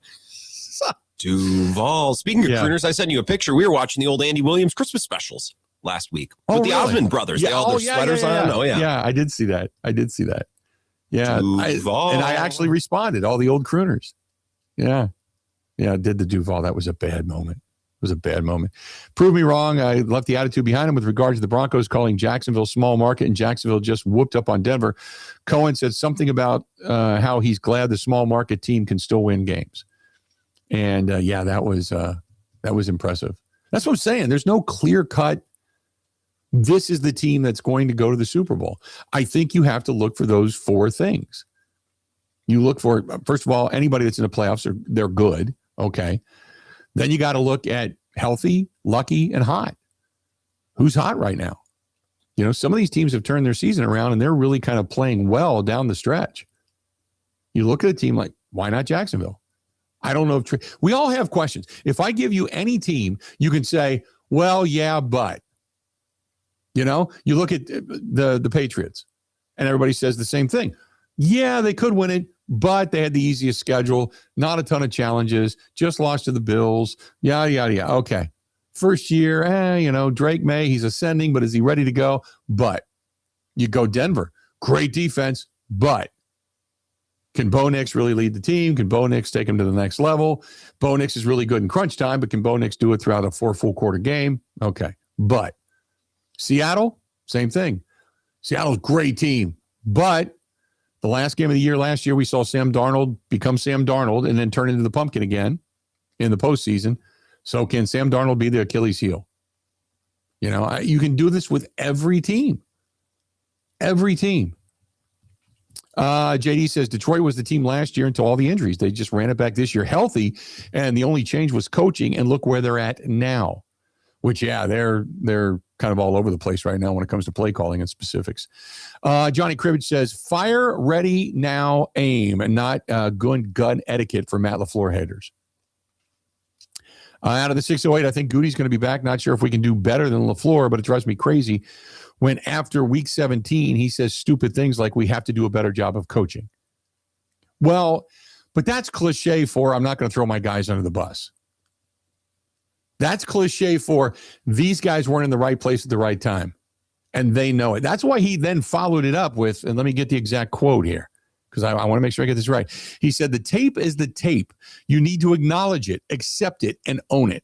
Duval. Speaking of crooners, I sent you a picture. We were watching the old Andy Williams Christmas specials last week with the Osmond brothers. They all had their sweaters on. Oh, yeah. Yeah, I did see that. Yeah. I actually responded, all the old crooners. Yeah. Yeah, I did the Duval. That was a bad moment. It was a bad moment. Prove me wrong. I left the attitude behind him with regard to the Broncos calling Jacksonville small market, and Jacksonville just whooped up on Denver. Cohen said something about how he's glad the small market team can still win games. And that was impressive. That's what I'm saying. There's no clear cut. This is the team that's going to go to the Super Bowl. I think you have to look for those four things. You look for, first of all, anybody that's in the playoffs, they're good. Okay. Then you got to look at healthy, lucky, and hot. Who's hot right now? You know, some of these teams have turned their season around and they're really kind of playing well down the stretch. You look at a team like, why not Jacksonville? I don't know if we all have questions. If I give you any team, you can say, well, yeah, but. You know, you look at the Patriots and everybody says the same thing. Yeah, they could win it, but they had the easiest schedule, not a ton of challenges, just lost to the Bills, yada, yada, yada. Okay. First year, Drake May, he's ascending, but is he ready to go? But you go Denver, great defense, but can Bo Nix really lead the team? Can Bo Nix take him to the next level? Bo Nix is really good in crunch time, but can Bo Nix do it throughout a 4 full quarter game? Okay. But Seattle, same thing. Seattle's a great team, but the last game of the year last year, we saw Sam Darnold become Sam Darnold and then turn into the pumpkin again in the postseason. So can Sam Darnold be the Achilles heel? You know, you can do this with every team. Every team. JD says Detroit was the team last year until all the injuries. They just ran it back this year healthy, and the only change was coaching, and look where they're at now. Which, yeah, they're kind of all over the place right now when it comes to play calling and specifics. Johnny Cribbage says, fire, ready, now, aim, and not good gun etiquette for Matt LaFleur haters. Out of the 608, I think Goody's going to be back. Not sure if we can do better than LaFleur, but it drives me crazy when after week 17, he says stupid things like we have to do a better job of coaching. Well, but that's cliche for I'm not going to throw my guys under the bus. That's cliche for these guys weren't in the right place at the right time, and they know it. That's why he then followed it up with, and let me get the exact quote here, because I want to make sure I get this right. He said, the tape is the tape. You need to acknowledge it, accept it, and own it.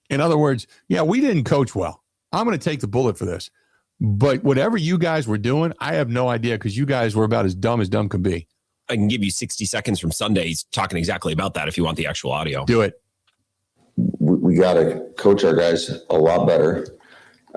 In other words, yeah, we didn't coach well. I'm going to take the bullet for this. But whatever you guys were doing, I have no idea, because you guys were about as dumb can be. I can give you 60 seconds from Sunday. He's talking exactly about that if you want the actual audio. Do it. We got to coach our guys a lot better.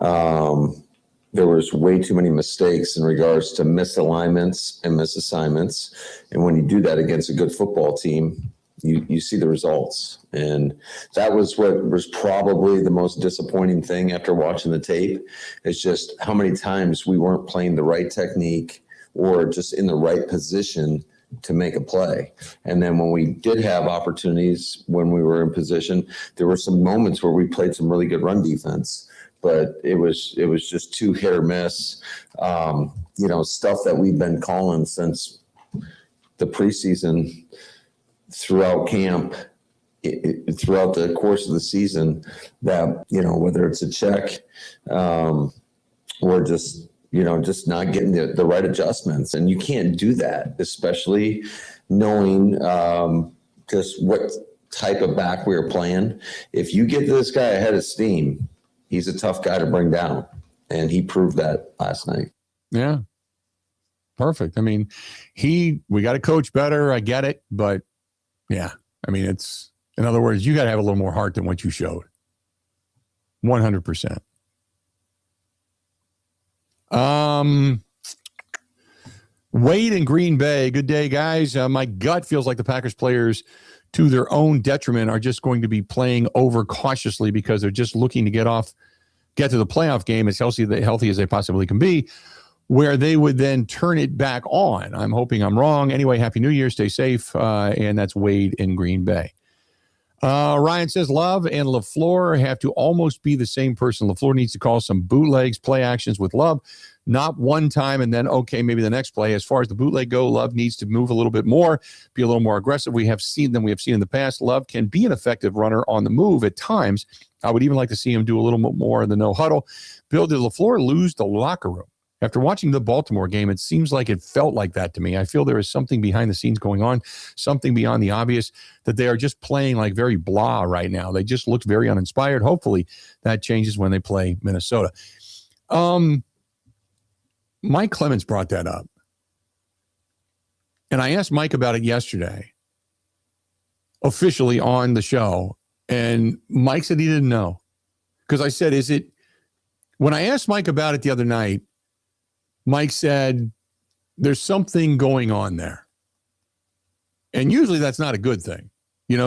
There was way too many mistakes in regards to misalignments and misassignments. And when you do that against a good football team, you see the results. And that was what was probably the most disappointing thing after watching the tape, is just how many times we weren't playing the right technique or just in the right position to make a play. And then when we did have opportunities, when we were in position, there were some moments where we played some really good run defense, but it was just too hit or miss. Stuff that we've been calling since the preseason, throughout camp, throughout the course of the season, that, whether it's a check or just not getting the right adjustments. And you can't do that, especially knowing just what type of back we were playing. If you get this guy ahead of steam, he's a tough guy to bring down. And he proved that last night. Yeah. Perfect. I mean, we got to coach better. I get it. But yeah, I mean, in other words, you got to have a little more heart than what you showed. 100%. Wade in Green Bay. Good day, guys. My gut feels like the Packers players, to their own detriment, are just going to be playing over cautiously because they're just looking to get to the playoff game as healthy as they possibly can be, where they would then turn it back on. I'm hoping I'm wrong. Anyway, Happy New Year. Stay safe. And that's Wade in Green Bay. Ryan says Love and LaFleur have to almost be the same person. LaFleur needs to call some bootlegs, play actions with Love, not one time and then, okay, maybe the next play. As far as the bootleg go, Love needs to move a little bit more, be a little more aggressive. We have seen in the past. Love can be an effective runner on the move at times. I would even like to see him do a little bit more in the no huddle. Bill, did LaFleur lose the locker room? After watching the Baltimore game, it seems like it felt like that to me. I feel there is something behind the scenes going on, something beyond the obvious, that they are just playing like very blah right now. They just look very uninspired. Hopefully that changes when they play Minnesota. Mike Clemens brought that up. And I asked Mike about it yesterday, officially on the show. And Mike said he didn't know. Because I said, when I asked Mike about it the other night, Mike said, there's something going on there. And usually that's not a good thing.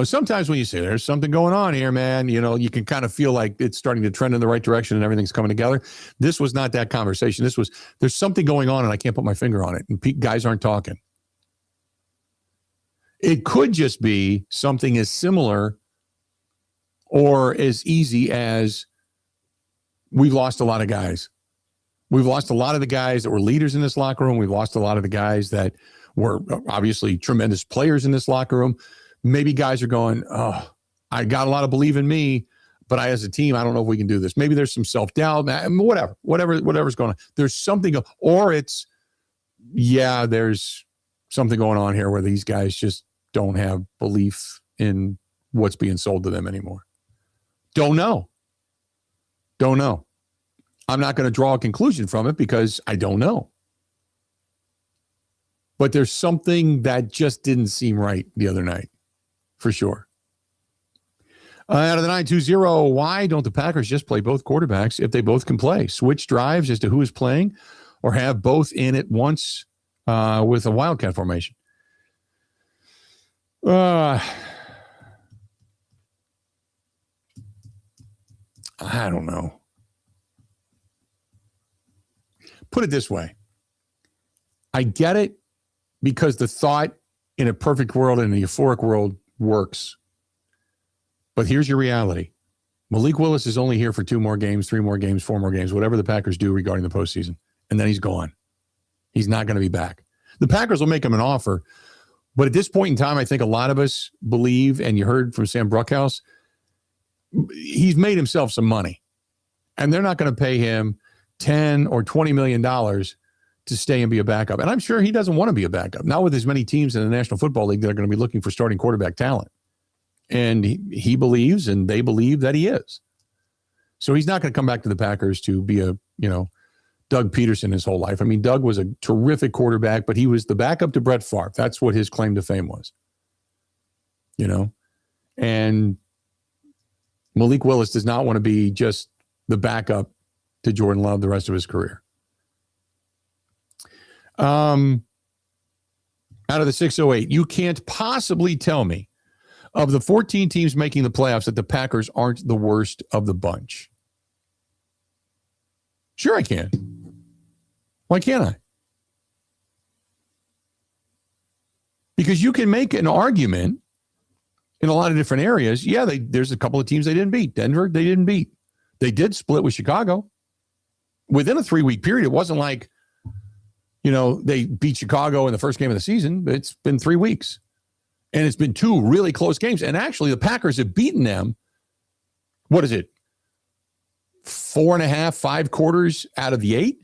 Sometimes when you say there's something going on here, man, you can kind of feel like it's starting to trend in the right direction and everything's coming together. This was not that conversation. This was, there's something going on and I can't put my finger on it. And guys aren't talking. It could just be something as similar or as easy as we've lost a lot of guys. We've lost a lot of the guys that were leaders in this locker room. We've lost a lot of the guys that were obviously tremendous players in this locker room. Maybe guys are going, oh, I got a lot of belief in me, but as a team, I don't know if we can do this. Maybe there's some self-doubt, whatever's going on. There's something, or it's, there's something going on here where these guys just don't have belief in what's being sold to them anymore. Don't know. I'm not going to draw a conclusion from it because I don't know. But there's something that just didn't seem right the other night, for sure. Out of the 920, why don't the Packers just play both quarterbacks if they both can play? Switch drives as to who is playing or have both in at once with a wildcat formation? I don't know. Put it this way. I get it because the thought in a perfect world and a euphoric world works. But here's your reality. Malik Willis is only here for 2 more games, 3 more games, 4 more games, whatever the Packers do regarding the postseason. And then he's gone. He's not going to be back. The Packers will make him an offer. But at this point in time, I think a lot of us believe, and you heard from Sam Bruchhaus, he's made himself some money. And they're not going to pay him $10 or $20 million to stay and be a backup. And I'm sure he doesn't want to be a backup. Not with as many teams in the National Football League that are going to be looking for starting quarterback talent. And he believes, and they believe that he is. So he's not going to come back to the Packers to be a, Doug Peterson his whole life. I mean, Doug was a terrific quarterback, but he was the backup to Brett Favre. That's what his claim to fame was. And Malik Willis does not want to be just the backup to Jordan Love the rest of his career. Out of the 608, you can't possibly tell me of the 14 teams making the playoffs that the Packers aren't the worst of the bunch. Sure I can. Why can't I? Because you can make an argument in a lot of different areas. Yeah, there's a couple of teams they didn't beat. Denver, they didn't beat. They did split with Chicago. Within a 3-week period, it wasn't like, they beat Chicago in the first game of the season. It's been 3 weeks. And it's been 2 really close games. And actually, the Packers have beaten them. What is it? 4.5, 5 quarters out of the 8.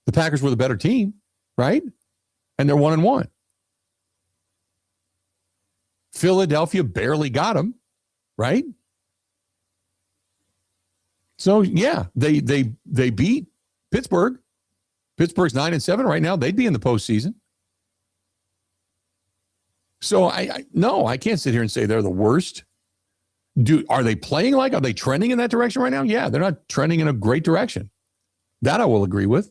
The Packers were the better team, right? And they're 1-1. Philadelphia barely got them, right? So yeah, they beat Pittsburgh. Pittsburgh's 9-7 right now. They'd be in the postseason. So I can't sit here and say they're the worst. Are they playing are they trending in that direction right now? Yeah, they're not trending in a great direction. That I will agree with.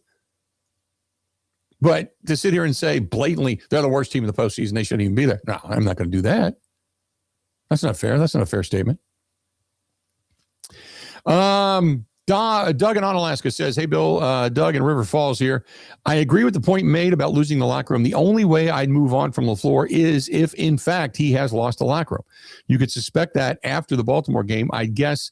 But to sit here and say blatantly they're the worst team in the postseason, they shouldn't even be there. No, I'm not going to do that. That's not fair. That's not a fair statement. Doug in Onalaska says, hey, Bill, Doug in River Falls here. I agree with the point made about losing the locker room. The only way I'd move on from LaFleur is if, in fact, he has lost the locker room. You could suspect that after the Baltimore game. I guess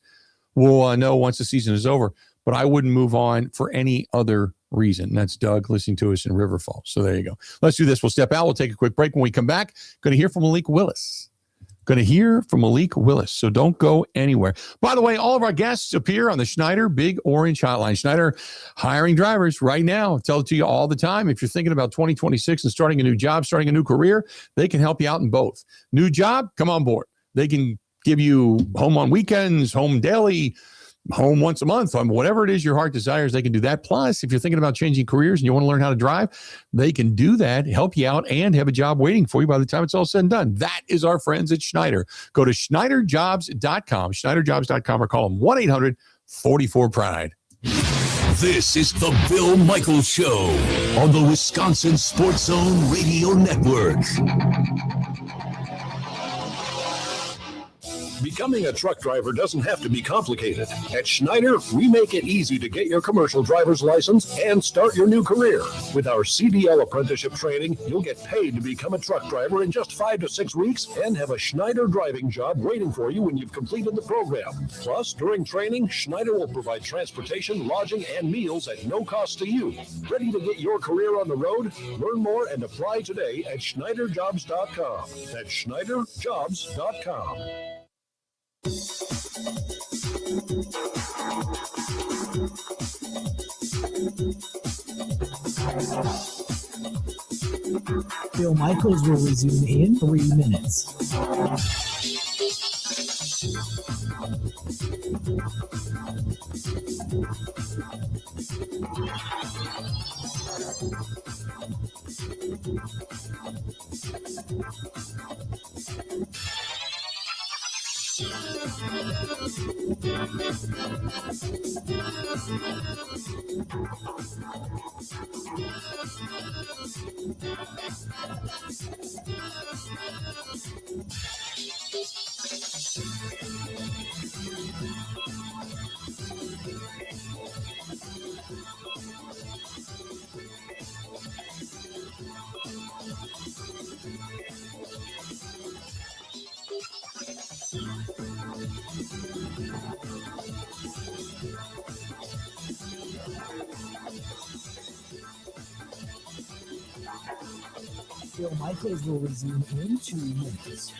we'll know once the season is over, but I wouldn't move on for any other reason. And that's Doug listening to us in River Falls. So there you go. Let's do this. We'll step out. We'll take a quick break. When we come back, going to hear from Malik Willis. So don't go anywhere. By the way, all of our guests appear on the Schneider Big Orange Hotline. Schneider hiring drivers right now. Tell it to you all the time. If you're thinking about 2026 and starting a new job, starting a new career, they can help you out in both. New job, come on board. They can give you home on weekends, home daily, home once a month, whatever it is your heart desires, they can do that. Plus, if you're thinking about changing careers and you want to learn how to drive, they can do that, help you out, and have a job waiting for you by the time it's all said and done. That is our friends at Schneider. Go to SchneiderJobs.com, SchneiderJobs.com, or call them 1-800-44-PRIDE. This is the Bill Michaels Show on the Wisconsin Sports Zone Radio Network. Becoming a truck driver doesn't have to be complicated. At Schneider, we make it easy to get your commercial driver's license and start your new career. With our CDL apprenticeship training, you'll get paid to become a truck driver in just 5 to 6 weeks and have a Schneider driving job waiting for you when you've completed the program. Plus, during training, Schneider will provide transportation, lodging, and meals at no cost to you. Ready to get your career on the road? Learn more and apply today at SchneiderJobs.com. That's SchneiderJobs.com. Bill Michaels will resume in 3 minutes. Bill Michaels will resume in 2 minutes.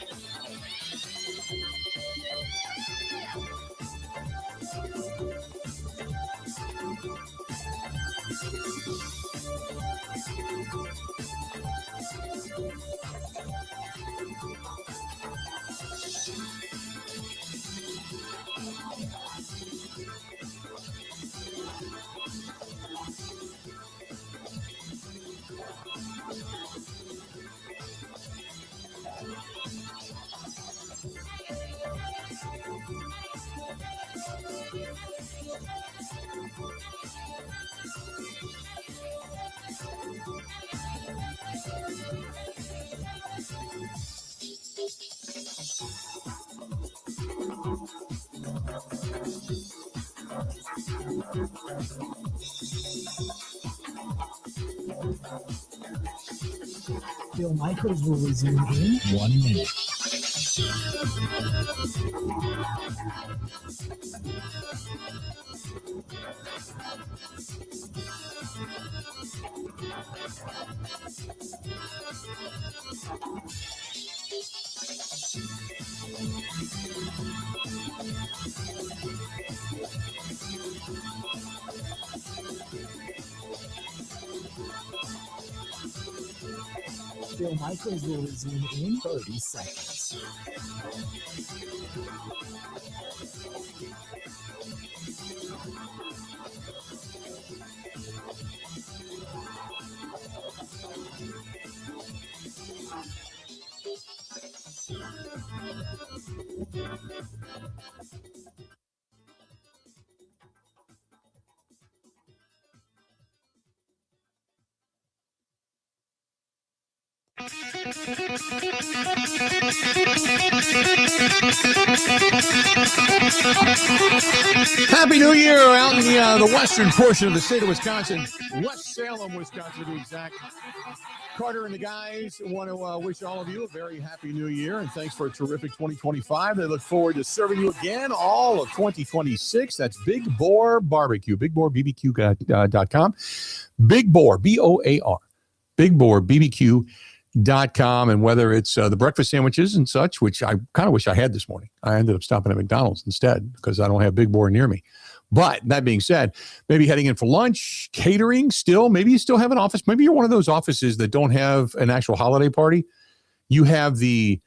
Bill Michaels will resume in 1 minute. Bill Michaels will resume in 30 seconds. Happy New Year out in the western portion of the state of Wisconsin. West Salem, Wisconsin, to be exact. Carter and the guys want to wish all of you a very happy new year, and thanks for a terrific 2025. They look forward to serving you again all of 2026. That's Big Boar Barbecue, BigBoarBBQ.com. Big Boar, B-O-A-R, BigBoarBBQ.com. And whether it's the breakfast sandwiches and such, which I kind of wish I had this morning. I ended up stopping at McDonald's instead because I don't have Big Boar near me. But that being said, maybe heading in for lunch, catering still. Maybe you still have an office. Maybe you're one of those offices that don't have an actual holiday party. You have the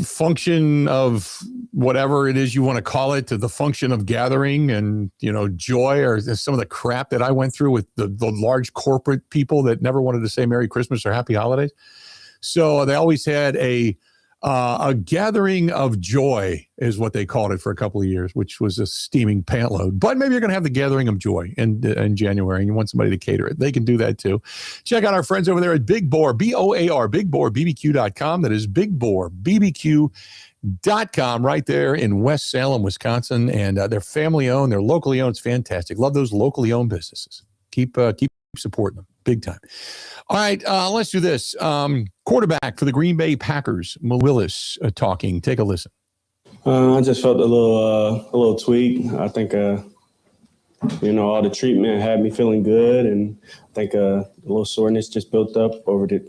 function of whatever it is you want to call it, to the function of gathering and, joy, or some of the crap that I went through with the large corporate people that never wanted to say Merry Christmas or Happy Holidays. So they always had a gathering of joy is what they called it for a couple of years, which was a steaming pant load. But maybe you're going to have the gathering of joy in January and you want somebody to cater it. They can do that too. Check out our friends over there at Big Boar, B-O-A-R, BigBoarBBQ.com. That is BigBoarBBQ.com right there in West Salem, Wisconsin. And they're family owned. They're locally owned. It's fantastic. Love those locally owned businesses. Keep supporting them big time. All right, let's do this. Quarterback for the Green Bay Packers, Malik Willis, talking. Take a listen. I just felt a little tweak. I think, all the treatment had me feeling good, and I think a little soreness just built up over that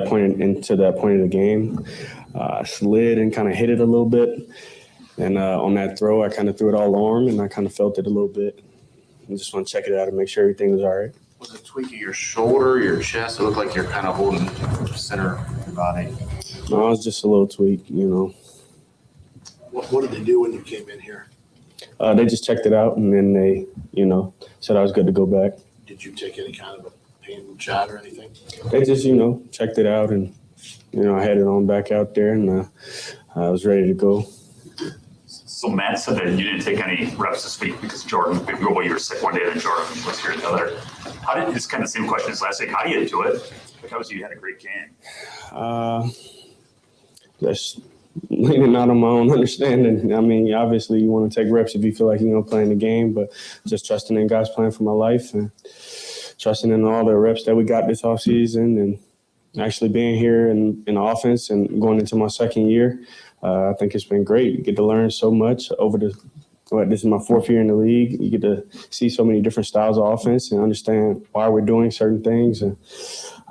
point into that point of the game. I slid and kind of hit it a little bit, and on that throw, I kind of threw it all arm, and I kind of felt it a little bit. I just want to check it out and make sure everything was all right. Was it tweaking your shoulder, your chest? It looked like you're kind of holding the center of your body. No, it was just a little tweak, What did they do when you came in here? They just checked it out, and then they, said I was good to go back. Did you take any kind of a pain shot or anything? They just, checked it out, and, I had it on back out there, and I was ready to go. So Matt said that you didn't take any reps this week because Jordan, you were sick one day and then Jordan was here the other. How did this kind of same question as last week? How do you do it? Because you had a great game. Just leaning out on my own understanding. I mean, obviously you want to take reps if you feel like you're going to play in the game, but just trusting in God's plan for my life and trusting in all the reps that we got this offseason and actually being here in the offense and going into my second year. I think it's been great. You get to learn so much this is my fourth year in the league. You get to see so many different styles of offense and understand why we're doing certain things. And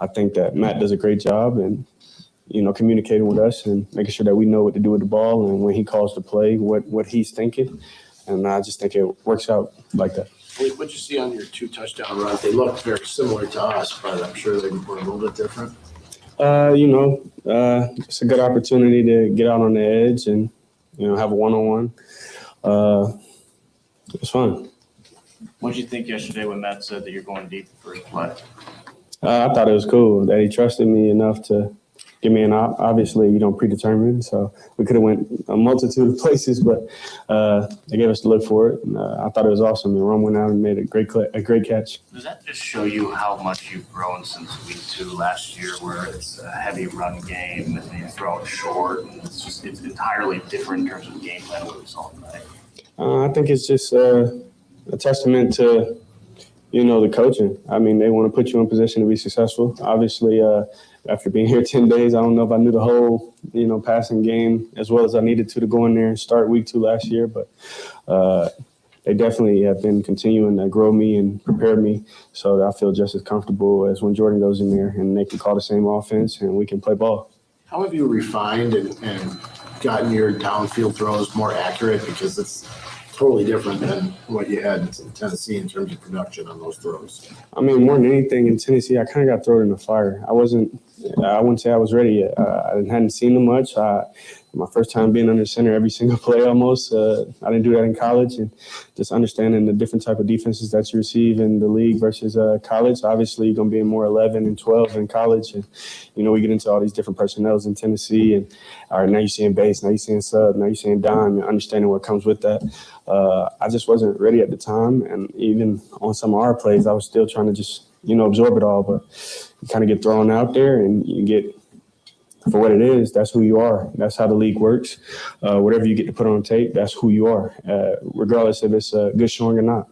I think that Matt does a great job and, communicating with us and making sure that we know what to do with the ball and when he calls the play, what he's thinking. And I just think it works out like that. What you see on your 2 touchdown runs, they look very similar to us, but I'm sure they were a little bit different. It's a good opportunity to get out on the edge and, have a one-on-one. It's fun. What did you think yesterday when Matt said that you're going deep for his play? I thought it was cool that he trusted me enough to give me an op. Obviously, predetermined, so we could have went a multitude of places, but they gave us the look for it. And, I thought it was awesome. And Ron went out and made a great catch. Does that just show you how much you've grown since week 2 last year, where it's a heavy run game and you throw it short, and it's entirely different in terms of game plan what we saw tonight? I think it's just a testament to the coaching. I mean, they want to put you in position to be successful. Obviously, after being here 10 days, I don't know if I knew the whole, passing game as well as I needed to go in there and start week 2 last year. But they definitely have been continuing to grow me and prepare me so that I feel just as comfortable as when Jordan goes in there and they can call the same offense and we can play ball. How have you refined and gotten your downfield throws more accurate? Because it's totally different than what you had in Tennessee in terms of production on those throws. I mean, more than anything in Tennessee, I kind of got thrown in the fire. I wouldn't say I was ready yet. I hadn't seen them much. My first time being under center every single play almost. I didn't do that in college, and just understanding the different type of defenses that you receive in the league versus college. Obviously, you're going to be in more 11 and 12 in college, and we get into all these different personnels in Tennessee. And all right, now you're seeing base, now you're seeing sub, now you're seeing dime, and understanding what comes with that. I just wasn't ready at the time, and even on some of our plays, I was still trying to just absorb it all. But you kind of get thrown out there, and you get for what it is, that's who you are. That's how the league works. Whatever you get to put on tape, that's who you are, regardless if it's a good showing or not.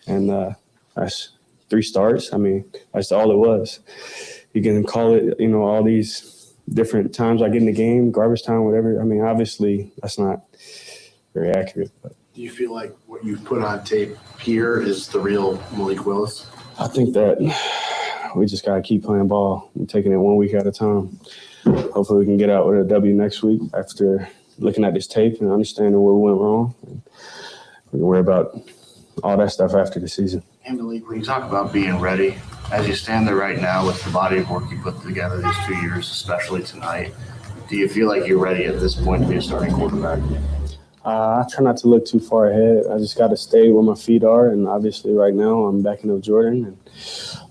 And that's 3 starts. I mean, that's all it was. You can call it, all these different times I get in the game, garbage time, whatever. I mean, obviously, that's not very accurate. But do you feel like what you put on tape here is the real Malik Willis? I think that we just got to keep playing ball and taking it 1 week at a time. Hopefully we can get out with a W next week after looking at this tape and understanding where we went wrong. And we can worry about all that stuff after the season. And Malik, when you talk about being ready, as you stand there right now with the body of work you put together these 2 years, especially tonight, do you feel like you're ready at this point to be a starting quarterback? I try not to look too far ahead. I just got to stay where my feet are. And obviously right now I'm backing up Jordan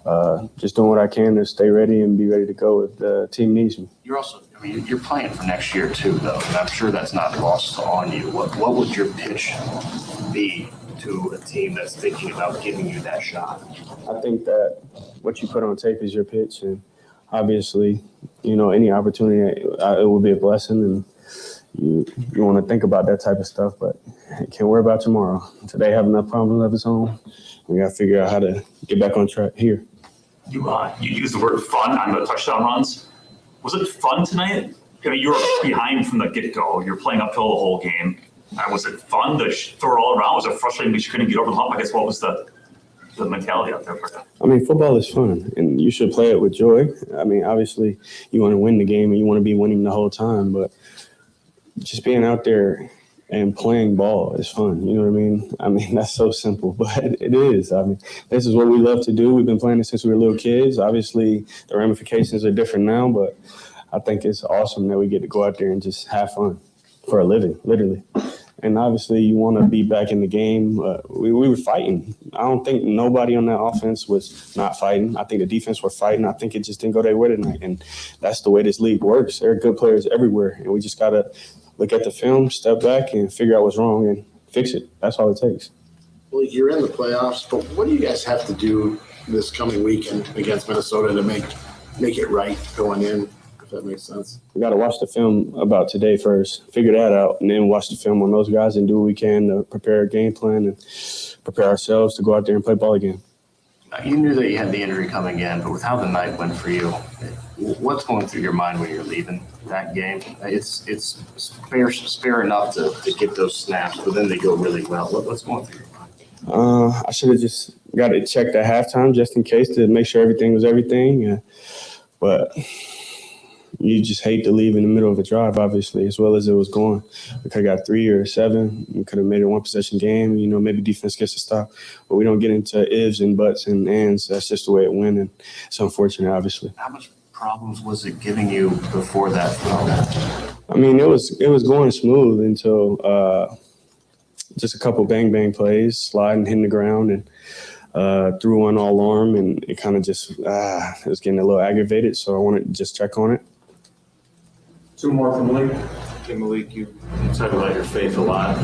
and just doing what I can to stay ready and be ready to go if the team needs me. You're also, you're playing for next year too, though, and I'm sure that's not lost on you. What would your pitch be to a team that's thinking about giving you that shot? I think that what you put on tape is your pitch. And obviously, any opportunity, it will be a blessing. And you want to think about that type of stuff, but can't worry about tomorrow. Today have enough problems of its own. We got to figure out how to get back on track here. You used the word fun on the touchdown runs. Was it fun tonight? You were behind from the get-go. You're playing uphill the whole game. Was it fun to throw it all around? Was it frustrating because you couldn't get over the hump? I guess what was the mentality out there for you? I mean, football is fun, and you should play it with joy. I mean, obviously, you want to win the game, and you want to be winning the whole time, but just being out there and playing ball is fun. You know what I mean? I mean, that's so simple, but it is. I mean, this is what we love to do. We've been playing it since we were little kids. Obviously, the ramifications are different now, but I think it's awesome that we get to go out there and just have fun for a living, literally. And obviously, you want to be back in the game. We were fighting. I don't think nobody on that offense was not fighting. I think the defense were fighting. I think it just didn't go their way tonight. And that's the way this league works. There are good players everywhere, and we just got to look at the film, step back, and figure out what's wrong and fix it. That's all it takes. Well, you're in the playoffs, but what do you guys have to do this coming weekend against Minnesota to make it right going in, if that makes sense? We got to watch the film about today first, figure that out, and then watch the film on those guys and do what we can to prepare a game plan and prepare ourselves to go out there and play ball again. You knew that you had the injury coming in, but with how the night went for you, what's going through your mind when you're leaving that game? It's spare enough to get those snaps, but then they go really well. What's going through your mind? I should have just got it checked at halftime just in case to make sure everything was everything. But you just hate to leave in the middle of a drive, obviously, as well as it was going. We could have got 3 or 7. We could have made it a one-possession game. Maybe defense gets a stop. But we don't get into ifs and buts and ands. That's just the way it went, and it's unfortunate, obviously. How much problems was it giving you before that throw? I mean, it was going smooth until just a couple bang-bang plays, sliding, hitting the ground, and threw one all arm, and it kind of just it was getting a little aggravated, so I wanted to just check on it. 2 more from Malik. Okay, Malik, you talk about your faith a lot,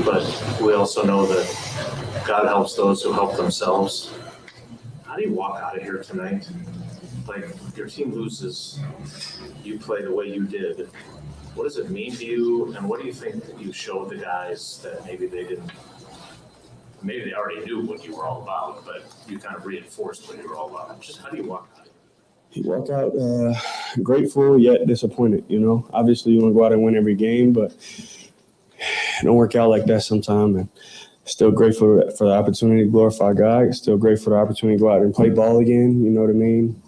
but we also know that God helps those who help themselves. How do you walk out of here tonight? Like, your team loses, you play the way you did. What does it mean to you, and what do you think that you showed the guys that maybe they didn't? Maybe they already knew what you were all about, but you kind of reinforced what you were all about. Just how do you walk out? You walk out grateful yet disappointed, Obviously, you want to go out and win every game, but it don't work out like that sometimes. And still grateful for the opportunity to glorify God. Still grateful for the opportunity to go out and play ball again, you know what I mean?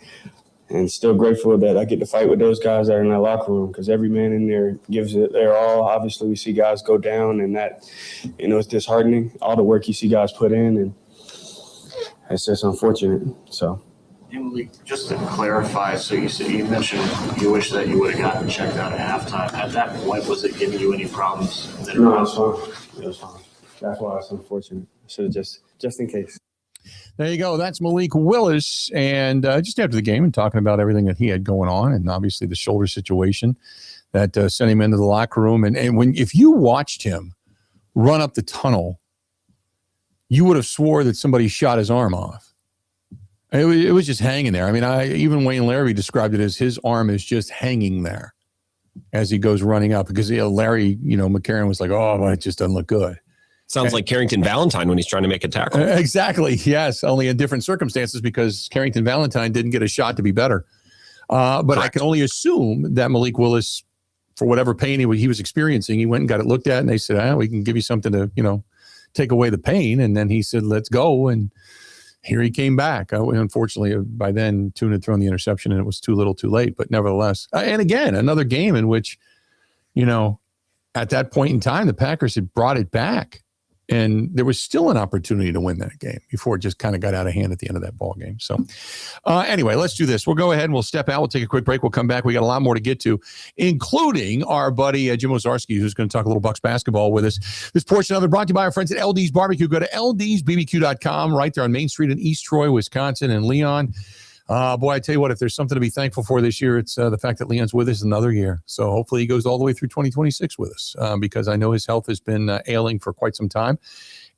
And still grateful that I get to fight with those guys that are in that locker room, because every man in there gives it their all. Obviously, we see guys go down, and that, it's disheartening, all the work you see guys put in, and it's just unfortunate, so. Just to clarify, so you mentioned you wish that you would have gotten checked out at halftime. At that point, was it giving you any problems? No, it was fine. It was fine. That's why it's unfortunate. I should have just in case. There you go. That's Malik Willis. And just after the game and talking about everything that he had going on, and obviously the shoulder situation that sent him into the locker room. And if you watched him run up the tunnel, you would have swore that somebody shot his arm off. It was just hanging there. I mean, even Wayne Larrivee described it as his arm is just hanging there as he goes running up because Larry, McCarron was like, oh, it just doesn't look good. Sounds like Carrington Valentine when he's trying to make a tackle. Exactly. Yes. Only in different circumstances because Carrington Valentine didn't get a shot to be better. But correct. I can only assume that Malik Willis, for whatever pain he was experiencing, he went and got it looked at and they said, we can give you something to, take away the pain. And then he said, let's go. And here he came back. Unfortunately, by then, Tune had thrown the interception and it was too little too late. But nevertheless, and again, another game in which, at that point in time, the Packers had brought it back. And there was still an opportunity to win that game before it just kind of got out of hand at the end of that ball game. So anyway, let's do this. We'll go ahead and we'll step out. We'll take a quick break. We'll come back. We got a lot more to get to, including our buddy Jim Owczarski, who's going to talk a little Bucks basketball with us. This portion of it brought to you by our friends at LD's Barbecue. Go to ldsbbq.com right there on Main Street in East Troy, Wisconsin, and Leon. Boy, I tell you what, if there's something to be thankful for this year, it's the fact that Leon's with us another year. So hopefully he goes all the way through 2026 with us because I know his health has been ailing for quite some time.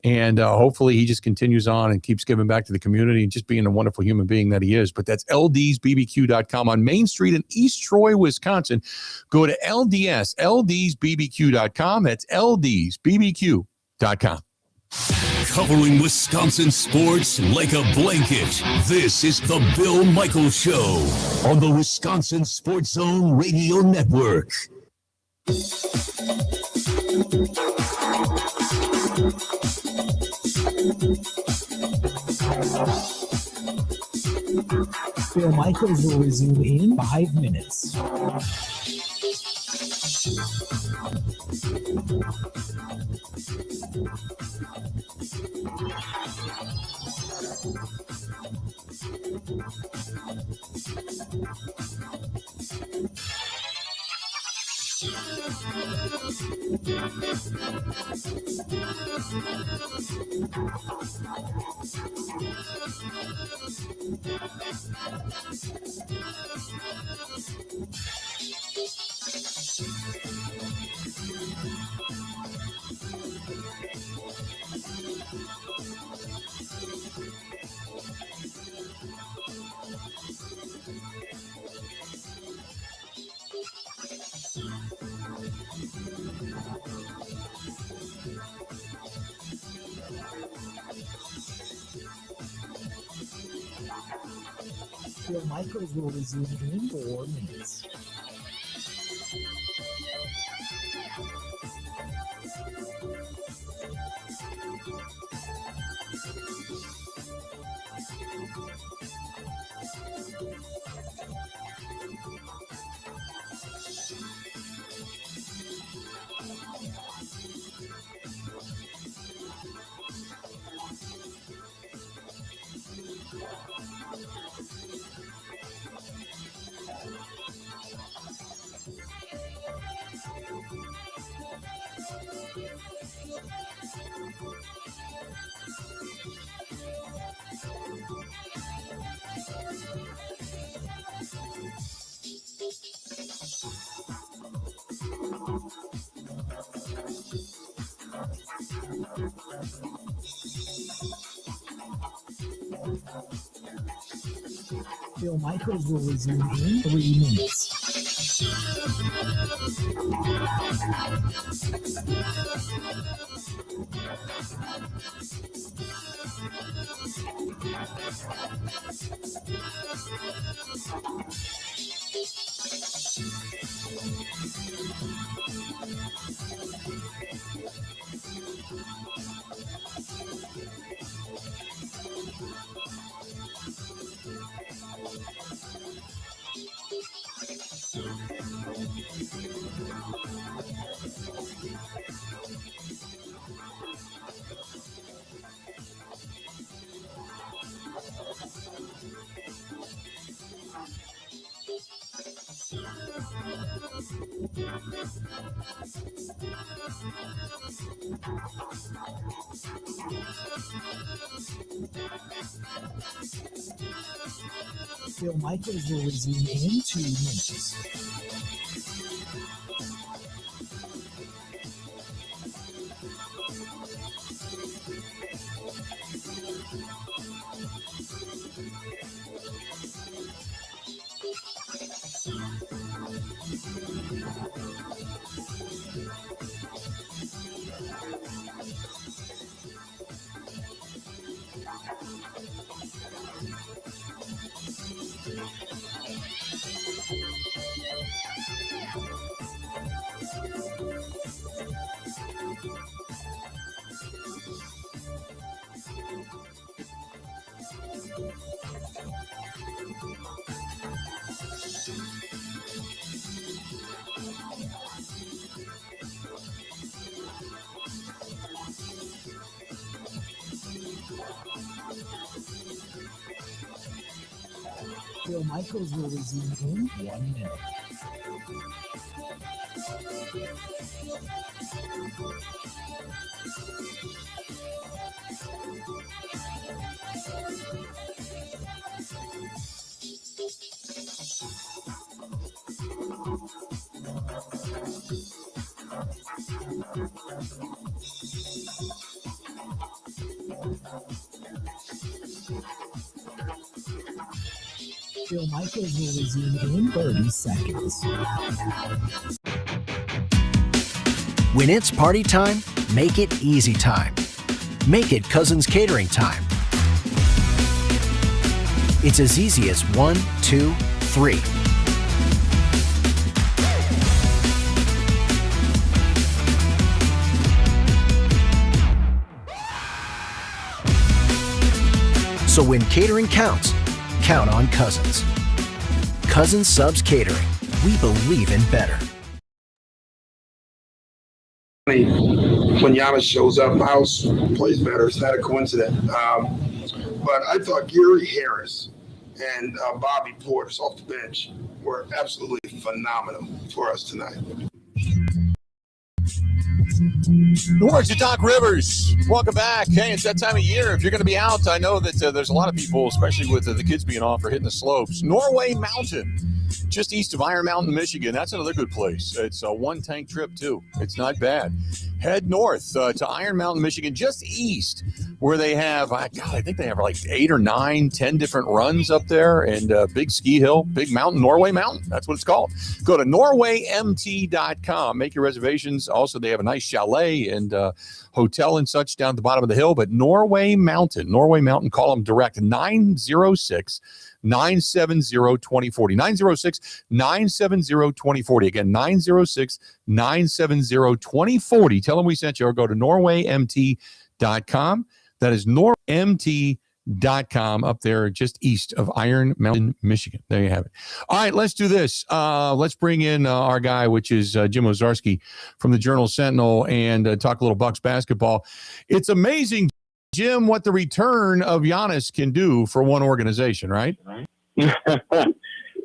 And hopefully he just continues on and keeps giving back to the community and just being a wonderful human being that he is. But that's ldsbbq.com on Main Street in East Troy, Wisconsin. Go to ldsbbq.com. That's ldsbbq.com. Covering Wisconsin sports like a blanket. This is the Bill Michaels Show on the Wisconsin Sports Zone Radio Network. Bill Michaels will resume in 5 minutes. Bill Michaels will resume in 4 minutes. Bill Michaels will resume in 3 minutes. Bill Michaels will resume in 2 minutes. Bill Michaels will resume in 1 minute. Bill Michaels will resume in 30 seconds. When it's party time, make it easy time. Make it Cousins Catering time. It's as easy as 1, 2, 3. So when catering counts, count on Cousins. Cousins Subs Catering. We believe in better. When Giannis shows up, House plays better. It's not a coincidence. But I thought Gary Harris and Bobby Portis off the bench were absolutely phenomenal for us tonight. Norwich to Doc Rivers. Welcome back. Hey, it's that time of year. If you're going to be out, I know that there's a lot of people, especially with the kids being off, are hitting the slopes. Norway Mountain, just east of Iron Mountain, Michigan. That's another good place. It's a one-tank trip, too. It's not bad. Head north to Iron Mountain, Michigan, just east, where they have, I think they have like 8 or 9, 10 different runs up there, and big ski hill, big mountain, Norway Mountain. That's what it's called. Go to norwaymt.com. Make your reservations. Also, they have a nice chalet and hotel and such down at the bottom of the hill. But Norway Mountain, call them direct, 906-970-2040. 906-970-2040. Again, 906-970-2040. Tell them we sent you, or go to norwaymt.com. That is norwaymt.com up there just east of Iron Mountain, Michigan. There you have it. All right, let's do this. Let's bring in our guy, which is Jim Owczarski from the Journal-Sentinel, and talk a little Bucks basketball. It's amazing, Jim, what the return of Giannis can do for one organization, right?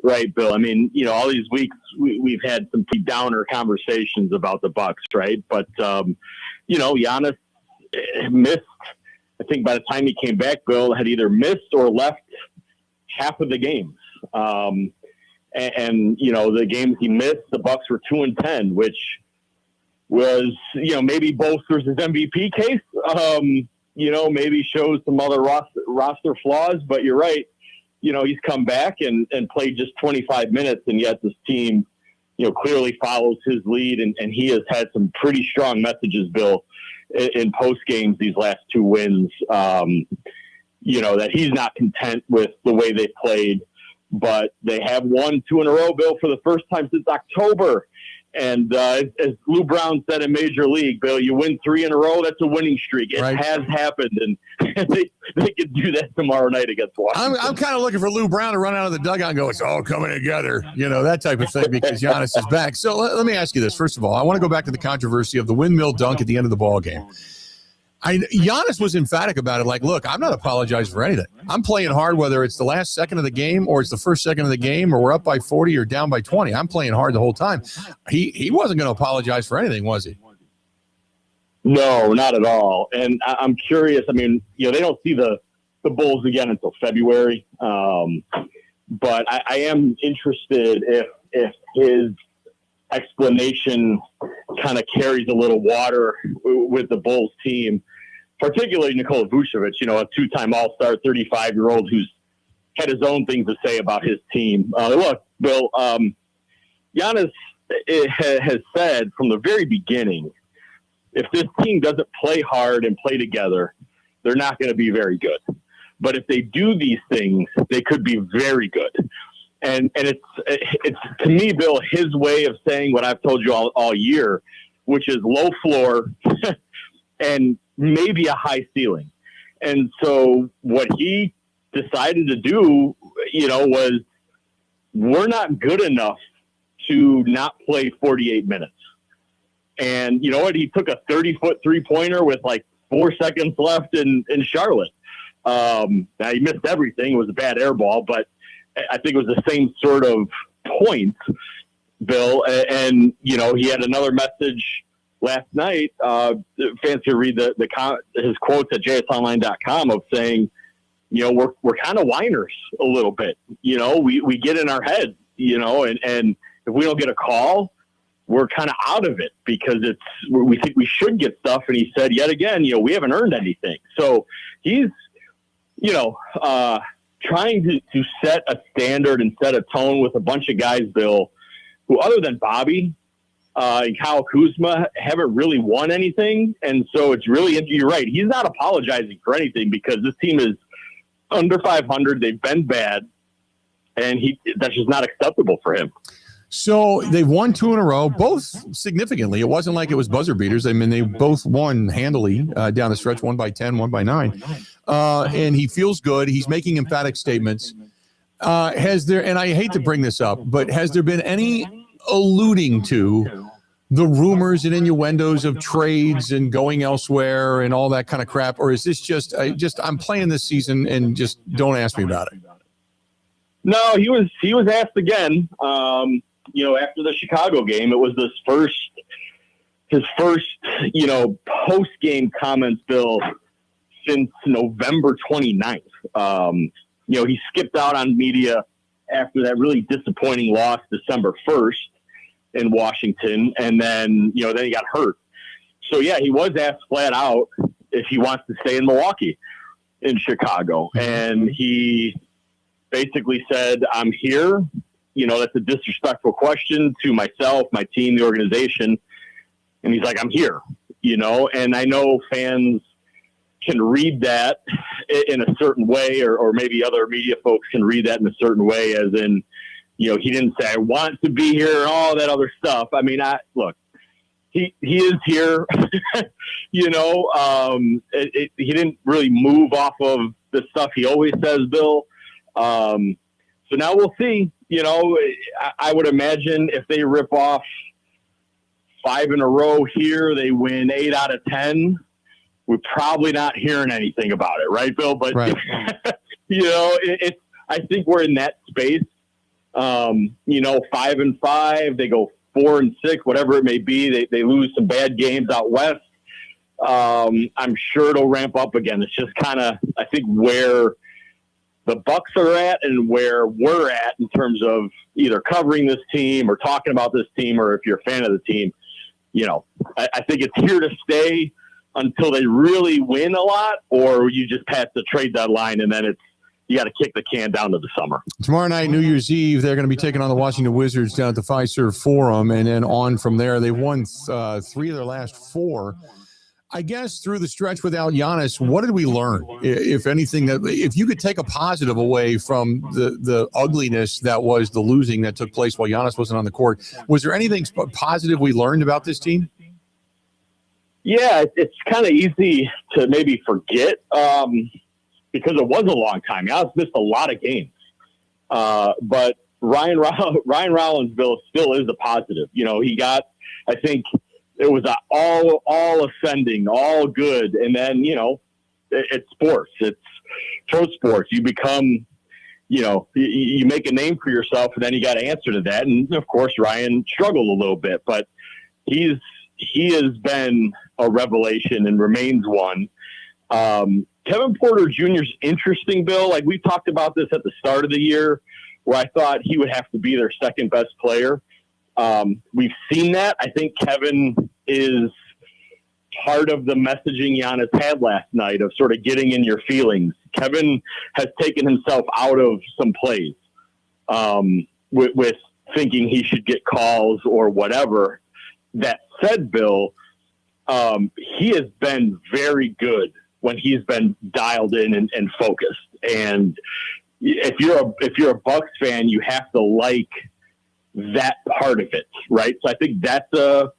Right, Bill. I mean, all these weeks we've had some downer conversations about the Bucks, right? But, Giannis missed, I think by the time he came back, Bill had either missed or left half of the games. And the games he missed, the Bucks were 2-10, which was, maybe bolsters his MVP case. Maybe shows some other roster flaws, but you're right. He's come back and played just 25 minutes, and yet this team, clearly follows his lead, and he has had some pretty strong messages, Bill, in post games these last 2 wins. That he's not content with the way they played, but they have won 2 in a row, Bill, for the first time since October. And as Lou Brown said in Major League, Bill, you win 3 in a row, that's a winning streak. It has happened, and they could do that tomorrow night against Washington. I'm kind of looking for Lou Brown to run out of the dugout and go, it's all coming together, that type of thing, because Giannis is back. So let me ask you this. First of all, I want to go back to the controversy of the windmill dunk at the end of the ball game. Giannis was emphatic about it. Like, look, I'm not apologizing for anything. I'm playing hard, whether it's the last second of the game or it's the first second of the game, or we're up by 40 or down by 20. I'm playing hard the whole time. He wasn't going to apologize for anything, was he? No, not at all. And I'm curious. I mean, they don't see the Bulls again until February. But I am interested if his explanation kind of carries a little water with the Bulls team, particularly Nikola Vucevic, a 2-time All-Star, 35-year-old who's had his own things to say about his team. Look, Bill, Giannis has said from the very beginning, if this team doesn't play hard and play together, they're not going to be very good. But if they do these things, they could be very good. And it's to me, Bill, his way of saying what I've told you all year, which is low floor and maybe a high ceiling. And so what he decided to do, was we're not good enough to not play 48 minutes. And you know what? He took a 30-foot three-pointer with like 4 seconds left in Charlotte. Now he missed everything. It was a bad air ball, but I think it was the same sort of point, Bill. And he had another message last night. Fans can read his quotes at jsonline.com of saying, we're kind of whiners a little bit. We get in our heads, and if we don't get a call, we're kind of out of it because we think we should get stuff. And he said, yet again, we haven't earned anything. So he's, trying to set a standard and set a tone with a bunch of guys, Bill, who other than Bobby and Kyle Kuzma haven't really won anything. And so it's really, you're right. He's not apologizing for anything because this team is under 500. They've been bad, and that's just not acceptable for him. So they've won 2 in a row, both significantly. It wasn't like it was buzzer beaters. I mean, they both won handily down the stretch, 1 by 10, 1 by 9. And he feels good. He's making emphatic statements. And I hate to bring this up, but has there been any alluding to the rumors and innuendos of trades and going elsewhere and all that kind of crap? Or is this just I'm playing this season and just don't ask me about it? No, he was asked again. After the Chicago game, it was his first, post-game comments, Bill, since November 29th. He skipped out on media after that really disappointing loss December 1st in Washington. And then he got hurt. So yeah, he was asked flat out if he wants to stay in Milwaukee in Chicago. And he basically said, I'm here. That's a disrespectful question to myself, my team, the organization. And he's like, I'm here, and I know fans can read that in a certain way, or maybe other media folks can read that in a certain way, as in, he didn't say, I want to be here and all that other stuff. I mean, look, he is here, he didn't really move off of the stuff he always says, Bill. So now we'll see. I would imagine if they rip off 5 in a row here, they win 8 out of 10. We're probably not hearing anything about it, right, Bill? But right. I think we're in that space. 5 and 5, they go 4 and 6, whatever it may be. They lose some bad games out west. I'm sure it'll ramp up again. It's just kind of, I think, where the Bucks are at and where we're at in terms of either covering this team or talking about this team, or if you're a fan of the team, I think it's here to stay until they really win a lot, or you just pass the trade deadline and then you got to kick the can down to the summer. Tomorrow night, New Year's Eve, they're going to be taking on the Washington Wizards down at the Fiserv Forum, and then on from there. They won 3 of their last 4. I guess through the stretch without Giannis, what did we learn, if anything? If you could take a positive away from the ugliness that was the losing that took place while Giannis wasn't on the court, was there anything positive we learned about this team? Yeah, it's kind of easy to maybe forget because it was a long time. Giannis missed a lot of games, but Ryan Rollins, Bill, still is a positive. He got, I think, it was all ascending, all good. And then, it's sports. It's pro sports. You become, you make a name for yourself, and then you got to answer to that. And, of course, Ryan struggled a little bit. But he has been a revelation and remains one. Kevin Porter Jr. is interesting, Bill. Like, we talked about this at the start of the year, where I thought he would have to be their second best player. We've seen that. I think Kevin is part of the messaging Giannis had last night of sort of getting in your feelings. Kevin has taken himself out of some plays with thinking he should get calls or whatever. That said, Bill, he has been very good when he's been dialed in and focused. And if you're a Bucks fan, you have to like that part of it, right? So I think that's a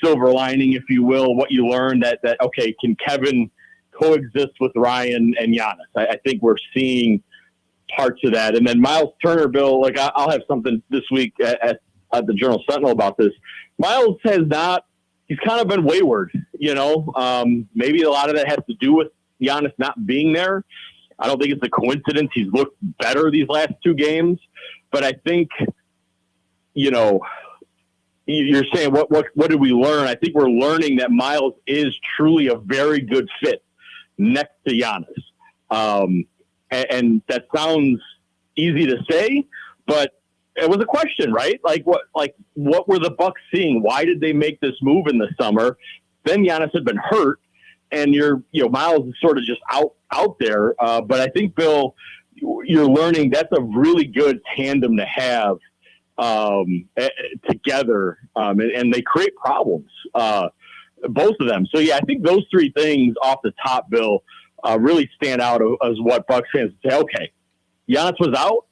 silver lining, if you will, what you learned that okay, can Kevin coexist with Ryan and Giannis? I think we're seeing parts of that. And then Miles Turner, Bill, like I'll have something this week at the Journal Sentinel about this. Miles has not, he's kind of been wayward, maybe a lot of that has to do with Giannis not being there. I don't think it's a coincidence he's looked better these last 2 games. But I think, you're saying what did we learn? I think we're learning that Miles is truly a very good fit next to Giannis. And that sounds easy to say, but it was a question, right? What were the Bucks seeing? Why did they make this move in the summer? Then Giannis had been hurt, and Miles is sort of just out there. But I think, Bill, you're learning that's a really good tandem to have together, and they create problems, both of them. So, yeah, I think those 3 things off the top, Bill, really stand out as what Bucks fans say, okay, Giannis was out.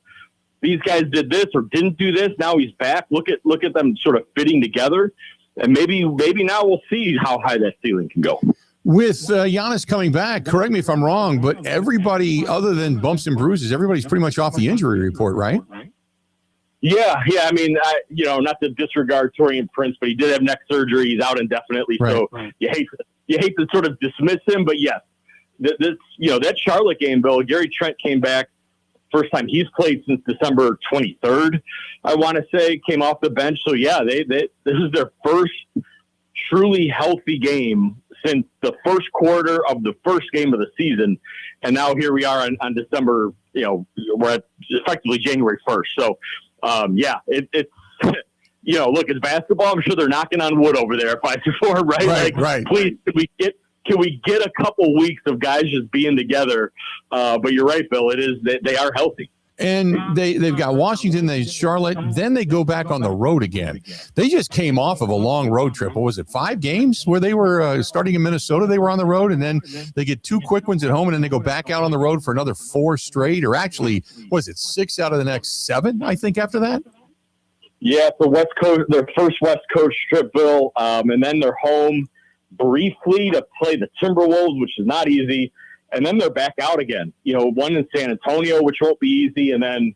These guys did this or didn't do this. Now he's back. Look at them sort of fitting together. And maybe now we'll see how high that ceiling can go. With Giannis coming back, correct me if I'm wrong, but everybody other than bumps and bruises, everybody's pretty much off the injury report, right? Yeah. I mean, not to disregard Taurean Prince, but he did have neck surgery. He's out indefinitely. Right. So you hate to sort of dismiss him, but yes, that Charlotte game, Bill, Gary Trent came back. First time he's played since December 23rd, I want to say, came off the bench. So, yeah, this is their first truly healthy game since the first quarter of the first game of the season. And now here we are on December, we're at effectively January 1st. So, it's look, it's basketball. I'm sure they're knocking on wood over there at 5-4, right? Right. Please, can we get a couple weeks of guys just being together? But you're right, Bill. It is they are healthy. And they've got Washington, they Charlotte, then they go back on the road again. They just came off of a long road trip. What was it, 5 games where they were starting in Minnesota? They were on the road, and then they get 2 quick ones at home, and then they go back out on the road for another 4 straight, or actually, was it 6 out of the next 7, I think, after that? Yeah, so West Coast, their first West Coast trip, Bill, and then they're home briefly to play the Timberwolves, which is not easy. And then they're back out again, one in San Antonio, which won't be easy. And then,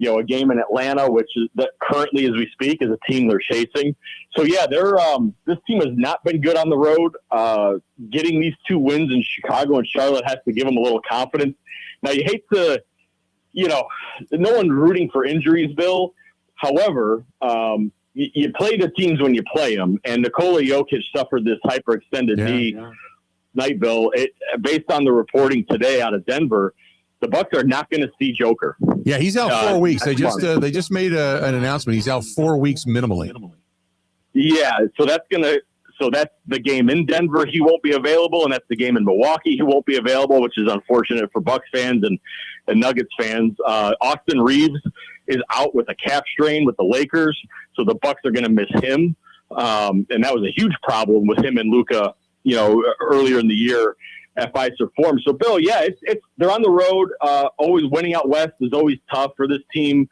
a game in Atlanta, which is that currently, as we speak, is a team they're chasing. So, yeah, this team has not been good on the road. Getting these 2 wins in Chicago and Charlotte has to give them a little confidence. Now, you hate to, no one's rooting for injuries, Bill. However, you play the teams when you play them, and Nikola Jokic suffered this hyperextended knee night, Bill. Based on the reporting today out of Denver, the Bucks are not going to see Joker. Yeah, he's out 4 weeks. They just made an announcement. He's out 4 weeks minimally. Yeah, so that's the game in Denver. He won't be available, and that's the game in Milwaukee. He won't be available, which is unfortunate for Bucks fans and Nuggets fans. Austin Reeves is out with a calf strain with the Lakers, so the Bucks are going to miss him. And that was a huge problem with him and Luka, earlier in the year at Pfizer Forum. So, Bill, yeah, they're on the road. Always winning out west is always tough for this team,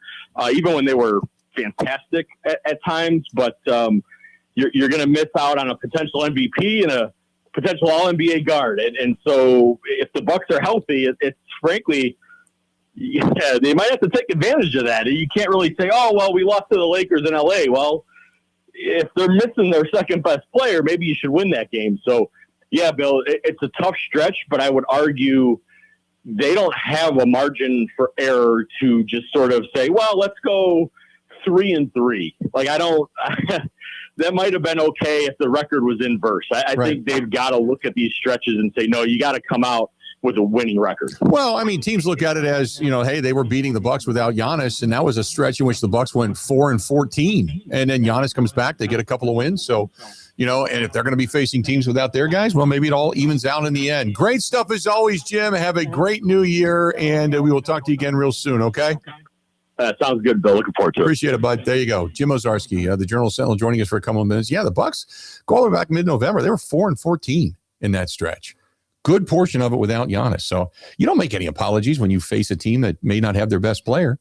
even when they were fantastic at times. But you're going to miss out on a potential MVP and a potential All-NBA guard. And so if the Bucks are healthy, it's frankly – they might have to take advantage of that. You can't really say, oh, well, we lost to the Lakers in L.A. Well, if they're missing their second-best player, maybe you should win that game. So, yeah, Bill, it's a tough stretch, but I would argue they don't have a margin for error to just sort of say, well, let's go 3-3. That might have been okay if the record was inverse. I think they've got to look at these stretches and say, no, you got to come out with a winning record. Well, I mean, teams look at it as, hey, they were beating the Bucks without Giannis, and that was a stretch in which the Bucks went 4-14, and then Giannis comes back, they get a couple of wins. So, and if they're going to be facing teams without their guys, well, maybe it all evens out in the end. Great stuff as always, Jim. Have a great new year, and we will talk to you again real soon, okay? Sounds good, Bill. Looking forward to it. Appreciate it, bud. There you go. Jim Owczarski, the Journal Sentinel, joining us for a couple of minutes. Yeah, the Bucks, go all the way back mid-November. They were 4-14 in that stretch. Good portion of it without Giannis. So you don't make any apologies when you face a team that may not have their best player,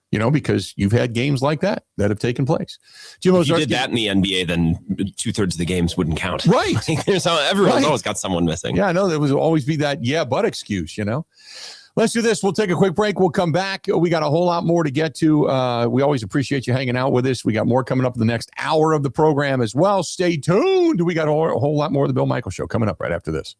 because you've had games like that have taken place. Jim Owczarski, if you did that in the NBA, then 2/3 of the games wouldn't count. Right. Everyone's always got someone missing. Yeah, I know there will always be that but excuse, Let's do this. We'll take a quick break. We'll come back. We got a whole lot more to get to. We always appreciate you hanging out with us. We got more coming up in the next hour of the program as well. Stay tuned. We got a whole lot more of the Bill Michaels Show coming up right after this.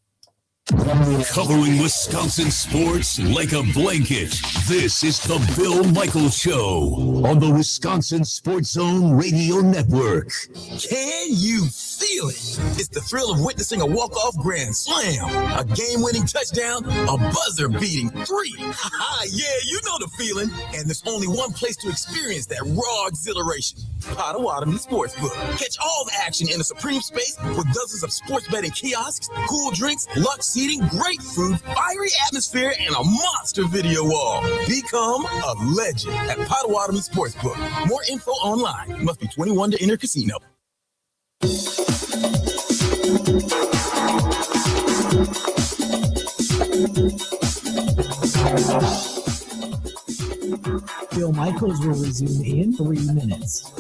Covering Wisconsin sports like a blanket. This is the Bill Michaels Show on the Wisconsin Sports Zone Radio Network. Can you feel it? It's the thrill of witnessing a walk-off grand slam, a game-winning touchdown, a buzzer-beating three. Yeah, you know the feeling. And there's only one place to experience that raw exhilaration. Potawatomi Sportsbook. Catch all the action in a supreme space with dozens of sports betting kiosks, cool drinks, luxe seating, great food, fiery atmosphere, and a monster video wall. Become a legend at Potawatomi Sportsbook. More info online. You must be 21 to enter casino. Bill Michaels will resume in 3 minutes.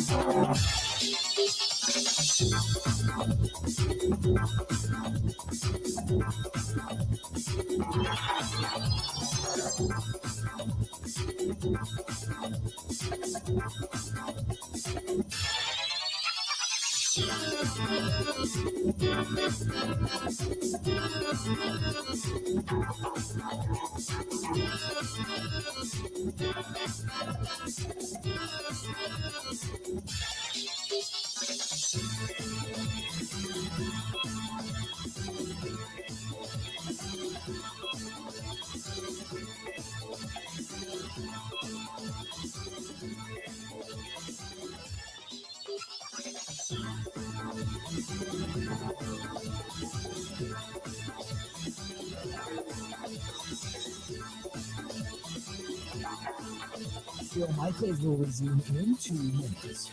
Bill Michaels will resume in 2 minutes.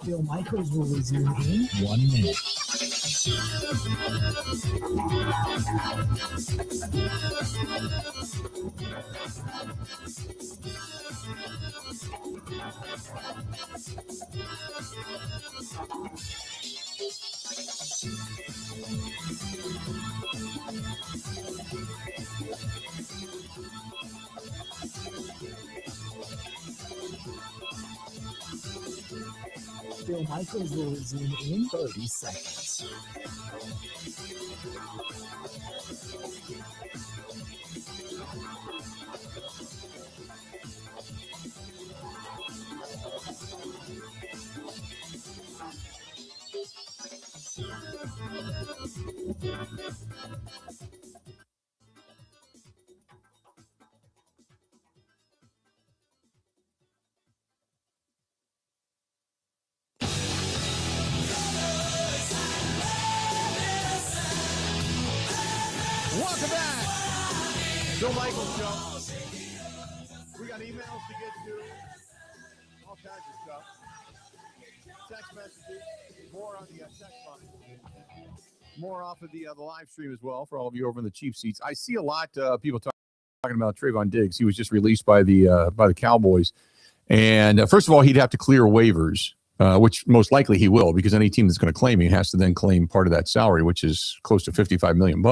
Bill Michaels will resume in 1 minute. Bill Michaels will resume in 30 seconds. Welcome back. Bill Michaels Show. We got emails to get to. All kinds of stuff. Text messages. More on the text line. More off of the live stream as well for all of you over in the cheap seats. I see a lot of people talking about Trayvon Diggs. He was just released by the Cowboys. And first of all, he'd have to clear waivers, which most likely he will, because any team that's going to claim him has to then claim part of that salary, which is close to $55 million.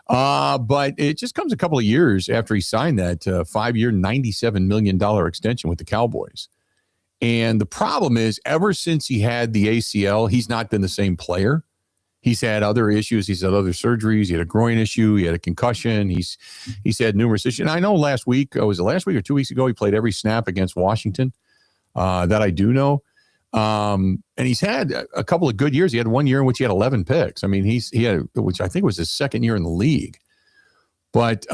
But it just comes a couple of years after he signed that 5-year, $97 million extension with the Cowboys. And the problem is, ever since he had the ACL, he's not been the same player. He's had other issues. He's had other surgeries. He had a groin issue. He had a concussion. He's had numerous issues. And I know last week, was it last week or 2 weeks ago, he played every snap against Washington. That I do know. And he's had a couple of good years. He had 1 year in which he had 11 picks. I mean, he had, which I think was his second year in the league. But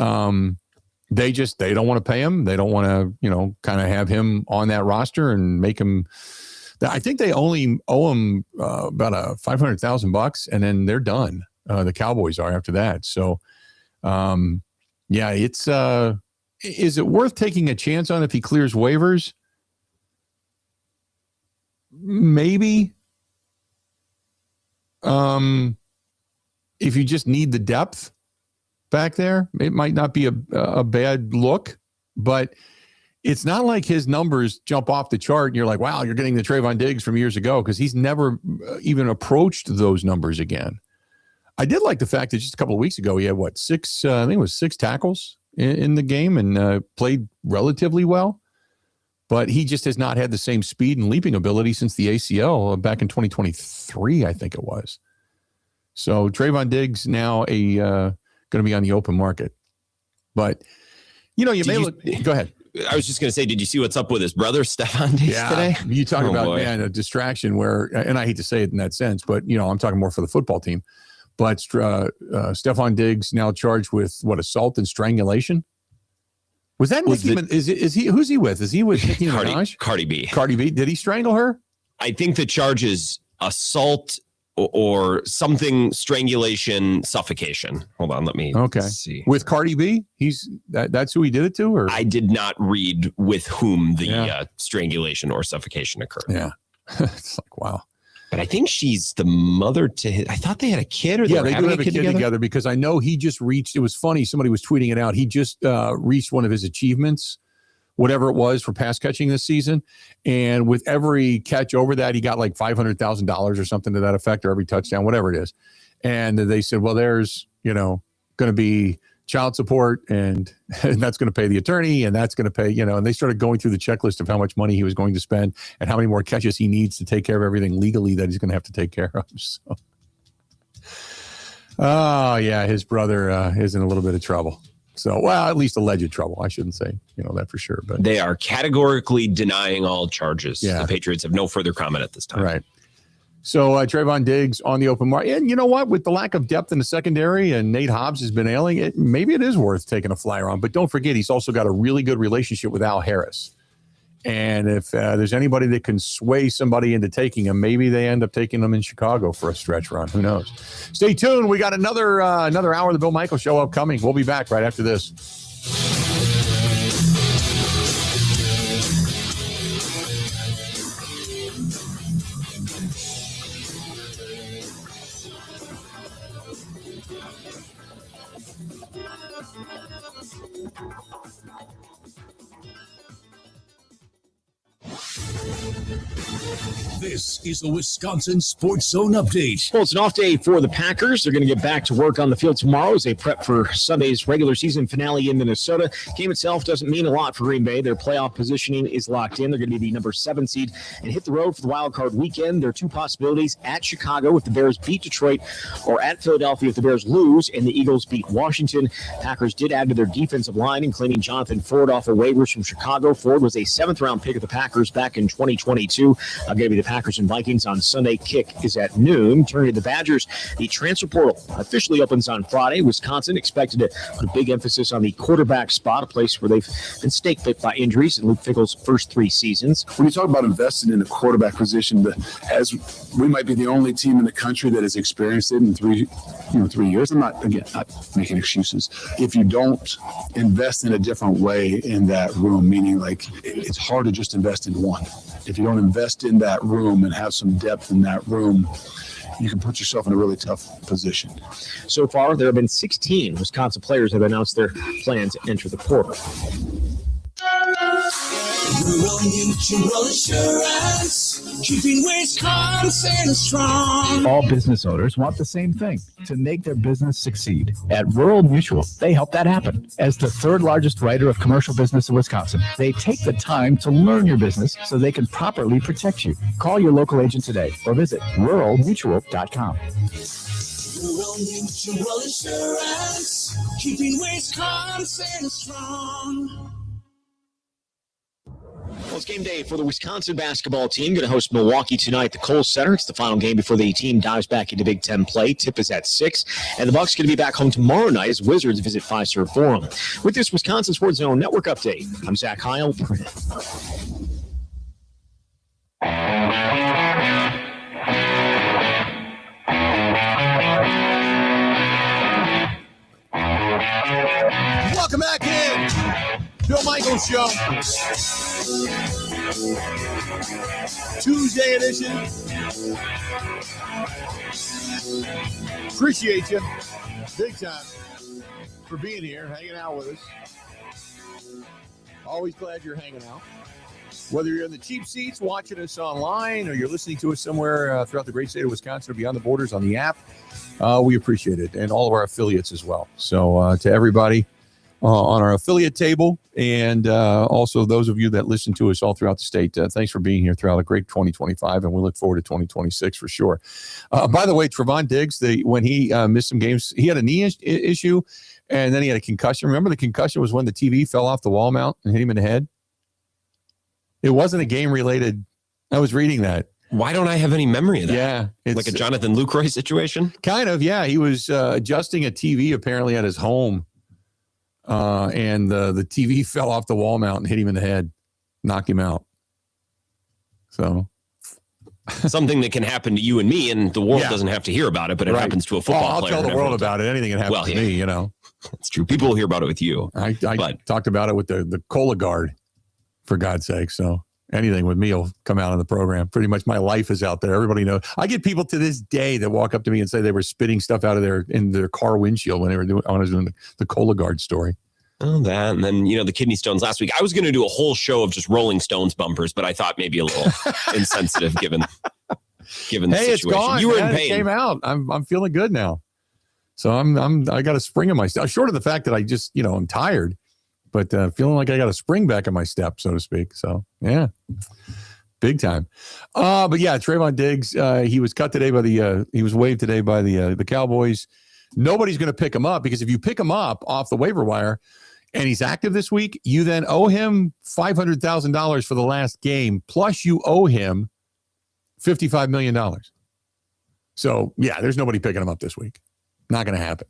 They don't want to pay him. They don't want to, kind of have him on that roster and make him. I think they only owe him about $500,000, and then they're done. The Cowboys are after that. So, it's. Is it worth taking a chance on if he clears waivers? Maybe. If you just need the depth back there, it might not be a bad look, but it's not like his numbers jump off the chart and you're like, wow, you're getting the Trayvon Diggs from years ago, because he's never even approached those numbers again. I did like the fact that just a couple of weeks ago, he had six tackles in the game and played relatively well, but he just has not had the same speed and leaping ability since the ACL back in 2023, I think it was. So Trayvon Diggs now going to be on the open market. But, go ahead. I was just going to say, did you see what's up with his brother, Stephon Diggs, today? You talk about, a distraction where, and I hate to say it in that sense, but, I'm talking more for the football team. But Stephon Diggs now charged with, assault and strangulation? Was that Nicki Minaj? Is he? Who's he with? Is he with Nicki Minaj? Cardi B. Cardi B. Did he strangle her? I think the charge is assault or something, strangulation, suffocation. Hold on, let me see. With Cardi B? That's who he did it to? Or I did not read with whom the strangulation or suffocation occurred. Yeah. It's like, wow. But I think she's the mother to his. I thought they had a kid, or they do have a kid together, because I know he just reached. It was funny. Somebody was tweeting it out. He just reached one of his achievements, whatever it was, for pass catching this season. And with every catch over that, he got like $500,000 or something to that effect, or every touchdown, whatever it is. And they said, well, there's going to be child support, and that's going to pay the attorney, and that's going to pay, and they started going through the checklist of how much money he was going to spend and how many more catches he needs to take care of everything legally that he's going to have to take care of. So, his brother is in a little bit of trouble. So, well, at least alleged trouble. I shouldn't say, that for sure, but they are categorically denying all charges. Yeah. The Patriots have no further comment at this time. Right. So Trayvon Diggs on the open market. And you know what? With the lack of depth in the secondary and Nate Hobbs has been ailing it, maybe it is worth taking a flyer on. But don't forget, he's also got a really good relationship with Al Harris. And if there's anybody that can sway somebody into taking him, maybe they end up taking him in Chicago for a stretch run. Who knows? Stay tuned. We got another hour of the Bill Michaels Show upcoming. We'll be back right after this. This is the Wisconsin Sports Zone Update. Well, it's an off day for the Packers. They're going to get back to work on the field tomorrow as they prep for Sunday's regular season finale in Minnesota. Game itself doesn't mean a lot for Green Bay. Their playoff positioning is locked in. They're going to be the number 7 seed and hit the road for the wild card weekend. There are two possibilities: at Chicago if the Bears beat Detroit, or at Philadelphia if the Bears lose and the Eagles beat Washington. Packers did add to their defensive line, including Jonathan Ford off of waivers from Chicago. Ford was a 7th-round pick of the Packers back in 2022. I'll give you the Packers and Vikings on Sunday. Kick is at noon. Turning to the Badgers, the transfer portal officially opens on Friday. Wisconsin expected to put a big emphasis on the quarterback spot, a place where they've been snake-bit by injuries in Luke Fickell's first 3 seasons. When you talk about investing in the quarterback position, as we might be the only team in the country that has experienced it in 3 years. I'm not making excuses. If you don't invest in a different way in that room, meaning like it's hard to just invest in one. If you don't invest in that room and have some depth in that room, you can put yourself in a really tough position. So far, there have been 16 Wisconsin players that have announced their plans to enter the portal. Rural Mutual Insurance, keeping Wisconsin strong. All business owners want the same thing, to make their business succeed. At Rural Mutual, they help that happen. As the 3rd largest writer of commercial business in Wisconsin, they take the time to learn your business so they can properly protect you. Call your local agent today or visit ruralmutual.com. Rural Mutual Insurance, keeping Wisconsin strong. Well, it's game day for the Wisconsin basketball team. Going to host Milwaukee tonight at the Kohl Center. It's the final game before the team dives back into Big Ten play. Tip is at 6. And the Bucks going to be back home tomorrow night as Wizards visit Fiserv Forum. With this Wisconsin Sports Zone Network update, I'm Zach Heil. Welcome back in. Bill Michaels Show. Tuesday edition. Appreciate you big time for being here, hanging out with us. Always glad you're hanging out. Whether you're in the cheap seats watching us online or you're listening to us somewhere throughout the great state of Wisconsin or beyond the borders on the app, we appreciate it. And all of our affiliates as well. So to everybody on our affiliate table and also those of you that listen to us all throughout the state, thanks for being here throughout a great 2025. And we look forward to 2026 for sure. By the way, Trevon Diggs, when he missed some games, he had a knee issue and then he had a concussion. Remember the concussion was when the TV fell off the wall mount and hit him in the head? It wasn't a game-related. I was reading that. Why don't I have any memory of that? Yeah. It's like a Jonathan Lucroy situation? Kind of, yeah. He was adjusting a TV apparently at his home, and the TV fell off the wall mount and hit him in the head, knocked him out. So something that can happen to you and me, and the world doesn't have to hear about it, but it happens to a football player. I'll tell the world about it. Anything that happens to me, you know. It's true. People will hear about it with you. I talked about it with the Cola guard, for God's sake. So anything with me will come out on the program. Pretty much my life is out there. Everybody knows. I get people to this day that walk up to me and say they were spitting stuff out of their car windshield when I was doing the Cola guard story. Oh, that. And then, the kidney stones last week. I was going to do a whole show of just Rolling Stones bumpers, but I thought maybe a little insensitive given the situation. It's gone. You were in It pain. came out. I'm feeling good now. So I got a spring in my step. Short of the fact that I just, I'm tired, but feeling like I got a spring back in my step, so to speak. So, big time. But yeah, Trevon Diggs, he was cut today he was waived today by the Cowboys. Nobody's going to pick him up because if you pick him up off the waiver wire and he's active this week, you then owe him $500,000 for the last game. Plus you owe him $55 million. So yeah, there's nobody picking him up this week. Not going to happen.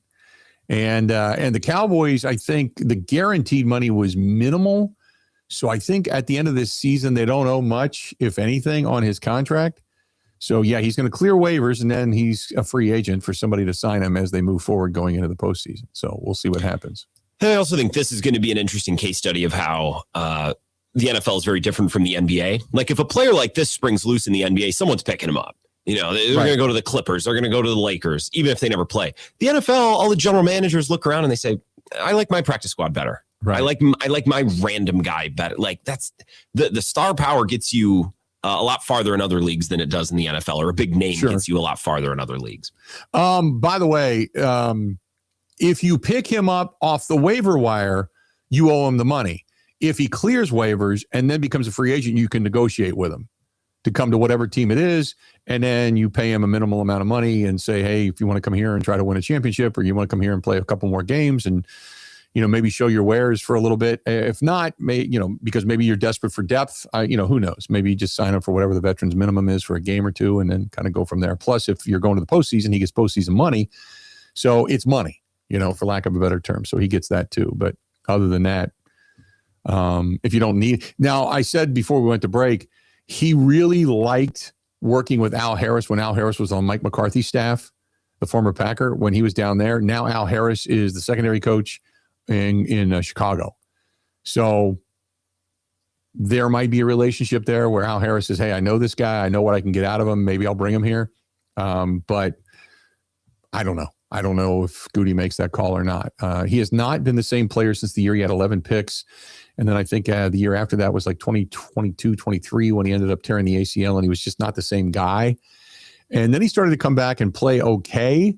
And the Cowboys, I think the guaranteed money was minimal. So I think at the end of this season, they don't owe much, if anything, on his contract. So yeah, he's going to clear waivers and then he's a free agent for somebody to sign him as they move forward going into the postseason. So we'll see what happens. I also think this is going to be an interesting case study of how the NFL is very different from the NBA. Like if a player like this springs loose in the NBA, someone's picking him up. They're going to go to the Clippers. They're going to go to the Lakers, even if they never play. The NFL, all the general managers look around and they say, I like my practice squad better. Right. I like my random guy better. Like that's the star power gets you a lot farther in other leagues than it does in the NFL, or a big name gets you a lot farther in other leagues. By the way, if you pick him up off the waiver wire, you owe him the money. If he clears waivers and then becomes a free agent, you can negotiate with him to come to whatever team it is. And then you pay him a minimal amount of money and say, hey, if you want to come here and try to win a championship, or you want to come here and play a couple more games and, maybe show your wares for a little bit. If not, because maybe you're desperate for depth, who knows? Maybe you just sign up for whatever the veterans minimum is for a game or two and then kind of go from there. Plus, if you're going to the postseason, he gets postseason money. So it's money, for lack of a better term. So he gets that too. But other than that, if you don't need. Now, I said before we went to break, he really liked working with Al Harris when Al Harris was on Mike McCarthy's staff, the former Packer, when he was down there. Now Al Harris is the secondary coach in Chicago. So there might be a relationship there where Al Harris says, hey, I know this guy. I know what I can get out of him. Maybe I'll bring him here. But I don't know. I don't know if Goody makes that call or not. He has not been the same player since the year he had 11 picks. And then I think the year after that was like 2022, 23 when he ended up tearing the ACL and he was just not the same guy. And then he started to come back and play okay,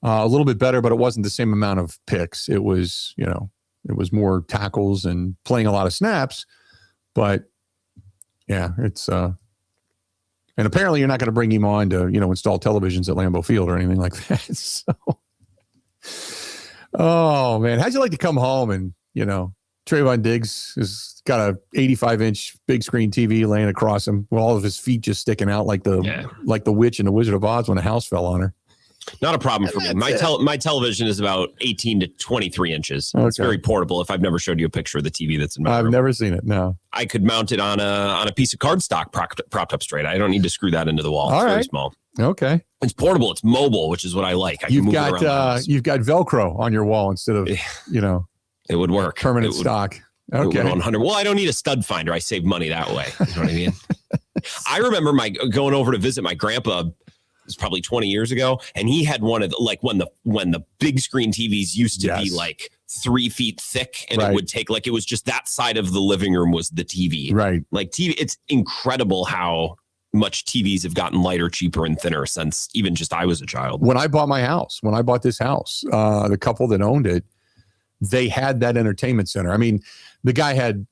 a little bit better, but it wasn't the same amount of picks. It was, it was more tackles and playing a lot of snaps. But yeah, it's and apparently you're not going to bring him on to, install televisions at Lambeau Field or anything like that. So, oh man, how'd you like to come home and, Trayvon Diggs has got a 85-inch big screen TV laying across him with all of his feet just sticking out like the witch in the Wizard of Oz when a house fell on her. Not a problem for me. My television is about 18 to 23 inches. Okay. It's very portable. If I've never showed you a picture of the TV that's in my room. I've never seen it. No. I could mount it on a piece of cardstock propped up straight. I don't need to screw that into the wall. It's very small. Okay. It's portable. It's mobile, which is what I like. You've got Velcro on your wall instead of, it would work. Permanent stock. Okay. 100. Well, I don't need a stud finder. I save money that way. You know what I mean? I remember going over to visit my grandpa. It was probably 20 years ago, and he had one of when the big screen TVs used to be like 3 feet thick, and it would take it was just that side of the living room was the TV. Right. Like TV, it's incredible how much TVs have gotten lighter, cheaper, and thinner since even just I was a child. When I bought this house, the couple that owned it, they had that entertainment center. I mean, the guy had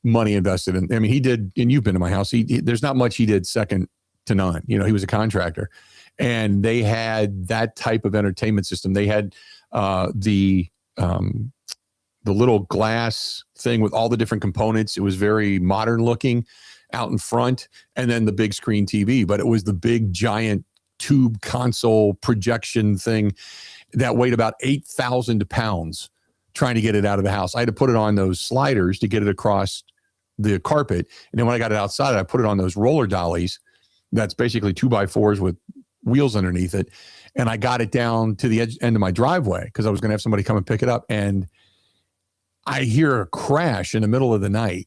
money invested in. I mean, he did, and you've been to my house. There's not much he did second to none. He was a contractor, and they had that type of entertainment system. They had the little glass thing with all the different components. It was very modern looking out in front, and then the big screen TV. But it was the big giant tube console projection thing that weighed about 8,000 pounds. Trying to get it out of the house. I had to put it on those sliders to get it across the carpet. And then when I got it outside, I put it on those roller dollies. That's basically 2x4s with wheels underneath it. And I got it down to the end of my driveway because I was going to have somebody come and pick it up. And I hear a crash in the middle of the night.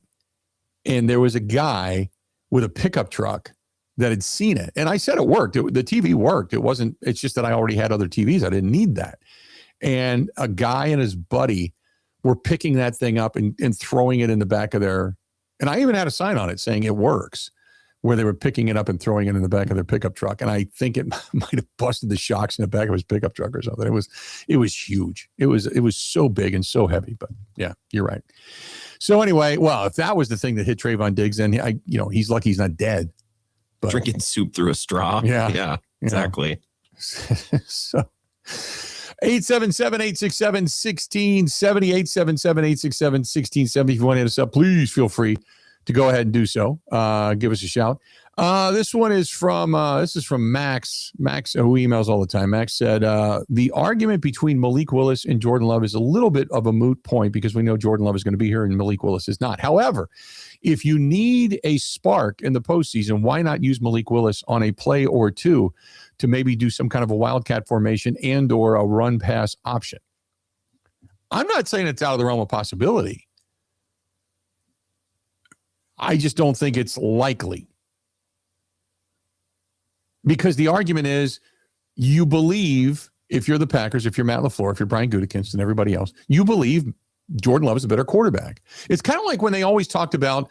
And there was a guy with a pickup truck that had seen it. And I said it worked. The TV worked. It's just that I already had other TVs. I didn't need that. And a guy and his buddy were picking that thing up and throwing it in the back of their, and I even had a sign on it saying it works, where they were picking it up and throwing it in the back of their pickup truck. And I think it might have busted the shocks in the back of his pickup truck or something. It was huge. It was so big and so heavy, but yeah, you're right. So anyway, well, if that was the thing that hit Trayvon Diggs, then he's lucky he's not dead. But, drinking soup through a straw. Yeah, exactly. So 877-867-1670, 877-867-1670. If you want to hit us up, please feel free to go ahead and do so. Give us a shout. This one is from Max. Max, who emails all the time. Max said, the argument between Malik Willis and Jordan Love is a little bit of a moot point because we know Jordan Love is going to be here and Malik Willis is not. However, if you need a spark in the postseason, why not use Malik Willis on a play or two to maybe do some kind of a wildcat formation and or a run pass option? I'm not saying it's out of the realm of possibility. I just don't think it's likely. Because the argument is you believe, if you're the Packers, if you're Matt LaFleur, if you're Brian Gutekunst and everybody else, you believe Jordan Love is a better quarterback. It's kind of like when they always talked about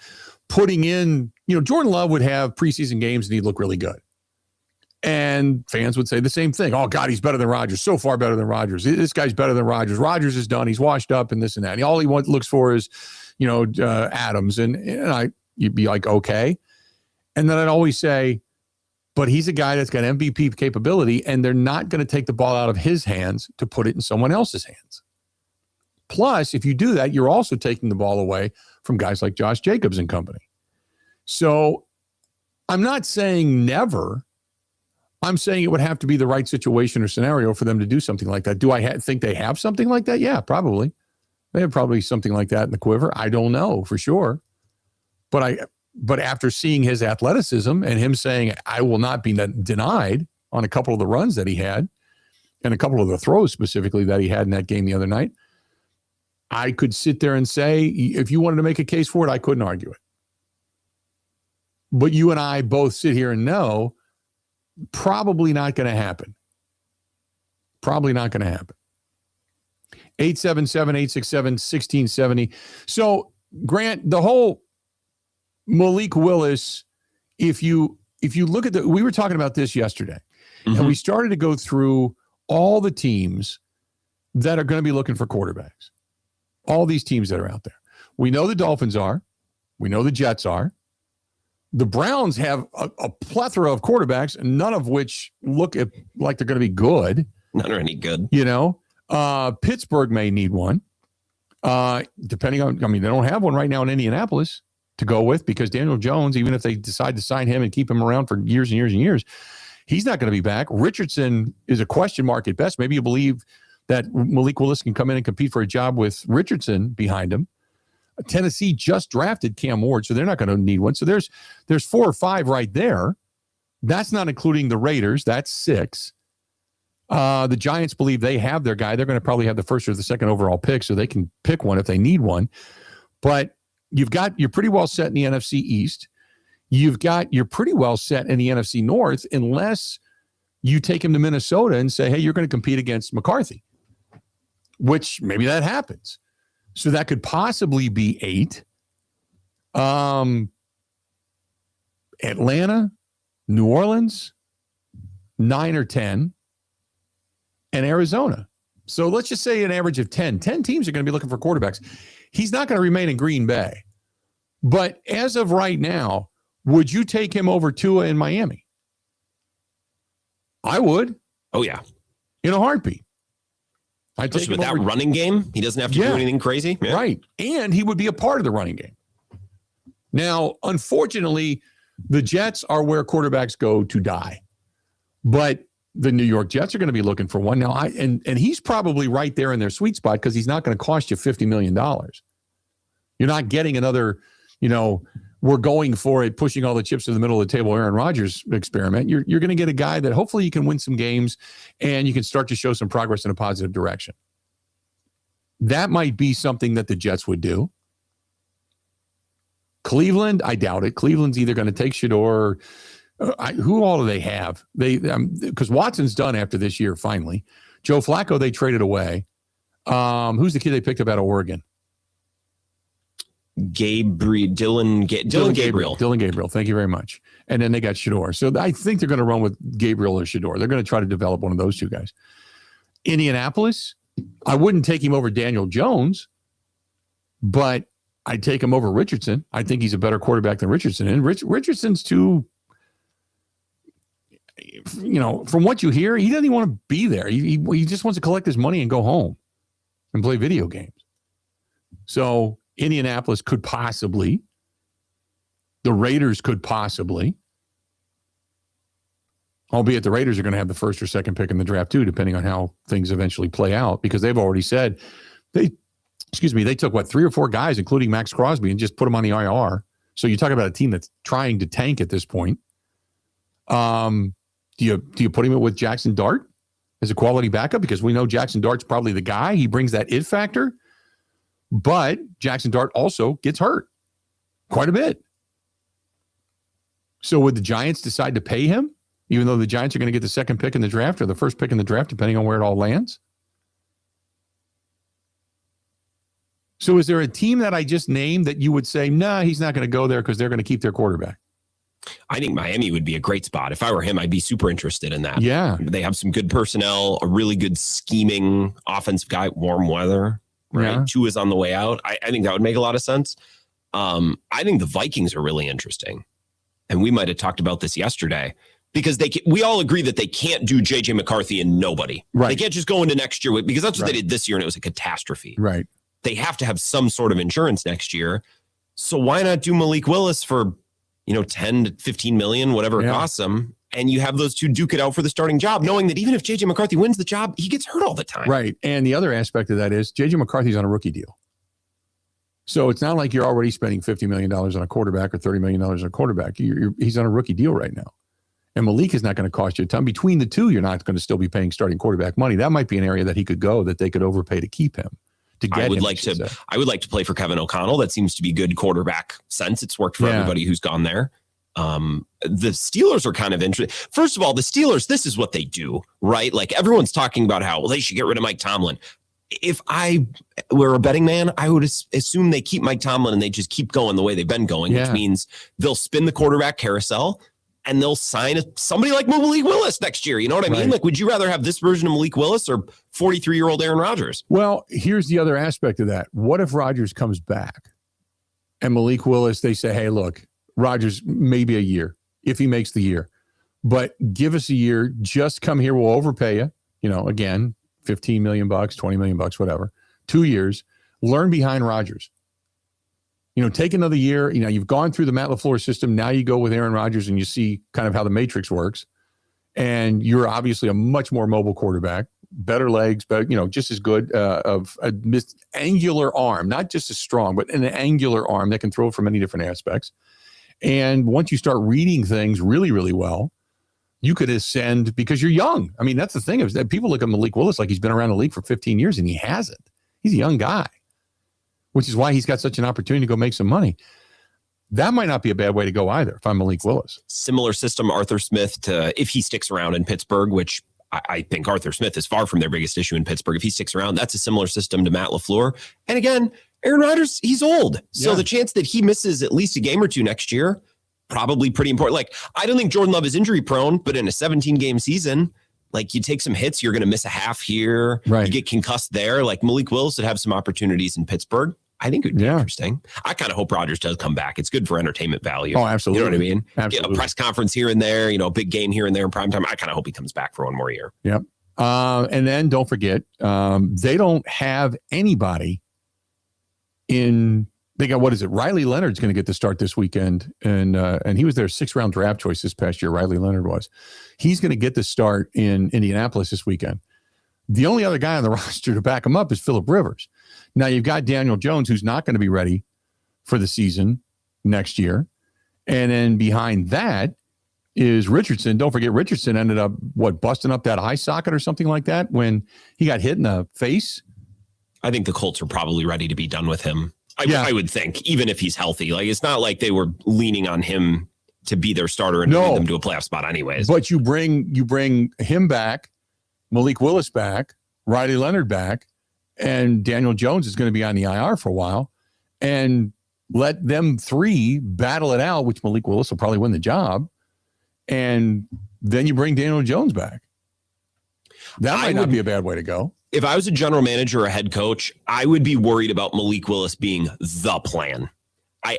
putting in, Jordan Love would have preseason games and he'd look really good. And fans would say the same thing. Oh, God, he's better than Rodgers. So far better than Rodgers. This guy's better than Rodgers. Rodgers is done. He's washed up and this and that. And all he looks for is, Adams. And you'd be like, okay. And then I'd always say, but he's a guy that's got MVP capability, and they're not going to take the ball out of his hands to put it in someone else's hands. Plus, if you do that, you're also taking the ball away from guys like Josh Jacobs and company. So I'm not saying never. I'm saying it would have to be the right situation or scenario for them to do something like that. Do I think they have something like that? Yeah, probably. They have probably something like that in the quiver. I don't know for sure. But after seeing his athleticism and him saying, I will not be denied on a couple of the runs that he had and a couple of the throws specifically that he had in that game the other night, I could sit there and say, if you wanted to make a case for it, I couldn't argue it. But you and I both sit here and know probably not going to happen. Probably not going to happen. 877-867-1670. So, Grant, the whole Malik Willis, if you look at we were talking about this yesterday, and we started to go through all the teams that are going to be looking for quarterbacks. All these teams that are out there. We know the Dolphins are. We know the Jets are. The Browns have a plethora of quarterbacks, none of which look like they're going to be good. None are any good. Pittsburgh may need one. Depending on, they don't have one right now in Indianapolis to go with, because Daniel Jones, even if they decide to sign him and keep him around for years and years and years, he's not going to be back. Richardson is a question mark at best. Maybe you believe that Malik Willis can come in and compete for a job with Richardson behind him. Tennessee just drafted Cam Ward, so they're not going to need one. So there's 4 or 5 right there. That's not including the Raiders. That's 6. The Giants believe they have their guy. They're going to probably have the first or the second overall pick, so they can pick one if they need one. But you're pretty well set in the NFC East. You're pretty well set in the NFC North, unless you take him to Minnesota and say, hey, you're going to compete against McCarthy, which maybe that happens. So that could possibly be 8. Atlanta, New Orleans, 9 or 10, and Arizona. So let's just say an average of 10. 10 teams are going to be looking for quarterbacks. He's not going to remain in Green Bay. But as of right now, would you take him over Tua in Miami? I would. Oh, yeah. In a heartbeat. Especially with that running game, he doesn't have to do anything crazy. Yeah. Right. And he would be a part of the running game. Now, unfortunately, the Jets are where quarterbacks go to die. But the New York Jets are going to be looking for one. Now, and he's probably right there in their sweet spot, because he's not going to cost you $50 million. You're not getting another, we're going for it, pushing all the chips to the middle of the table, Aaron Rodgers experiment. You're going to get a guy that hopefully you can win some games and you can start to show some progress in a positive direction. That might be something that the Jets would do. Cleveland, I doubt it. Cleveland's either going to take Shador. Who all do they have? Because Watson's done after this year, finally. Joe Flacco, they traded away. Who's the kid they picked up out of Oregon? Dylan Gabriel. Dylan Gabriel. Thank you very much. And then they got Shador. So I think they're going to run with Gabriel or Shador. They're going to try to develop one of those two guys. Indianapolis, I wouldn't take him over Daniel Jones, but I'd take him over Richardson. I think he's a better quarterback than Richardson. And Richardson's too, from what you hear, he doesn't even want to be there. He just wants to collect his money and go home and play video games. So Indianapolis could possibly. The Raiders could possibly. Albeit the Raiders are going to have the first or second pick in the draft too, depending on how things eventually play out, because they've already said they took 3 or 4 guys, including Max Crosby, and just put them on the IR. So you talk about a team that's trying to tank at this point. Do you put him with Jackson Dart as a quality backup? Because we know Jackson Dart's probably the guy. He brings that it factor. But Jackson Dart also gets hurt quite a bit. So would the Giants decide to pay him, even though the Giants are going to get the second pick in the draft or the first pick in the draft, depending on where it all lands? So is there a team that I just named that you would say, nah, he's not going to go there because they're going to keep their quarterback? I think Miami would be a great spot. If I were him, I'd be super interested in that. Yeah. They have some good personnel, a really good scheming offensive guy, warm weather. Right. Yeah. Tua is on the way out. I think that would make a lot of sense. I think the Vikings are really interesting. And we might have talked about this yesterday, because we all agree that they can't do JJ McCarthy and nobody. Right. They can't just go into next year because that's what they did this year, and it was a catastrophe. Right. They have to have some sort of insurance next year. So why not do Malik Willis for, 10 to 15 million, whatever it costs them, and you have those two duke it out for the starting job, knowing that even if JJ McCarthy wins the job, he gets hurt all the time. Right. And the other aspect of that is JJ McCarthy's on a rookie deal. So it's not like you're already spending $50 million on a quarterback or $30 million on a quarterback. He's on a rookie deal right now. And Malik is not going to cost you a ton. Between the two, you're not going to still be paying starting quarterback money. That might be an area that he could go, that they could overpay to keep him. I would like to play for Kevin O'Connell. That seems to be good quarterback sense. It's worked for everybody who's gone there. The Steelers are kind of interesting. First of all, the Steelers, this is what they do, right? Like, everyone's talking about how they should get rid of Mike Tomlin. If I were a betting man, I would assume they keep Mike Tomlin and they just keep going the way they've been going, which means they'll spin the quarterback carousel and they'll sign somebody like Malik Willis next year. You know what I mean? Like, would you rather have this version of Malik Willis or 43-year-old Aaron Rodgers? Well, here's the other aspect of that. What if Rodgers comes back and Malik Willis, they say, hey, look, Rodgers, maybe a year, if he makes the year, but give us a year, just come here, we'll overpay you, again, $15 million, $20 million, whatever, 2 years. learn behind Rodgers. Take another year. You've gone through the Matt LaFleur system. Now you go with Aaron Rodgers and you see kind of how the matrix works. And you're obviously a much more mobile quarterback, better legs, but just as good of a angular arm, not just as strong, but an angular arm that can throw from many different aspects. And once you start reading things really, really well, you could ascend because you're young. I mean, that's the thing is that people look at Malik Willis like he's been around the league for 15 years and he hasn't. He's a young guy, which is why he's got such an opportunity to go make some money. That might not be a bad way to go either if I'm Malik Willis. Similar system, Arthur Smith, to if he sticks around in Pittsburgh, which I think Arthur Smith is far from their biggest issue in Pittsburgh. If he sticks around, that's a similar system to Matt LaFleur. And again, Aaron Rodgers, he's old. So the chance that he misses at least a game or two next year, probably pretty important. Like, I don't think Jordan Love is injury prone, but in a 17-game season, like you take some hits, you're going to miss a half here. Right. You get concussed there. Like Malik Willis would have some opportunities in Pittsburgh. I think it would be interesting. I kind of hope Rodgers does come back. It's good for entertainment value. Oh, absolutely. You know what I mean? Absolutely. A press conference here and there, a big game here and there in primetime. I kind of hope he comes back for one more year. Yep. And then don't forget, they don't have anybody they got, what is it? Riley Leonard's going to get the start this weekend. And he was their 6th-round draft choice this past year. Riley Leonard was. He's going to get the start in Indianapolis this weekend. The only other guy on the roster to back him up is Phillip Rivers. Now you've got Daniel Jones, who's not going to be ready for the season next year. And then behind that is Richardson. Don't forget, Richardson ended up, busting up that eye socket or something like that when he got hit in the face. I think the Colts are probably ready to be done with him. I would think, even if he's healthy. Like, it's not like they were leaning on him to be their starter and lead them to a playoff spot anyways. But you bring him back, Malik Willis back, Riley Leonard back, and Daniel Jones is going to be on the IR for a while, and let them three battle it out, which Malik Willis will probably win the job. And then you bring Daniel Jones back. That might not be a bad way to go. If I was a general manager or a head coach, I would be worried about Malik Willis being the plan. Sam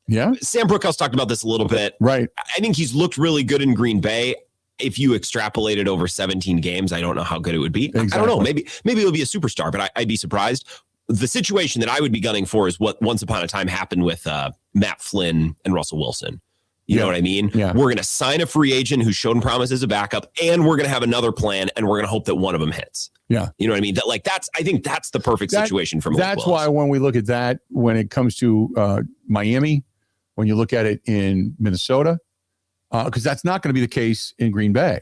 Brookhouse talked about this a little bit. Right. I think he's looked really good in Green Bay. If you extrapolate it over 17 games, I don't know how good it would be. Exactly. I don't know. Maybe it'll be a superstar, but I'd be surprised. The situation that I would be gunning for is what once upon a time happened with Matt Flynn and Russell Wilson. You know what I mean? Yeah. We're going to sign a free agent who's shown promise as a backup, and we're going to have another plan, and we're going to hope that one of them hits. Yeah. You know what I mean? I think that's the perfect situation for Malik That's Willis. why when we look at that, when it comes to Miami, when you look at it in Minnesota, because that's not going to be the case in Green Bay.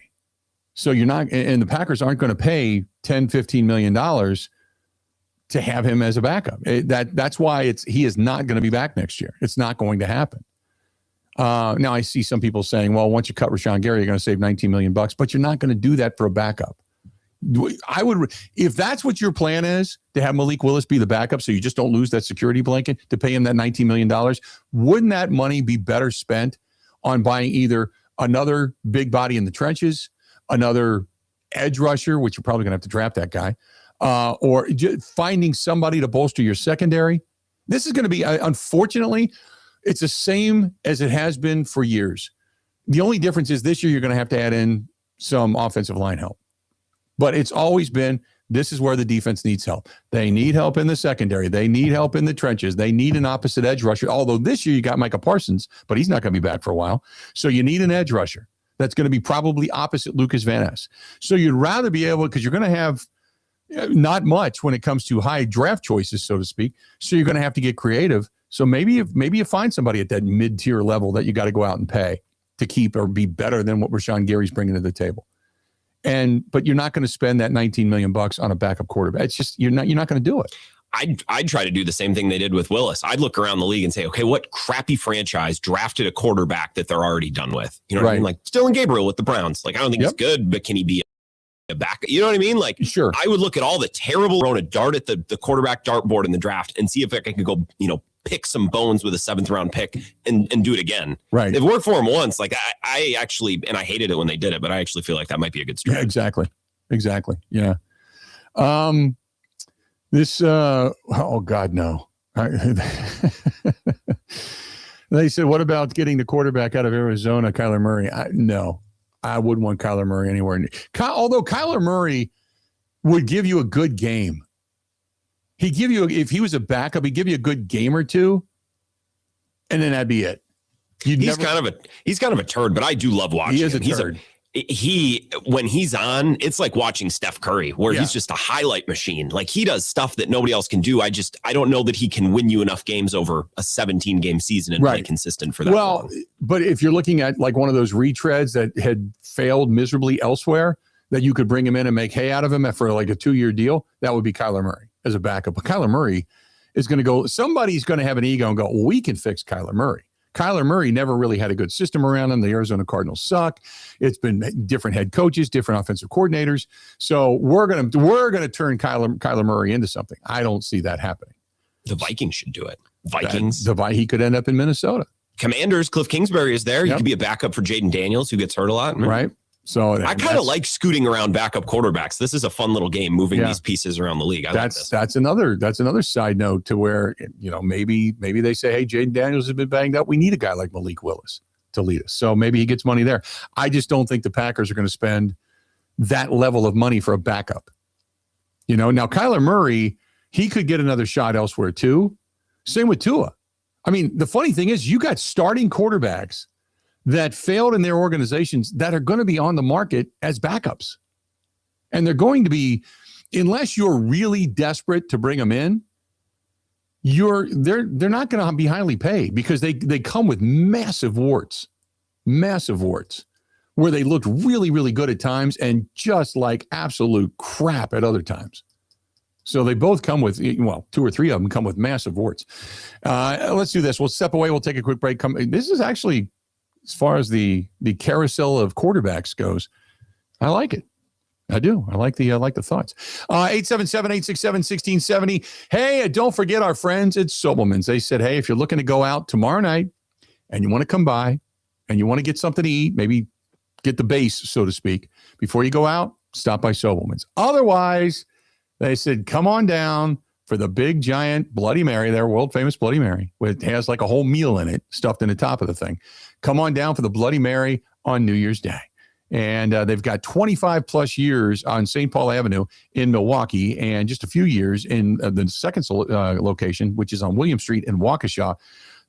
So you're not, and the Packers aren't going to pay $10, $15 million to have him as a backup. That's why he is not going to be back next year. It's not going to happen. Now I see some people saying, well, once you cut Rashawn Gary, you're going to save $19 million, but you're not going to do that for a backup. I would, if that's what your plan is, to have Malik Willis be the backup so you just don't lose that security blanket, to pay him that $19 million, wouldn't that money be better spent on buying either another big body in the trenches, another edge rusher, which you're probably going to have to draft that guy, or finding somebody to bolster your secondary? This is going to be, unfortunately, it's the same as it has been for years. The only difference is this year you're going to have to add in some offensive line help. But it's always been, this is where the defense needs help. They need help in the secondary. They need help in the trenches. They need an opposite edge rusher. Although this year you got Micah Parsons, but he's not going to be back for a while. So you need an edge rusher that's going to be probably opposite Lucas Van Ness. So you'd rather be able, because you're going to have not much when it comes to high draft choices, so to speak. So you're going to have to get creative. So maybe you find somebody at that mid-tier level that you got to go out and pay to keep or be better than what Rashawn Gary's bringing to the table. But you're not going to spend that $19 million on a backup quarterback. It's just, you're not going to do it. I'd try to do the same thing they did with Willis. I'd look around the league and say, okay, what crappy franchise drafted a quarterback that they're already done with? You know what I mean? Like Dylan Gabriel with the Browns. Like, I don't think he's good, but can he be a back? You know what I mean? Like, sure. I would look at all the terrible, thrown a dart at the quarterback dartboard in the draft and see if I could go, pick some bones with a 7th round pick and do it again. Right. It worked for him once. Like I actually, and I hated it when they did it, but I actually feel like that might be a good strategy. Yeah, exactly. Yeah. Oh God, no. They said, what about getting the quarterback out of Arizona, Kyler Murray? No, I wouldn't want Kyler Murray anywhere. Although Kyler Murray would give you a good game. He'd give you, if he was a backup, he'd give you a good game or two, and then that'd be it. He's kind of a turd, but I do love watching He is him. a turd. When he's on, it's like watching Steph Curry, where he's just a highlight machine. Like, he does stuff that nobody else can do. I don't know that he can win you enough games over a 17-game season and play consistent for that long. But if you're looking at like one of those retreads that had failed miserably elsewhere, that you could bring him in and make hay out of him for like a 2-year deal, that would be Kyler Murray as a backup. But Kyler Murray is going to go, somebody's going to have an ego and go, we can fix Kyler Murray. Kyler Murray never really had a good system around him. The Arizona Cardinals suck. It's been different head coaches, different offensive coordinators. So we're gonna turn Kyler Murray into something. I don't see that happening. The Vikings should do it. Vikings. He could end up in Minnesota. Commanders. Cliff Kingsbury is there. He could be a backup for Jaden Daniels, who gets hurt a lot. Right. So I kind of like scooting around backup quarterbacks. This is a fun little game, moving these pieces around the league. That's another side note to where, maybe they say, hey, Jaden Daniels has been banged up. We need a guy like Malik Willis to lead us. So maybe he gets money there. I just don't think the Packers are going to spend that level of money for a backup. Now Kyler Murray, he could get another shot elsewhere too. Same with Tua. I mean, the funny thing is you got starting quarterbacks that failed in their organizations that are going to be on the market as backups. And they're going to be, unless you're really desperate to bring them in, they're not going to be highly paid because they come with massive warts, where they looked really, really good at times and just like absolute crap at other times. So they both come with, 2 or 3 of them come with massive warts. Let's do this. We'll step away. We'll take a quick break. This is actually, as far as the carousel of quarterbacks goes, I like it. I do. I like the thoughts. 877-867-1670. Hey, don't forget our friends at Sobelman's. They said, hey, if you're looking to go out tomorrow night and you want to come by and you want to get something to eat, maybe get the base, so to speak, before you go out, stop by Sobelman's. Otherwise, they said, come on down for the big, giant Bloody Mary, their world-famous Bloody Mary. It has like a whole meal in it, stuffed in the top of the thing. Come on down for the Bloody Mary on New Year's Day. And they've got 25-plus years on St. Paul Avenue in Milwaukee and just a few years in the second location, which is on William Street in Waukesha.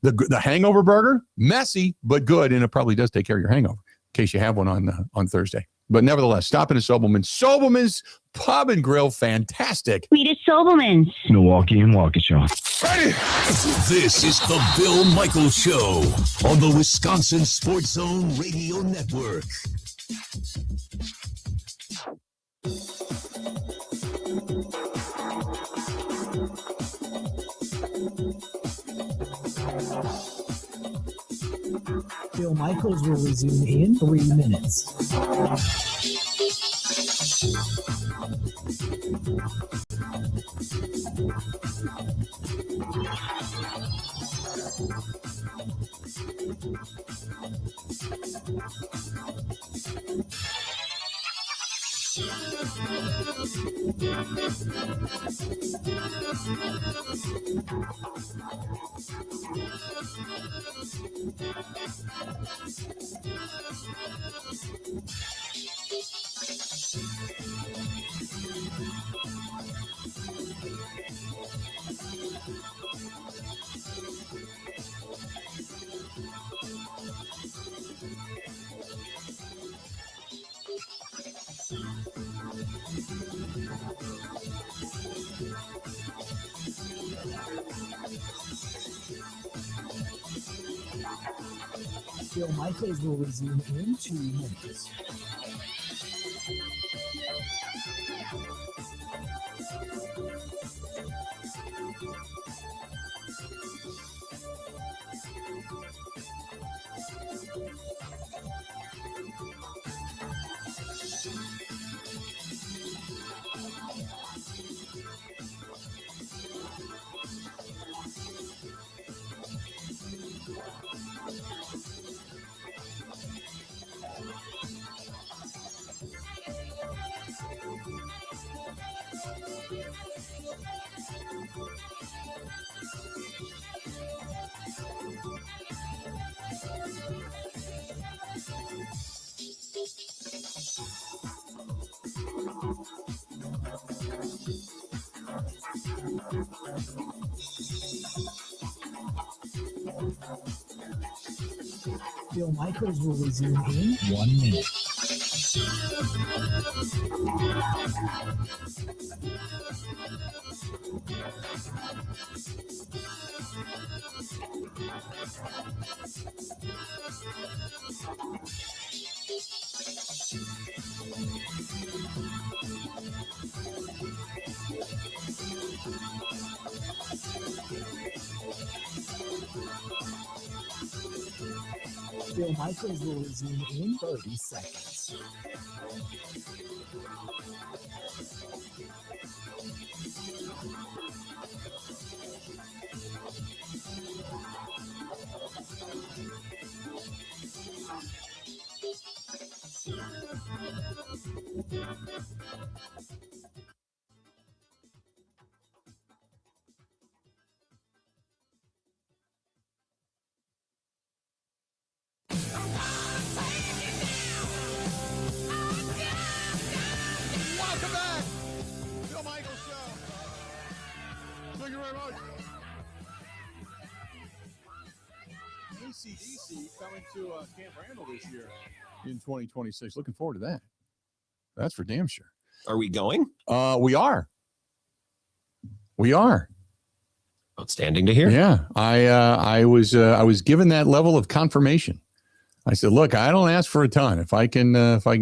The hangover burger, messy, but good, and it probably does take care of your hangover in case you have one on Thursday. But nevertheless, stop in at Sobelman's. Sobelman's Pub and Grill, fantastic. Meet at Sobelman's. Milwaukee and Waukesha. Ready? This is the Bill Michaels Show on the Wisconsin Sports Zone Radio Network. Bill Michaels will resume in 3 minutes. Bill Michaels will resume in 2 minutes. Bill Michaels will resume in 1 minute. Bill Michaels will resume in 30 seconds. Welcome back. Bill Michaels Show. Thank you very much. AC/DC coming to Camp Randall this year in 2026. Looking forward to that. That's for damn sure. Are we going? We are. We are. Outstanding to hear. Yeah, I was given that level of confirmation. I said, look, I don't ask for a ton. If I can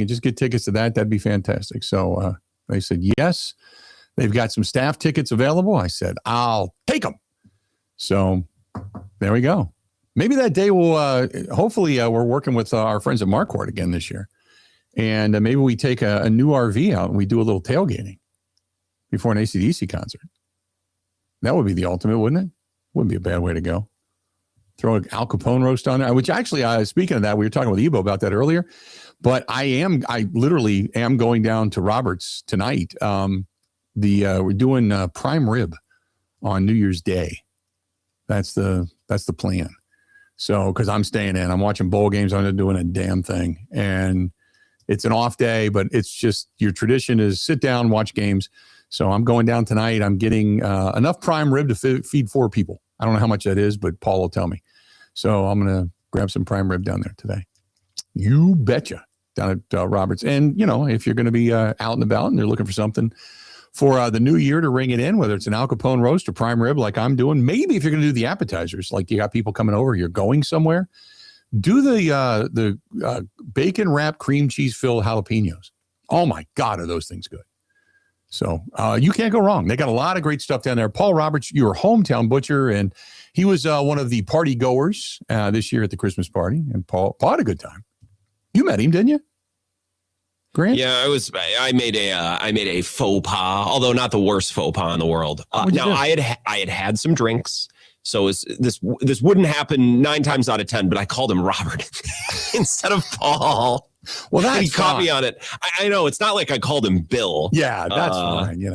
just get tickets to that, that'd be fantastic. So they said yes. They've got some staff tickets available. I said, I'll take them. So there we go. Maybe that day will. Hopefully, we're working with our friends at Marquardt again this year, and maybe we take a new RV out and we do a little tailgating before an AC/DC concert. That would be the ultimate, wouldn't it? Wouldn't be a bad way to go. Throw an Al Capone roast on there, which actually, speaking of that, we were talking with Ebo about that earlier, but I literally am going down to Robert's tonight. We're doing prime rib on New Year's Day. That's the plan. So, cause I'm staying in, I'm watching bowl games. I'm not doing a damn thing. And it's an off day, but it's just your tradition is sit down, watch games. So I'm going down tonight. I'm getting enough prime rib to feed 4 people. I don't know how much that is, but Paul will tell me. So I'm going to grab some prime rib down there today. You betcha. Down at Roberts. And, if you're going to be out and about and they're looking for something for the new year to ring it in, whether it's an Al Capone roast or prime rib like I'm doing, maybe if you're going to do the appetizers, like you got people coming over, you're going somewhere, do the bacon wrapped cream cheese filled jalapenos. Oh, my God, are those things good. So you can't go wrong. They got a lot of great stuff down there. Paul Roberts, your hometown butcher, and he was one of the party goers this year at the Christmas party. And Paul had a good time. You met him, didn't you, Grant? Yeah, I made a faux pas, although not the worst faux pas in the world. Now I had some drinks, so this wouldn't happen 9 times out of 10. But I called him Robert instead of Paul. Well, that's he caught me on it. I know it's not like I called him Bill. Yeah, that's fine.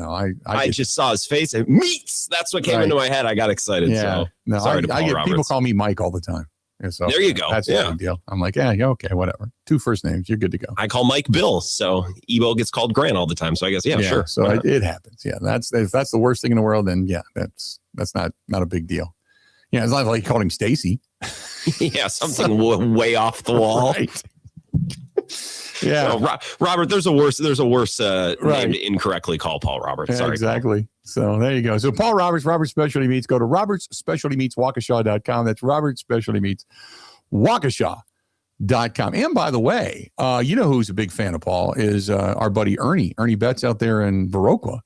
I just saw his face and meats. That's what came into my head. I got excited. Yeah. So sorry to Paul Roberts. People call me Mike all the time. So there you go. That's a big deal. I'm like, yeah, okay, whatever. 2 first names, you're good to go. I call Mike Bill, so Ebo gets called Grant all the time. So I guess sure. So it happens. Yeah, if that's the worst thing in the world, then yeah, that's not a big deal. Yeah, it's not like you called him Stacy. Yeah, something way off the wall. Right. Yeah, so, Robert. There's a worse name to incorrectly call Paul Roberts. Sorry, exactly. Paul. So there you go. So Paul Roberts, Roberts Specialty Meats. Go to robertsspecialtymeatswaukesha.com. That's Roberts Specialty Meats, Waukesha.com. And by the way, who's a big fan of Paul is our buddy Ernie Betts out there in Viroqua.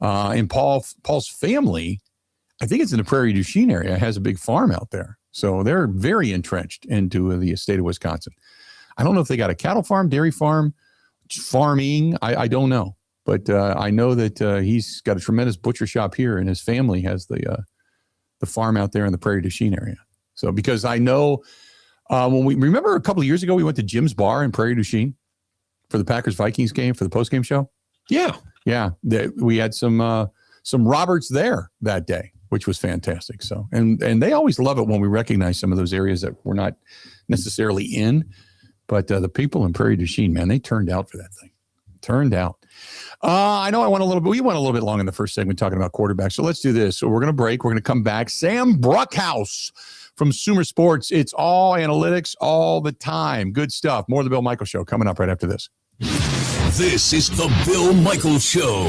And Paul's family, I think it's in the Prairie du Chien area, has a big farm out there. So they're very entrenched into the state of Wisconsin. I don't know if they got a cattle farm, dairy farm, farming. I don't know. But I know that he's got a tremendous butcher shop here, and his family has the farm out there in the Prairie du Chien area. So because I know when we remember a couple of years ago, we went to Jim's Bar in Prairie du Chien for the Packers-Vikings game for the postgame show. Yeah. Yeah. We had some Roberts there that day, which was fantastic. So, and they always love it when we recognize some of those areas that we're not necessarily in. But the people in Prairie du Chien, man, they turned out for that thing. Turned out. I know we went a little bit long in the first segment talking about quarterbacks. So let's do this. So we're going to break. We're going to come back. Sam Bruchhaus from Sumer Sports. It's all analytics all the time. Good stuff. More of the Bill Michaels Show coming up right after this. This is the Bill Michaels Show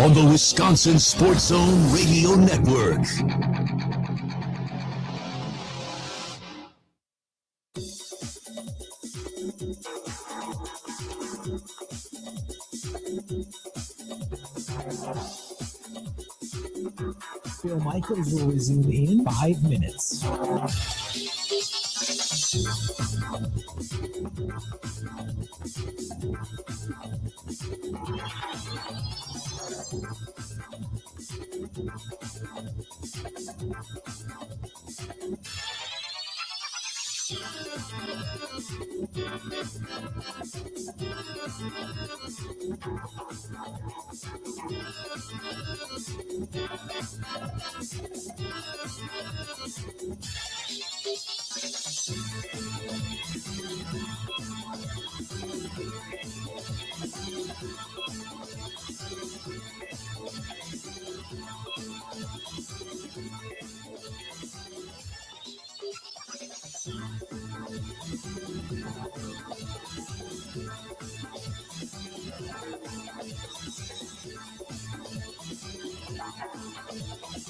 on the Wisconsin Sports Zone Radio Network. Bill Michaels will resume in 5 minutes.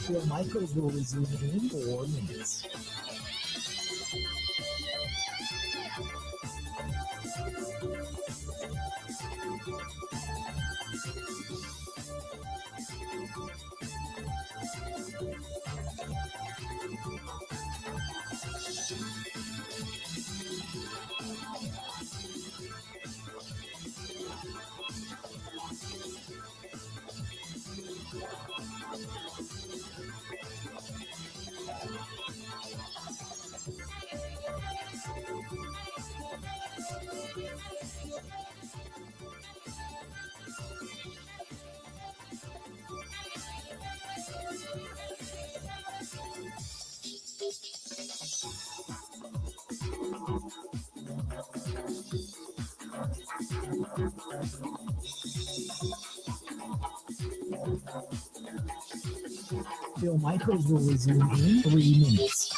Bill Michaels will resume in 4 minutes. Bill Michaels will resume in 3 minutes.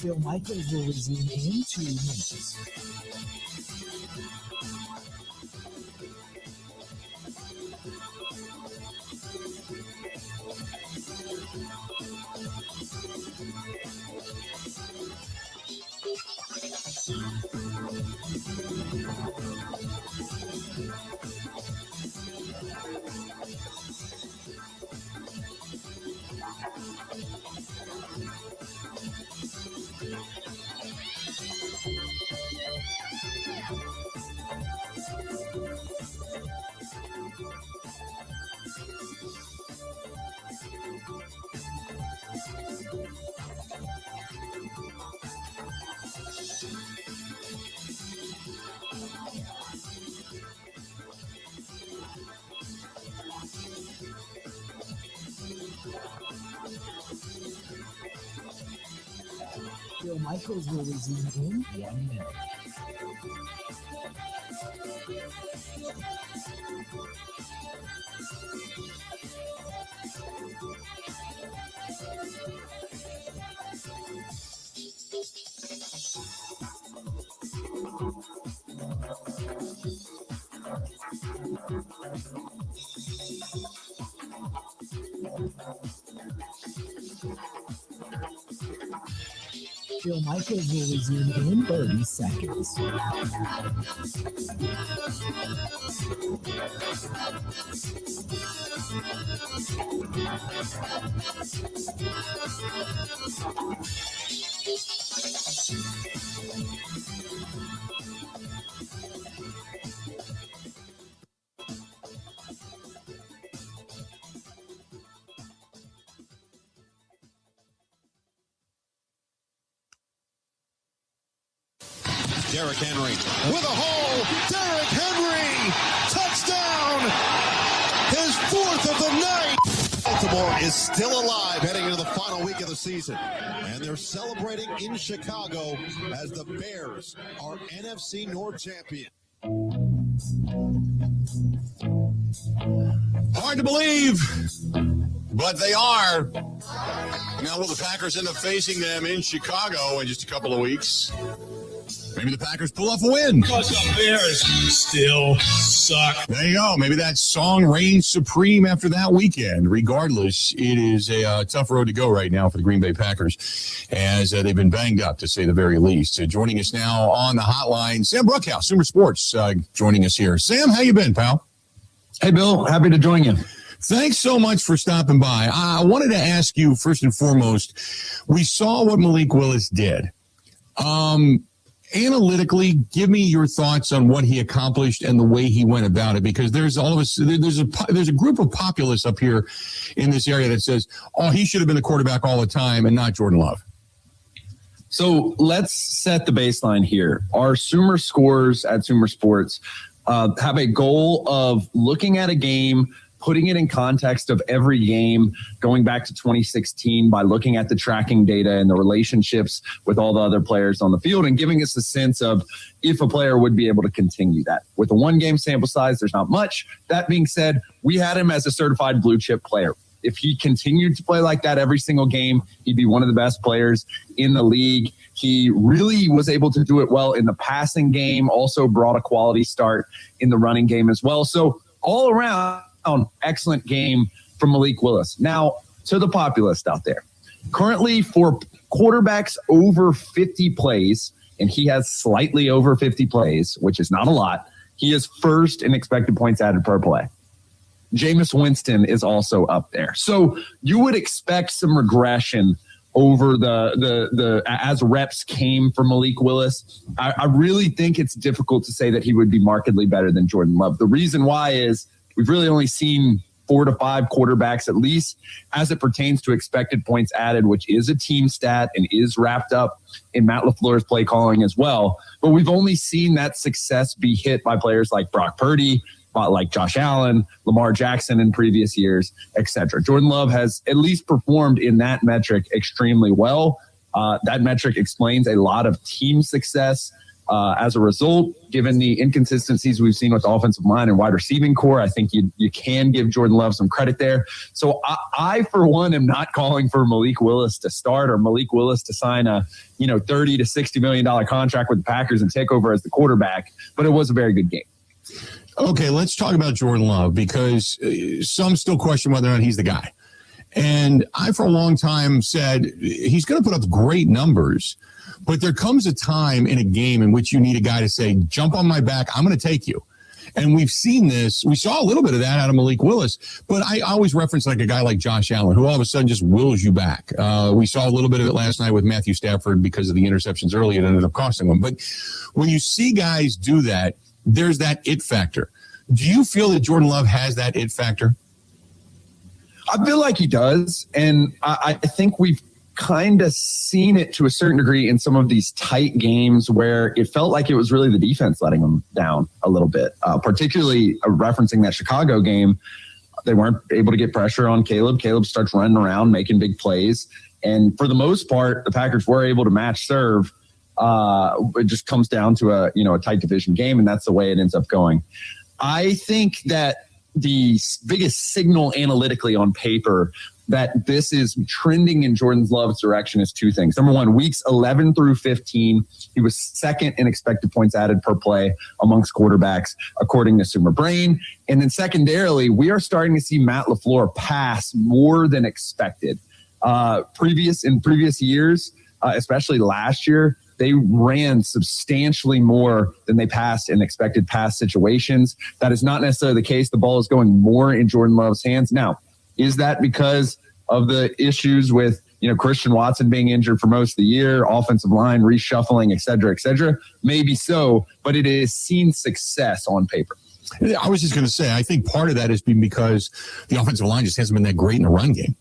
Bill Michaels will resume in 2 minutes. Bill Michaels will resume in 1 minute. Phil Michaels will resume in 30 seconds. Derrick Henry with a hole. Derrick Henry, touchdown! His fourth of the night. Baltimore is still alive heading into the final week of the season. And they're celebrating in Chicago as the Bears are NFC North champion. Hard to believe, but they are. Now, will the Packers end up facing them in Chicago in just a couple of weeks? Maybe the Packers pull off a win. Because the Bears still suck. There you go. Maybe that song reigns supreme after that weekend. Regardless, it is a tough road to go right now for the Green Bay Packers as they've been banged up, to say the very least. Joining us now on the hotline, Sam Brookhouse, Sumer Sports, joining us here. Sam, how you been, pal? Hey, Bill. Happy to join you. Thanks so much for stopping by. I wanted to ask you, first and foremost, we saw what Malik Willis did. Analytically, give me your thoughts on what he accomplished and the way he went about it, because there's a group of populists up here in this area that says, oh, he should have been the quarterback all the time and not Jordan Love. So let's set the baseline here. Our Sumer scores at Sumer Sports have a goal of looking at a game, putting it in context of every game going back to 2016 by looking at the tracking data and the relationships with all the other players on the field and giving us a sense of if a player would be able to continue that. With a one-game sample size, there's not much. That being said, we had him as a certified blue chip player. If he continued to play like that every single game, he'd be one of the best players in the league. He really was able to do it well in the passing game, also brought a quality start in the running game as well. So all around, excellent game from Malik Willis. Now, to the populist out there. Currently, for quarterbacks over 50 plays, and he has slightly over 50 plays, which is not a lot, he is first in expected points added per play. Jameis Winston is also up there. So you would expect some regression over the as reps came for Malik Willis. I really think it's difficult to say that he would be markedly better than Jordan Love. The reason why is we've really only seen 4 to 5 quarterbacks, at least as it pertains to expected points added, which is a team stat and is wrapped up in Matt LaFleur's play calling as well. But we've only seen that success be hit by players like Brock Purdy, like Josh Allen, Lamar Jackson in previous years, etc. Jordan Love has at least performed in that metric extremely well. That metric explains a lot of team success. As a result, given the inconsistencies we've seen with the offensive line and wide receiving core, I think you can give Jordan Love some credit there. So I for one, am not calling for Malik Willis to start or Malik Willis to sign a $30 to $60 million contract with the Packers and take over as the quarterback. But it was a very good game. Okay, let's talk about Jordan Love, because some still question whether or not he's the guy. And I, for a long time, said he's going to put up great numbers, but there comes a time in a game in which you need a guy to say, jump on my back, I'm going to take you. And we've seen this. We saw a little bit of that out of Malik Willis, but I always reference like a guy like Josh Allen, who all of a sudden just wills you back. We saw a little bit of it last night with Matthew Stafford because of the interceptions early. It ended up costing him. But when you see guys do that, there's that it factor. Do you feel that Jordan Love has that it factor? I feel like he does. And I think we've kind of seen it to a certain degree in some of these tight games where it felt like it was really the defense letting them down a little bit, particularly referencing that Chicago game. They weren't able to get pressure on Caleb. Caleb starts running around, making big plays. And for the most part, the Packers were able to match serve. It just comes down to a tight division game, and that's the way it ends up going. I think that the biggest signal analytically on paper that this is trending in Jordan Love's direction is two things. Number one, weeks 11 through 15, he was second in expected points added per play amongst quarterbacks, according to Sumer Brain. And then secondarily, we are starting to see Matt LaFleur pass more than expected. In previous years, especially last year, they ran substantially more than they passed in expected pass situations. That is not necessarily the case. The ball is going more in Jordan Love's hands. Now, is that because of the issues with, Christian Watson being injured for most of the year, offensive line reshuffling, et cetera, maybe so, but it has seen success on paper. I was just going to say, I think part of that has been because the offensive line just hasn't been that great in the run game.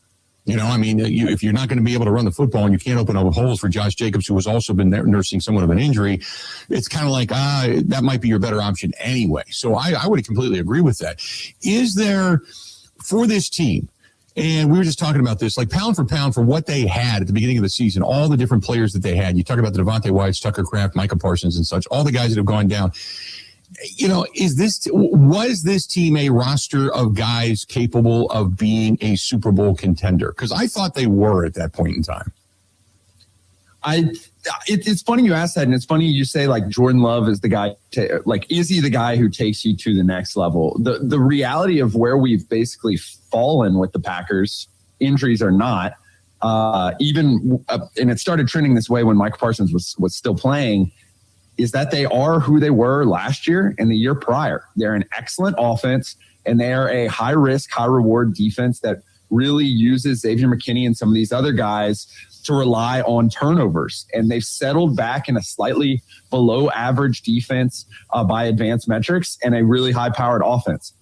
If you're not going to be able to run the football and you can't open up holes for Josh Jacobs, who has also been nursing somewhat of an injury, it's kind of like, that might be your better option anyway. So I would completely agree with that. Is there, for this team, and we were just talking about this, like pound for what they had at the beginning of the season, all the different players that they had. You talk about the Devontae Whites, Tucker Kraft, Micah Parsons and such, all the guys that have gone down. Was this team a roster of guys capable of being a Super Bowl contender? Because I thought they were at that point in time. It's funny you ask that, and it's funny you say like Jordan Love is the guy. Is he the guy who takes you to the next level? The reality of where we've basically fallen with the Packers, injuries or not, and it started trending this way when Micah Parsons was still playing, is that they are who they were last year and the year prior. They're an excellent offense, and they are a high-risk, high-reward defense that really uses Xavier McKinney and some of these other guys to rely on turnovers. And they've settled back in a slightly below-average defense by advanced metrics and a really high-powered offense.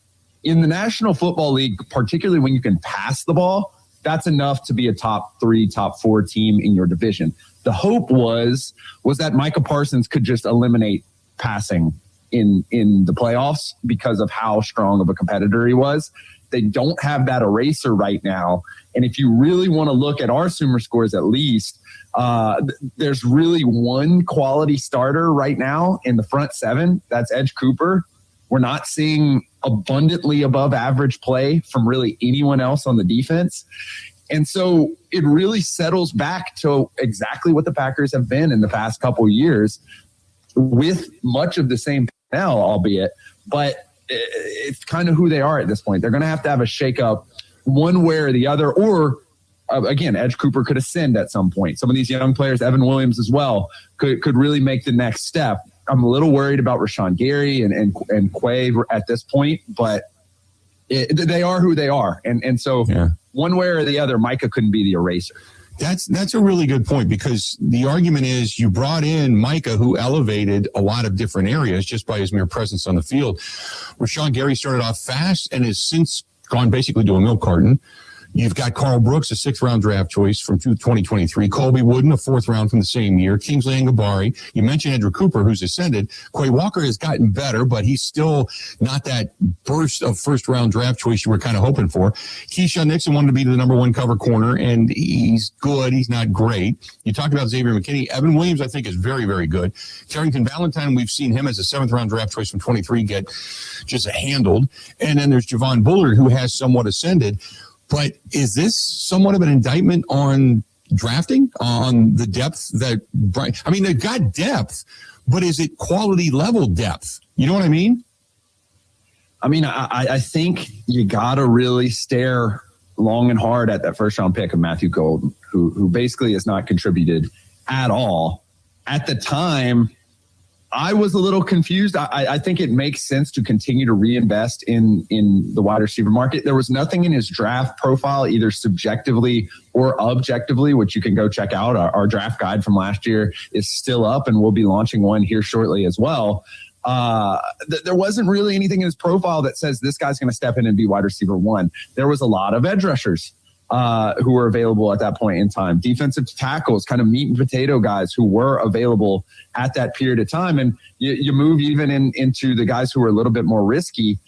In the National Football League, particularly when you can pass the ball, that's enough to be a top 3, top 4 team in your division. The hope was that Micah Parsons could just eliminate passing in the playoffs because of how strong of a competitor he was. They don't have that eraser right now. And if you really want to look at our Sumer scores, at least, there's really one quality starter right now in the front 7. That's Edge Cooper. We're not seeing abundantly above average play from really anyone else on the defense. And so it really settles back to exactly what the Packers have been in the past couple of years, with much of the same personnel, albeit, but it's kind of who they are at this point. They're going to have a shakeup one way or the other, or again, Edge Cooper could ascend at some point. Some of these young players, Evan Williams as well, could really make the next step. I'm a little worried about Rashawn Gary and Quay at this point, but they are who they are. And so one way or the other, Micah couldn't be the eraser. That's a really good point, because the argument is you brought in Micah, who elevated a lot of different areas just by his mere presence on the field. Rashawn Gary started off fast and has since gone basically to a milk carton. You've got Carl Brooks, a 6th-round draft choice from 2023. Colby Wooden, a 4th round from the same year. Kingsley Angabari. You mentioned Andrew Cooper, who's ascended. Quay Walker has gotten better, but he's still not that burst of first-round draft choice you were kind of hoping for. Keyshawn Nixon wanted to be the number 1 cover corner, and he's good. He's not great. You talked about Xavier McKinney. Evan Williams, I think, is very, very good. Carrington Valentine, we've seen him as a 7th-round draft choice from 23 get just handled. And then there's Javon Bullard, who has somewhat ascended. But is this somewhat of an indictment on drafting, on the depth that – I mean, they've got depth, but is it quality level depth? You know what I mean? I mean, I think you got to really stare long and hard at that first-round pick of Matthew Golden, who basically has not contributed at all. At the time – I was a little confused. I think it makes sense to continue to reinvest in the wide receiver market. There was nothing in his draft profile, either subjectively or objectively, which you can go check out. Our draft guide from last year is still up, and we'll be launching one here shortly as well. There wasn't really anything in his profile that says this guy's going to step in and be wide receiver 1. There was a lot of edge rushers who were available at that point in time. Defensive tackles, kind of meat and potato guys who were available at that period of time. And you move even into the guys who were a little bit more risky.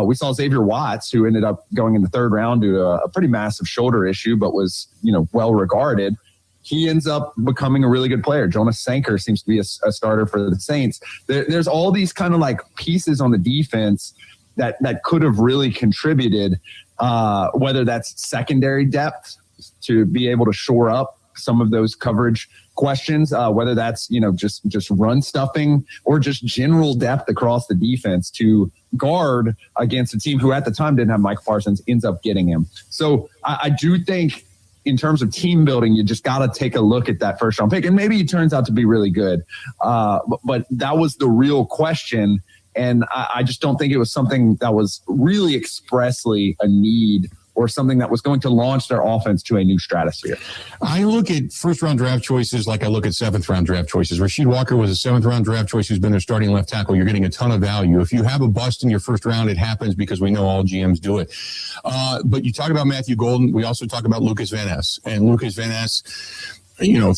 We saw Xavier Watts, who ended up going in the 3rd round due to a pretty massive shoulder issue, but was, well regarded. He ends up becoming a really good player. Jonas Sanker seems to be a starter for the Saints. There's all these kind of like pieces on the defense that could have really contributed, whether that's secondary depth to be able to shore up some of those coverage questions, whether that's, just run stuffing or just general depth across the defense to guard against a team who at the time didn't have Mike Parsons, ends up getting him. So I do think in terms of team building, you just got to take a look at that first round pick. And maybe he turns out to be really good. But that was the real question. And I just don't think it was something that was really expressly a need or something that was going to launch their offense to a new stratosphere. I look at first-round draft choices like I look at seventh-round draft choices. Rasheed Walker was a seventh-round draft choice who's been their starting left tackle. You're getting a ton of value. If you have a bust in your first round, it happens because we know all GMs do it. But you talk about Matthew Golden. We also talk about Lucas Van Ness. And Lucas Van Ness,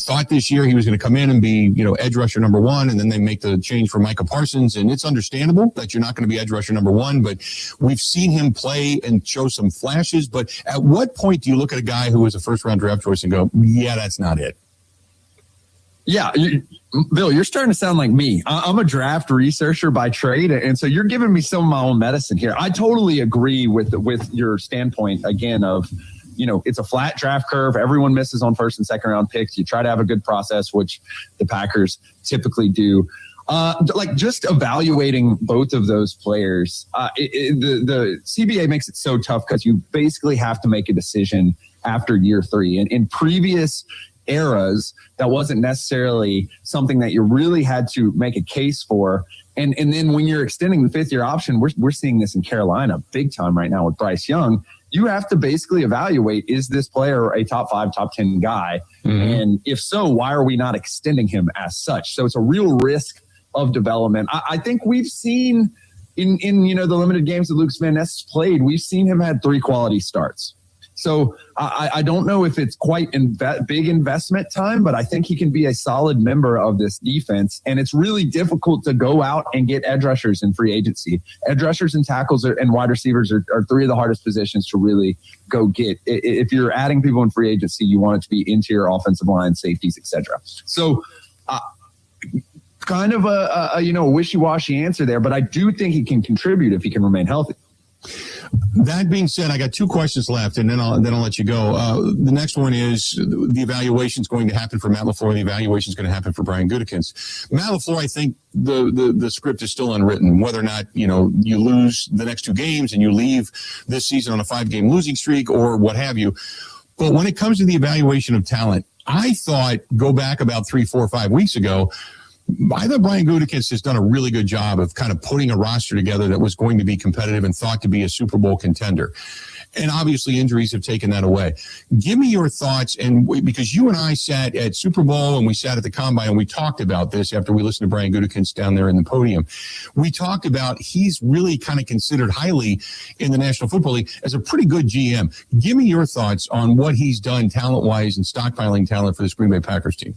thought this year he was going to come in and be, edge rusher number one, and then they make the change for Micah Parsons. And it's understandable that you're not going to be edge rusher number one, but we've seen him play and show some flashes. But at what point do you look at a guy who was a first-round draft choice and go, yeah, that's not it? Yeah, Bill, you're starting to sound like me. I'm a draft researcher by trade, and so you're giving me some of my own medicine here. I totally agree with your standpoint, again, of it's a flat draft curve. Everyone misses on first and second round picks. You try to have a good process, which the Packers typically do. Just evaluating both of those players, the CBA makes it so tough because you basically have to make a decision after year 3. And in previous eras, that wasn't necessarily something that you really had to make a case for. And then when you're extending the 5th year option, we're seeing this in Carolina big time right now with Bryce Young. You have to basically evaluate, is this player a top 5, top 10 guy? Mm-hmm. And if so, why are we not extending him as such? So it's a real risk of development. I think we've seen in the limited games that Lucas Van Ness played, we've seen him had 3 quality starts. So I don't know if it's quite big investment time, but I think he can be a solid member of this defense. And it's really difficult to go out and get edge rushers in free agency. Edge rushers and tackles and wide receivers are 3 of the hardest positions to really go get. If you're adding people in free agency, you want it to be interior offensive line, safeties, etc. So kind of a wishy-washy answer there, but I do think he can contribute if he can remain healthy. That being said, I got 2 questions left, and then I'll let you go. The next one is the evaluation is going to happen for Matt LaFleur. The evaluation is going to happen for Brian Gutekunst. Matt LaFleur, I think the script is still unwritten. Whether or not you lose the next 2 games and you leave this season on a 5-game losing streak or what have you. But when it comes to the evaluation of talent, I thought go back about 3, 4, 5 weeks ago. I thought Brian Gutekunst has done a really good job of kind of putting a roster together that was going to be competitive and thought to be a Super Bowl contender. And obviously injuries have taken that away. Give me your thoughts, and because you and I sat at Super Bowl and we sat at the Combine and we talked about this after we listened to Brian Gutekunst down there in the podium. We talked about he's really kind of considered highly in the National Football League as a pretty good GM. Give me your thoughts on what he's done talent-wise and stockpiling talent for this Green Bay Packers team.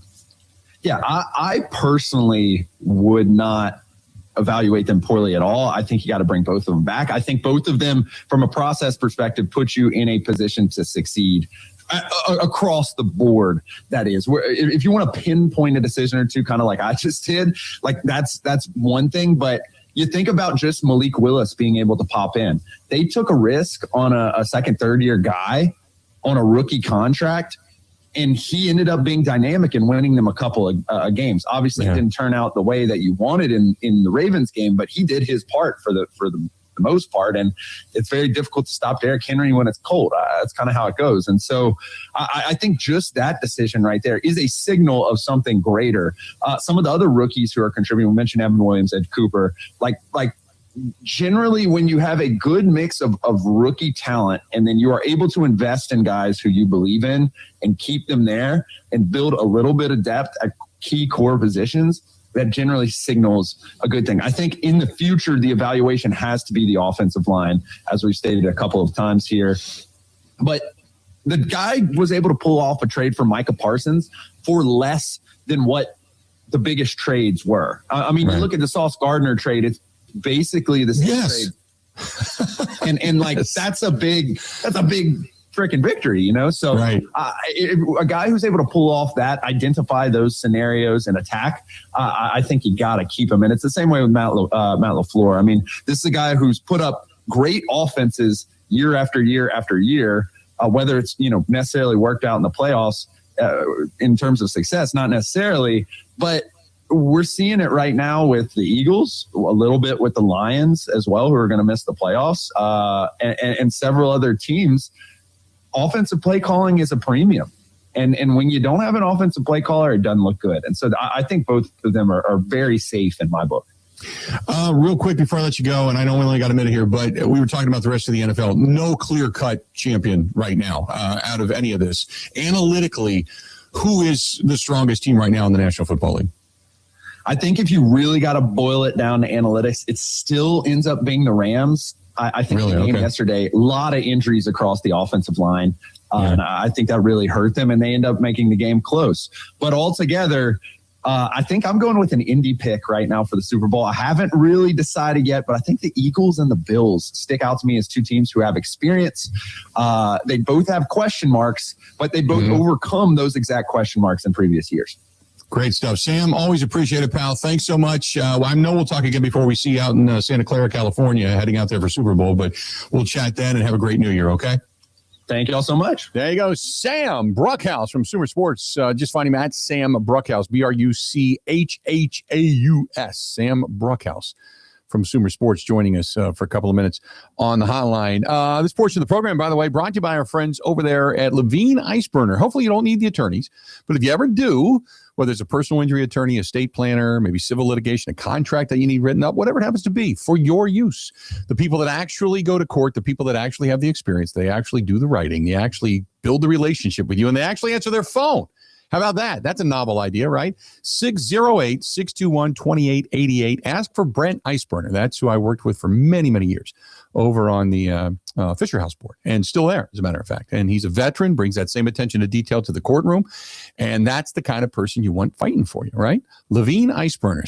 Yeah, I personally would not evaluate them poorly at all. I think you got to bring both of them back. I think both of them, from a process perspective, put you in a position to succeed across the board. That is, if you want to pinpoint a decision or two, kind of like I just did, that's one thing. But you think about just Malik Willis being able to pop in. They took a risk on a second, third year guy on a rookie contract. And he ended up being dynamic and winning them a couple of games. Obviously, it didn't turn out the way that you wanted in the Ravens game, but he did his part for the most part. And it's very difficult to stop Derrick Henry when it's cold. That's kind of how it goes. And so I think just that decision right there is a signal of something greater. Some of the other rookies who are contributing, we mentioned Evan Williams, Ed Cooper, generally, when you have a good mix of rookie talent and then you are able to invest in guys who you believe in and keep them there and build a little bit of depth at key core positions, that generally signals a good thing. I think in the future, the evaluation has to be the offensive line, as we've stated a couple of times here. But the guy was able to pull off a trade for Micah Parsons for less than what the biggest trades were. I mean, you look at the Sauce Gardner trade, it's basically the same trade. and that's a big freaking victory, So a guy who's able to pull off that, identify those scenarios and attack, I think you got to keep him. And it's the same way with Matt LaFleur. I mean, this is a guy who's put up great offenses year after year after year, whether it's, necessarily worked out in the playoffs in terms of success, not necessarily, but we're seeing it right now with the Eagles, a little bit with the Lions as well, who are going to miss the playoffs, and several other teams. offensive play calling is a premium. And when you don't have an offensive play caller, it doesn't look good. And so I think both of them are very safe in my book. Real quick before I let you go, and I know we only got a minute here, but we were talking about the rest of the NFL. No clear-cut champion right now out of any of this. Analytically, who is the strongest team right now in the National Football League? I think if you really got to boil it down to analytics, it still ends up being the Rams. I think the game yesterday, a lot of injuries across the offensive line. And I think that really hurt them, and they end up making the game close. But altogether, I think I'm going with an Indy pick right now for the Super Bowl. I haven't really decided yet, but I think the Eagles and the Bills stick out to me as two teams who have experience. They both have question marks, but they both overcome those exact question marks in previous years. Great stuff. Sam, always appreciate it, pal. Thanks so much. I know we'll talk again before we see you out in Santa Clara, California, heading out there for Super Bowl, but we'll chat then and have a great New Year, okay? Thank you all so much. There you go. Sam Bruchhaus from Sumer Sports. Just find him at Sam Bruchhaus, Bruchhaus. Sam Bruchhaus from Sumer Sports joining us for a couple of minutes on the hotline. This portion of the program, by the way, brought to you by our friends over there at Levine Ice Burner. Hopefully you don't need the attorneys, but if you ever do, whether it's a personal injury attorney, estate planner, maybe civil litigation, a contract that you need written up, whatever it happens to be, for your use. The people that actually go to court, the people that actually have the experience, they actually do the writing, they actually build the relationship with you, and they actually answer their phone. How about that? That's a novel idea, right? 608-621-2888. Ask for Brent Iceburner. That's who I worked with for many, many years over on the Fisher House board, and still there, as a matter of fact. And he's a veteran, brings that same attention to detail to the courtroom, and that's the kind of person you want fighting for you, right? Levine Iceburner,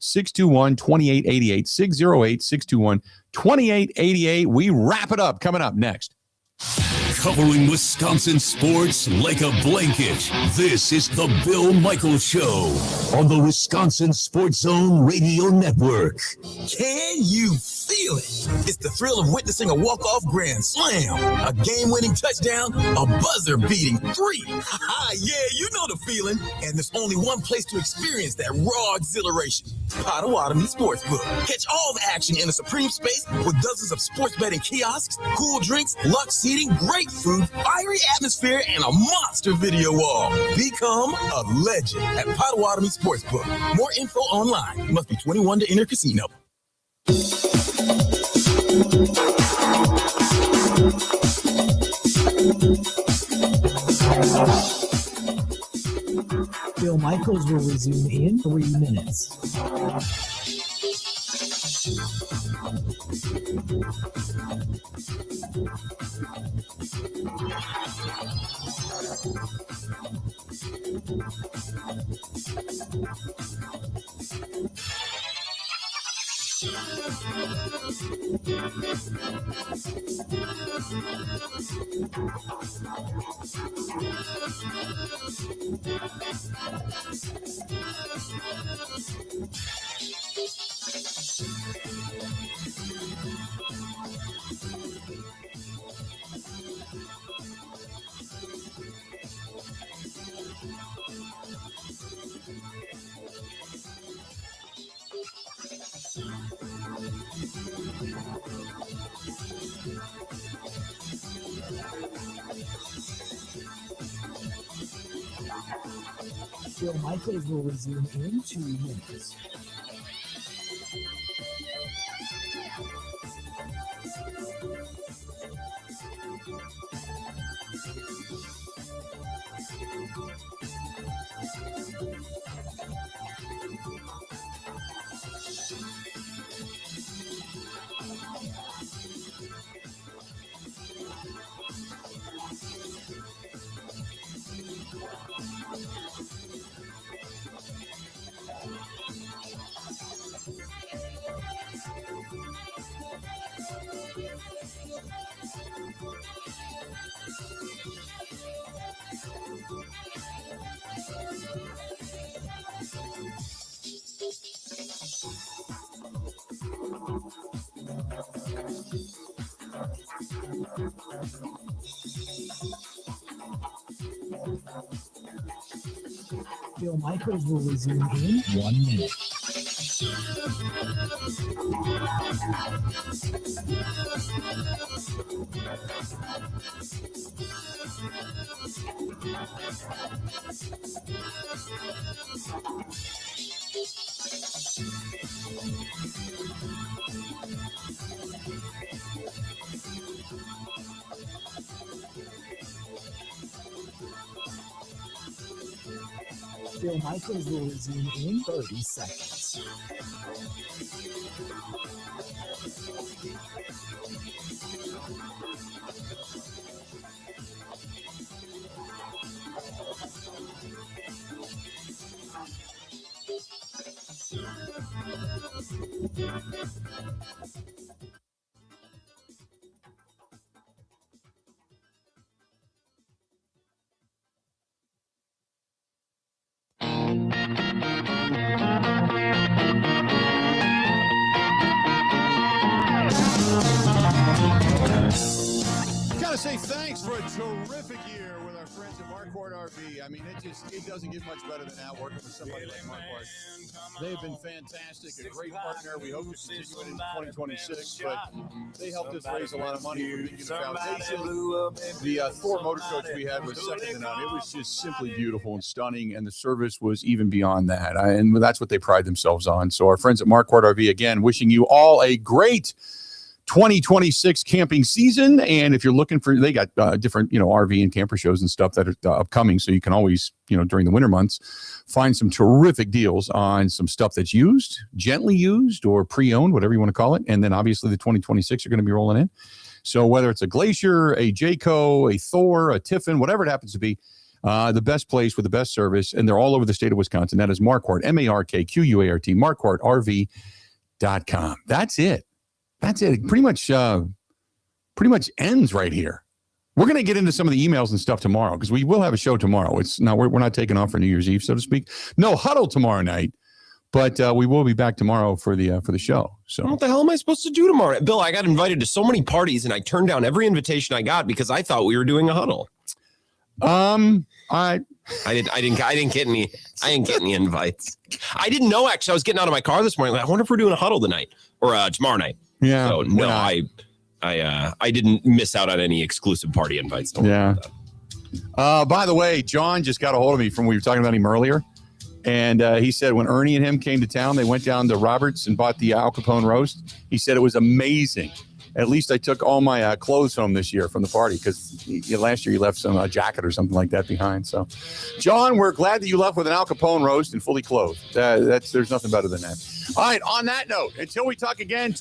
608-621-2888, 608-621-2888. We wrap it up. Coming up next. Covering Wisconsin sports like a blanket. This is the Bill Michaels Show on the Wisconsin Sports Zone Radio Network. Can you feel it? It's the thrill of witnessing a walk-off grand slam, a game-winning touchdown, a buzzer-beating 3. Yeah, you know the feeling. And there's only one place to experience that raw exhilaration. Potawatomi Sportsbook. Catch all the action in a supreme space with dozens of sports betting kiosks, cool drinks, luxe seating, great food, fiery atmosphere, and a monster video wall. Become a legend at Potawatomi Sportsbook. More info online. You must be 21 to enter casino. Bill Michaels will resume in 3 minutes. Bill Michaels will resume in 2 minutes. Bill Michaels will resume in 1 minute. Bill Michaels will resume in 30 seconds. Gotta say thanks for a terrific year with our friends at Marquardt RV. I mean, it doesn't get much better than that working with somebody like Marquardt. They've been fantastic, a great partner. We hope to continue it in 2026, but they helped us raise a lot of money for Beacon Foundation. The Thor motor coach we had was second to none. It was just simply beautiful and stunning, and the service was even beyond that. And that's what they pride themselves on. So our friends at Marquardt RV, again, wishing you all a great 2026 camping season. And if you're looking for, they got different, RV and camper shows and stuff that are upcoming. So you can always, during the winter months, find some terrific deals on some stuff that's used, gently used, or pre-owned, whatever you want to call it. And then obviously the 2026 are going to be rolling in. So whether it's a Glacier, a Jayco, a Thor, a Tiffin, whatever it happens to be, the best place with the best service. And they're all over the state of Wisconsin. That is Marquardt, MARKQUART, MarquardtRV.com. That's it. That's it. It pretty much ends right here. We're going to get into some of the emails and stuff tomorrow because we will have a show tomorrow. We're not taking off for New Year's Eve, so to speak. No huddle tomorrow night, but we will be back tomorrow for the show. So what the hell am I supposed to do tomorrow, Bill? I got invited to so many parties and I turned down every invitation I got because I thought we were doing a huddle. I didn't get any invites. I didn't know, actually. I was getting out of my car this morning. I wonder if we're doing a huddle tonight or tomorrow night. Yeah. So no, I didn't miss out on any exclusive party invites. Don't worry about that. By the way, John just got a hold of me from we were talking about him earlier, and he said when Ernie and him came to town, they went down to Roberts and bought the Al Capone roast. He said it was amazing. At least I took all my clothes home this year from the party because last year you left some jacket or something like that behind. So, John, we're glad that you left with an Al Capone roast and fully clothed. There's nothing better than that. All right, on that note, until we talk again,